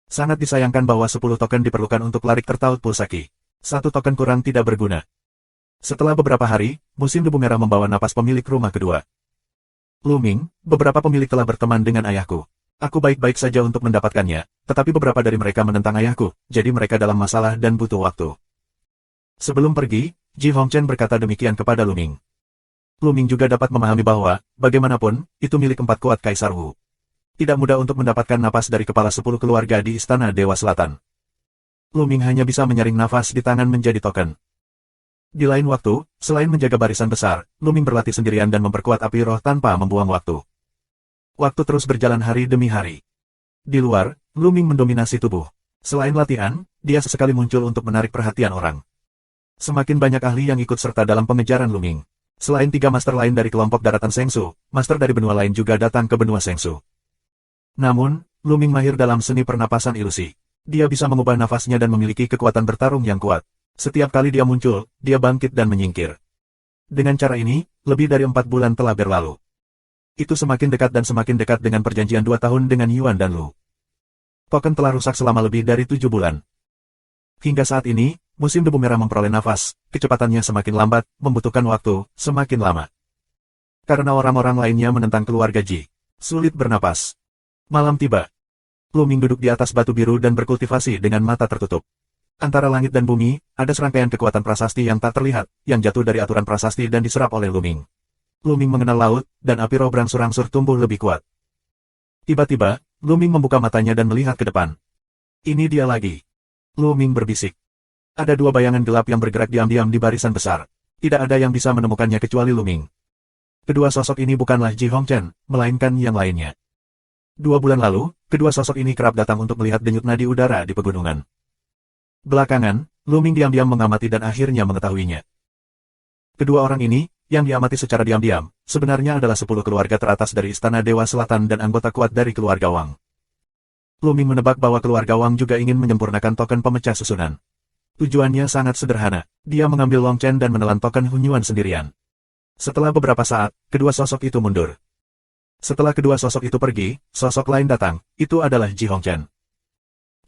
Sangat disayangkan bahwa 10 token diperlukan untuk larik tertaut pulsaki. 1 token kurang tidak berguna. Setelah beberapa hari, musim debu merah membawa napas pemilik rumah kedua. Luming, beberapa pemilik telah berteman dengan ayahku. Aku baik-baik saja untuk mendapatkannya, tetapi beberapa dari mereka menentang ayahku, jadi mereka dalam masalah dan butuh waktu. Sebelum pergi, Ji Hongchen berkata demikian kepada Luming. Luming juga dapat memahami bahwa, bagaimanapun, itu milik 4 kuat Kaisar Wu. Tidak mudah untuk mendapatkan napas dari kepala 10 keluarga di Istana Dewa Selatan. Luming hanya bisa menyaring nafas di tangan menjadi token. Di lain waktu, selain menjaga barisan besar, Luming berlatih sendirian dan memperkuat api roh tanpa membuang waktu. Waktu terus berjalan hari demi hari. Di luar, Luming mendominasi tubuh. Selain latihan, dia sesekali muncul untuk menarik perhatian orang. Semakin banyak ahli yang ikut serta dalam pengejaran Luming. Selain 3 master lain dari kelompok daratan Sengsu, master dari benua lain juga datang ke benua Sengsu. Namun, Luming mahir dalam seni pernapasan ilusi. Dia bisa mengubah nafasnya dan memiliki kekuatan bertarung yang kuat. Setiap kali dia muncul, dia bangkit dan menyingkir. Dengan cara ini, lebih dari 4 bulan telah berlalu. Itu semakin dekat dengan perjanjian 2 tahun dengan Yuan dan Lu. Token telah rusak selama lebih dari 7 bulan. Hingga saat ini, musim debu merah memperoleh nafas, kecepatannya semakin lambat, membutuhkan waktu, semakin lama. Karena orang-orang lainnya menentang keluarga Ji. Sulit bernapas. Malam tiba. Luming duduk di atas batu biru dan berkultivasi dengan mata tertutup. Antara langit dan bumi, ada serangkaian kekuatan prasasti yang tak terlihat, yang jatuh dari aturan prasasti dan diserap oleh Luming. Luming mengenal laut, dan api roh berangsur-angsur tumbuh lebih kuat. Tiba-tiba, Luming membuka matanya dan melihat ke depan. Ini dia lagi. Luming berbisik. Ada 2 bayangan gelap yang bergerak diam-diam di barisan besar. Tidak ada yang bisa menemukannya kecuali Lu Ming. Kedua sosok ini bukanlah Ji Hongchen, melainkan yang lainnya. 2 bulan lalu, kedua sosok ini kerap datang untuk melihat denyut nadi udara di pegunungan. Belakangan, Lu Ming diam-diam mengamati dan akhirnya mengetahuinya. Kedua orang ini, yang diamati secara diam-diam, sebenarnya adalah 10 keluarga teratas dari Istana Dewa Selatan dan anggota kuat dari keluarga Wang. Lu Ming menebak bahwa keluarga Wang juga ingin menyempurnakan token pemecah susunan. Tujuannya sangat sederhana, dia mengambil Long Chen dan menelan token Hunyuan sendirian. Setelah beberapa saat, kedua sosok itu mundur. Setelah kedua sosok itu pergi, sosok lain datang, itu adalah Ji Hongchen.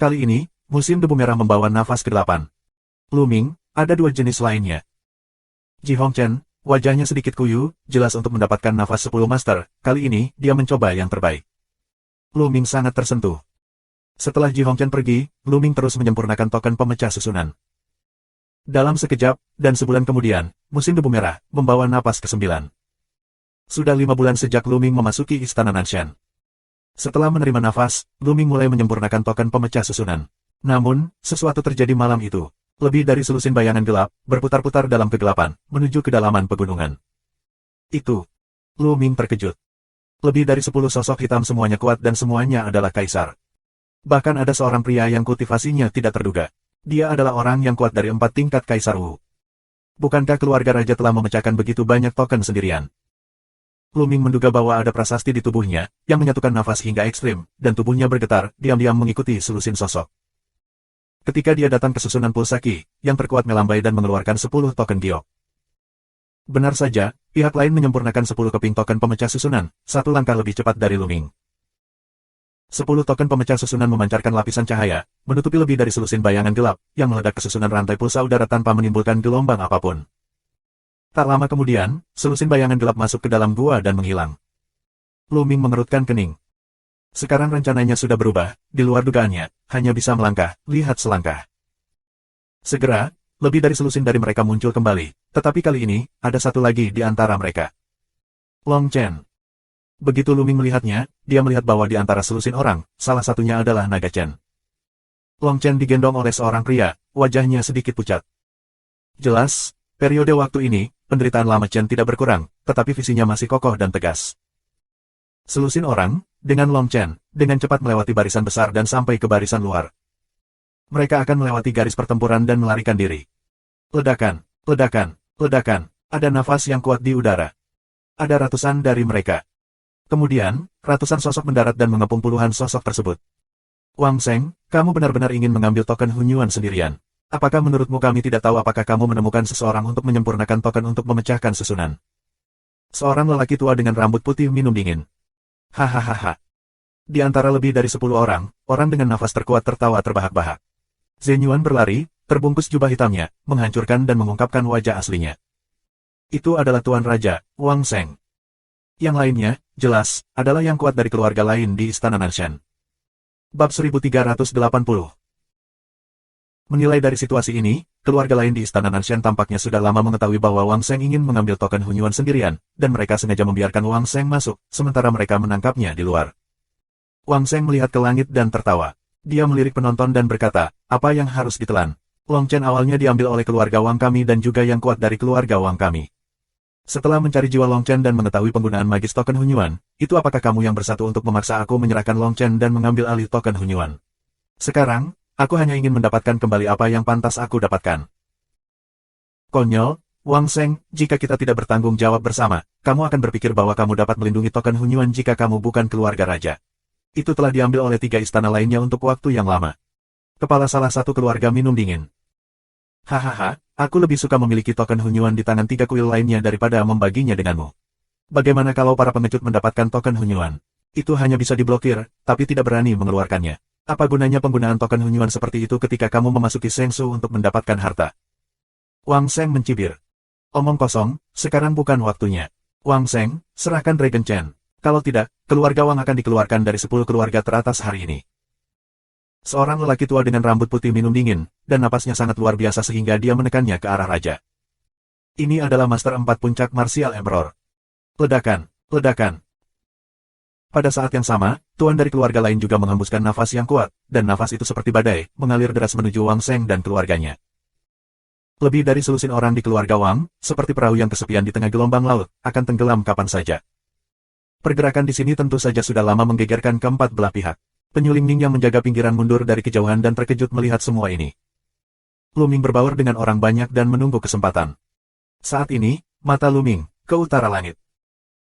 Kali ini, musim debu merah membawa nafas ke-8. Lu Ming, ada 2 jenis lainnya. Ji Hongchen, wajahnya sedikit kuyu, jelas untuk mendapatkan nafas 10 master, kali ini, dia mencoba yang terbaik. Lu Ming sangat tersentuh. Setelah Ji Hongchen pergi, Lu Ming terus menyempurnakan token pemecah susunan. Dalam sekejap, dan sebulan kemudian, musim debu merah, membawa napas ke-9. Sudah 5 bulan sejak Lu Ming memasuki Istana Nanshan. Setelah menerima nafas, Lu Ming mulai menyempurnakan token pemecah susunan. Namun, sesuatu terjadi malam itu. Lebih dari selusin bayangan gelap, berputar-putar dalam kegelapan, menuju kedalaman pegunungan. Itu. Lu Ming terkejut. Lebih dari 10 sosok hitam semuanya kuat dan semuanya adalah kaisar. Bahkan ada seorang pria yang kultivasinya tidak terduga. Dia adalah orang yang kuat dari 4 tingkat Kaisar Wu. Bukankah keluarga raja telah memecahkan begitu banyak token sendirian? Lu Ming menduga bahwa ada prasasti di tubuhnya, yang menyatukan nafas hingga ekstrim, dan tubuhnya bergetar, diam-diam mengikuti selusin sosok. Ketika dia datang ke susunan pulsaki, yang terkuat melambai dan mengeluarkan 10 token giok. Benar saja, pihak lain menyempurnakan 10 keping token pemecah susunan, 1 langkah lebih cepat dari Lu Ming. 10 token pemecah susunan memancarkan lapisan cahaya, menutupi lebih dari selusin bayangan gelap, yang meledak ke susunan rantai pulsa udara tanpa menimbulkan gelombang apapun. Tak lama kemudian, selusin bayangan gelap masuk ke dalam gua dan menghilang. Lu Ming mengerutkan kening. Sekarang rencananya sudah berubah, di luar dugaannya, hanya bisa melangkah, lihat selangkah. Segera, lebih dari selusin dari mereka muncul kembali, tetapi kali ini, ada satu lagi di antara mereka. Long Chen. Begitu Lu Ming melihatnya, dia melihat bahwa di antara selusin orang, salah satunya adalah Naga Chen. Long Chen digendong oleh seorang pria, wajahnya sedikit pucat. Jelas, periode waktu ini, penderitaan lama Chen tidak berkurang, tetapi visinya masih kokoh dan tegas. Selusin orang, dengan Long Chen, dengan cepat melewati barisan besar dan sampai ke barisan luar. Mereka akan melewati garis pertempuran dan melarikan diri. Ledakan, ledakan, ledakan, ada nafas yang kuat di udara. Ada ratusan dari mereka. Kemudian, ratusan sosok mendarat dan mengepung puluhan sosok tersebut. Wang Seng, kamu benar-benar ingin mengambil token Hunyuan sendirian. Apakah menurutmu kami tidak tahu apakah kamu menemukan seseorang untuk menyempurnakan token untuk memecahkan susunan? Seorang lelaki tua dengan rambut putih minum dingin. Hahaha. Di antara lebih dari 10 orang, orang dengan nafas terkuat tertawa terbahak-bahak. Zhen Yuan berlari, terbungkus jubah hitamnya, menghancurkan dan mengungkapkan wajah aslinya. Itu adalah Tuan Raja, Wang Seng. Yang lainnya, jelas, adalah yang kuat dari keluarga lain di Istana Nanshan. Bab 1380. Menilai dari situasi ini, keluarga lain di Istana Nanshan tampaknya sudah lama mengetahui bahwa Wang Seng ingin mengambil token Hunyuan sendirian, dan mereka sengaja membiarkan Wang Seng masuk, sementara mereka menangkapnya di luar. Wang Seng melihat ke langit dan tertawa. Dia melirik penonton dan berkata, apa yang harus ditelan? Long Chen awalnya diambil oleh keluarga Wang kami dan juga yang kuat dari keluarga Wang kami. Setelah mencari jiwa Long Chen dan mengetahui penggunaan magis token Hunyuan, itu apakah kamu yang bersatu untuk memaksa aku menyerahkan Long Chen dan mengambil alih token Hunyuan? Sekarang, aku hanya ingin mendapatkan kembali apa yang pantas aku dapatkan. Konyol, Wang Seng, jika kita tidak bertanggung jawab bersama, kamu akan berpikir bahwa kamu dapat melindungi token Hunyuan jika kamu bukan keluarga raja. Itu telah diambil oleh 3 istana lainnya untuk waktu yang lama. Kepala salah satu keluarga minum dingin. Hahaha, aku lebih suka memiliki token Hunyuan di tangan 3 kuil lainnya daripada membaginya denganmu. Bagaimana kalau para pengecut mendapatkan token Hunyuan? Itu hanya bisa diblokir, tapi tidak berani mengeluarkannya. Apa gunanya penggunaan token Hunyuan seperti itu ketika kamu memasuki Shengsu untuk mendapatkan harta? Wang Seng mencibir. Omong kosong, sekarang bukan waktunya. Wang Seng, serahkan Dragon Chen. Kalau tidak, keluarga Wang akan dikeluarkan dari 10 keluarga teratas hari ini. Seorang lelaki tua dengan rambut putih minum dingin, dan napasnya sangat luar biasa sehingga dia menekannya ke arah raja. Ini adalah Master 4 Puncak Martial Emperor. Ledakan, ledakan. Pada saat yang sama, tuan dari keluarga lain juga menghembuskan nafas yang kuat, dan nafas itu seperti badai, mengalir deras menuju Wang Seng dan keluarganya. Lebih dari selusin orang di keluarga Wang, seperti perahu yang kesepian di tengah gelombang laut, akan tenggelam kapan saja. Pergerakan di sini tentu saja sudah lama menggegerkan keempat belah pihak. Penyuling Ning yang menjaga pinggiran mundur dari kejauhan dan terkejut melihat semua ini. Lu Ming berbaur dengan orang banyak dan menunggu kesempatan. Saat ini, mata Lu Ming ke utara langit.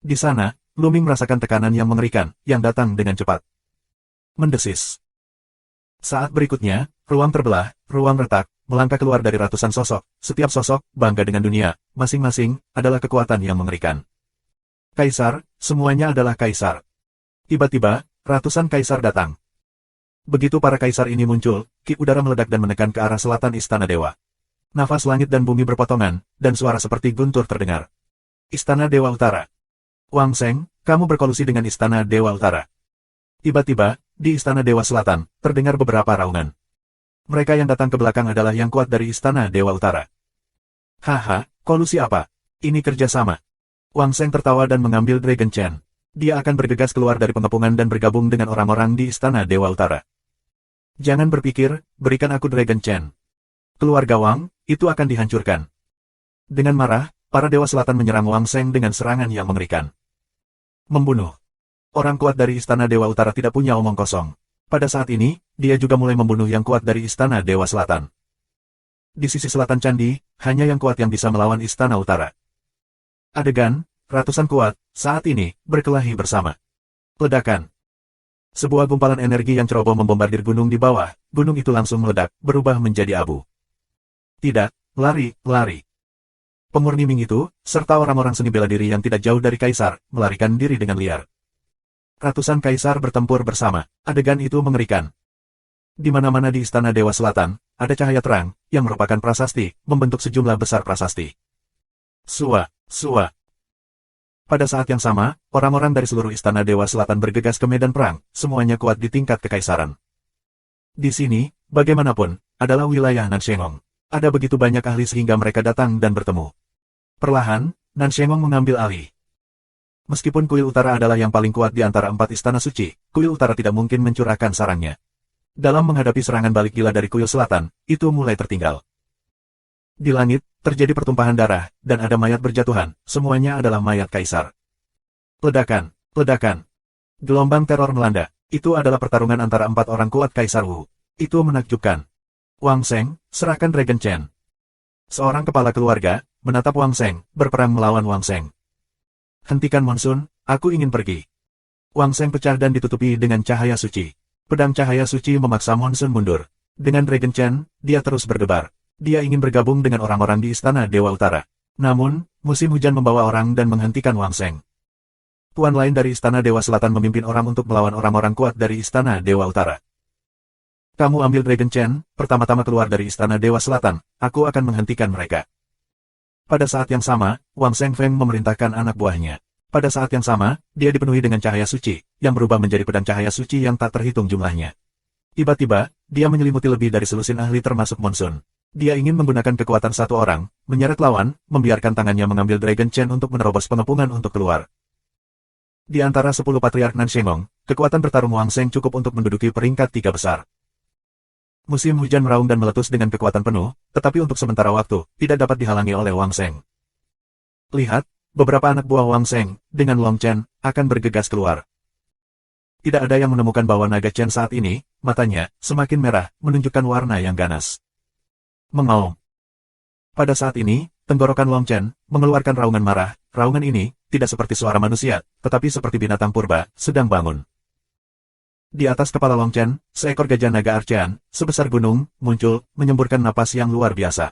Di sana, Lu Ming merasakan tekanan yang mengerikan, yang datang dengan cepat. Mendesis. Saat berikutnya, ruang terbelah, ruang retak, melangkah keluar dari ratusan sosok. Setiap sosok, bangga dengan dunia, masing-masing, adalah kekuatan yang mengerikan. Kaisar, semuanya adalah kaisar. Tiba-tiba, ratusan kaisar datang. Begitu para kaisar ini muncul, ki udara meledak dan menekan ke arah selatan Istana Dewa. Nafas langit dan bumi berpotongan, dan suara seperti guntur terdengar. Istana Dewa Utara. Wang Seng, kamu berkolusi dengan Istana Dewa Utara. Tiba-tiba, di Istana Dewa Selatan, terdengar beberapa raungan. Mereka yang datang ke belakang adalah yang kuat dari Istana Dewa Utara. Haha, kolusi apa? Ini kerjasama. Wang Seng tertawa dan mengambil Dragon Chain. Dia akan bergegas keluar dari pengepungan dan bergabung dengan orang-orang di Istana Dewa Utara. Jangan berpikir, berikan aku Dragon Chain. Keluarga Wang, itu akan dihancurkan. Dengan marah, para Dewa Selatan menyerang Wang Seng dengan serangan yang mengerikan. Membunuh. Orang kuat dari Istana Dewa Utara tidak punya omong kosong. Pada saat ini, dia juga mulai membunuh yang kuat dari Istana Dewa Selatan. Di sisi selatan candi, hanya yang kuat yang bisa melawan Istana Utara. Adegan, ratusan kuat, saat ini, berkelahi bersama. Ledakan. Sebuah gumpalan energi yang ceroboh membombardir gunung di bawah, gunung itu langsung meledak, berubah menjadi abu. Tidak, lari, lari. Pemurni Ming itu, serta orang-orang seni bela diri yang tidak jauh dari kaisar, melarikan diri dengan liar. Ratusan kaisar bertempur bersama. Adegan itu mengerikan. Di mana-mana di Istana Dewa Selatan, ada cahaya terang, yang merupakan prasasti, membentuk sejumlah besar prasasti. Sua, sua. Pada saat yang sama, orang-orang dari seluruh Istana Dewa Selatan bergegas ke medan perang, semuanya kuat di tingkat kekaisaran. Di sini, bagaimanapun, adalah wilayah Nanshengong. Ada begitu banyak ahli sehingga mereka datang dan bertemu. Perlahan, Nanshengong mengambil alih. Meskipun Kuil Utara adalah yang paling kuat di antara 4 istana suci, Kuil Utara tidak mungkin mencurahkan sarangnya. Dalam menghadapi serangan balik gila dari Kuil Selatan, itu mulai tertinggal. Di langit, terjadi pertumpahan darah, dan ada mayat berjatuhan, semuanya adalah mayat kaisar. Ledakan, ledakan. Gelombang teror melanda, itu adalah pertarungan antara 4 orang kuat Kaisar Wu. Itu menakjubkan. Wang Seng, serahkan Dragon Chain. Seorang kepala keluarga, menatap Wang Seng, berperang melawan Wang Seng. Hentikan monsun, aku ingin pergi. Wang Seng pecah dan ditutupi dengan cahaya suci. Pedang cahaya suci memaksa monsun mundur. Dengan Dragon Chain, dia terus berdebar. Dia ingin bergabung dengan orang-orang di Istana Dewa Utara. Namun, musim hujan membawa orang dan menghentikan Wang Seng. Tuan lain dari Istana Dewa Selatan memimpin orang untuk melawan orang-orang kuat dari Istana Dewa Utara. Kamu ambil Dragon Chain, pertama-tama keluar dari Istana Dewa Selatan, aku akan menghentikan mereka. Pada saat yang sama, Wang Seng Feng memerintahkan anak buahnya. Pada saat yang sama, dia dipenuhi dengan cahaya suci, yang berubah menjadi pedang cahaya suci yang tak terhitung jumlahnya. Tiba-tiba, dia menyelimuti lebih dari selusin ahli termasuk Monsun. Dia ingin menggunakan kekuatan satu orang, menyeret lawan, membiarkan tangannya mengambil Dragon Chain untuk menerobos pengepungan untuk keluar. Di antara 10 patriark Nanshengong, kekuatan bertarung Wang Seng cukup untuk menduduki peringkat 3 besar. Musim hujan meraung dan meletus dengan kekuatan penuh, tetapi untuk sementara waktu, tidak dapat dihalangi oleh Wang Seng. Lihat, beberapa anak buah Wang Seng, dengan Long Chen, akan bergegas keluar. Tidak ada yang menemukan bahwa naga Chen saat ini, matanya, semakin merah, menunjukkan warna yang ganas. Mengaum. Pada saat ini, tenggorokan Long Chen, mengeluarkan raungan marah, raungan ini, tidak seperti suara manusia, tetapi seperti binatang purba, sedang bangun. Di atas kepala Long Chen, seekor gajah naga arcean, sebesar gunung, muncul, menyemburkan napas yang luar biasa.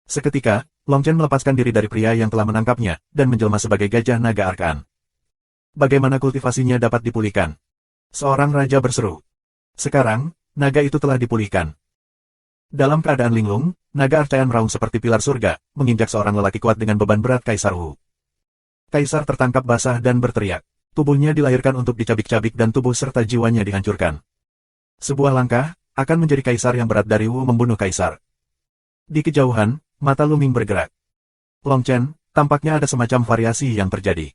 Seketika, Long Chen melepaskan diri dari pria yang telah menangkapnya, dan menjelma sebagai gajah naga arkaan. Bagaimana kultivasinya dapat dipulihkan? Seorang raja berseru. Sekarang, naga itu telah dipulihkan. Dalam keadaan linglung, naga arcean meraung seperti pilar surga, menginjak seorang lelaki kuat dengan beban berat Kaisar Wu. Kaisar tertangkap basah dan berteriak. Tubuhnya dilahirkan untuk dicabik-cabik dan tubuh serta jiwanya dihancurkan. Sebuah langkah, akan menjadi kaisar yang berat dari Wu membunuh kaisar. Di kejauhan, mata Lu Ming bergerak. Long Chen, tampaknya ada semacam variasi yang terjadi.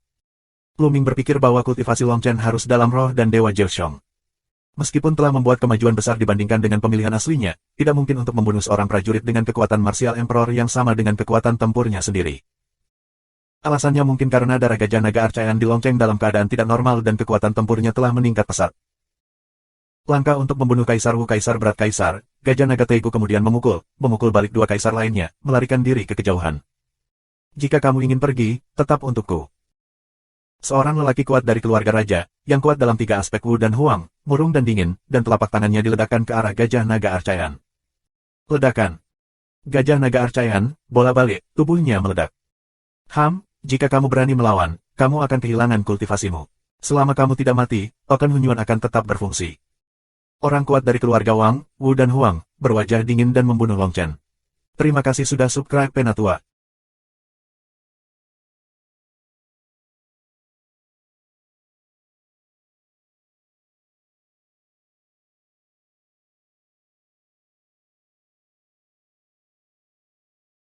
Lu Ming berpikir bahwa kultivasi Long Chen harus dalam roh dan Dewa Jiuxiong. Meskipun telah membuat kemajuan besar dibandingkan dengan pemilihan aslinya, tidak mungkin untuk membunuh seorang prajurit dengan kekuatan martial emperor yang sama dengan kekuatan tempurnya sendiri. Alasannya mungkin karena darah gajah naga Archaean di Longcheng dalam keadaan tidak normal dan kekuatan tempurnya telah meningkat pesat. Langkah untuk membunuh Kaisar Wu Kaisar berat Kaisar, gajah naga Teigu kemudian memukul balik dua kaisar lainnya, melarikan diri ke kejauhan. Jika kamu ingin pergi, tetap untukku. Seorang lelaki kuat dari keluarga raja, yang kuat dalam tiga aspek Wu dan Huang, murung dan dingin, dan telapak tangannya diledakkan ke arah gajah naga Archaean. Ledakan. Gajah naga Archaean, bola balik, tubuhnya meledak. Jika kamu berani melawan, kamu akan kehilangan kultivasimu. Selama kamu tidak mati, token Hunyuan akan tetap berfungsi. Orang kuat dari keluarga Wang, Wu dan Huang, berwajah dingin dan membunuh Long Chen. Terima kasih sudah subscribe Penatua.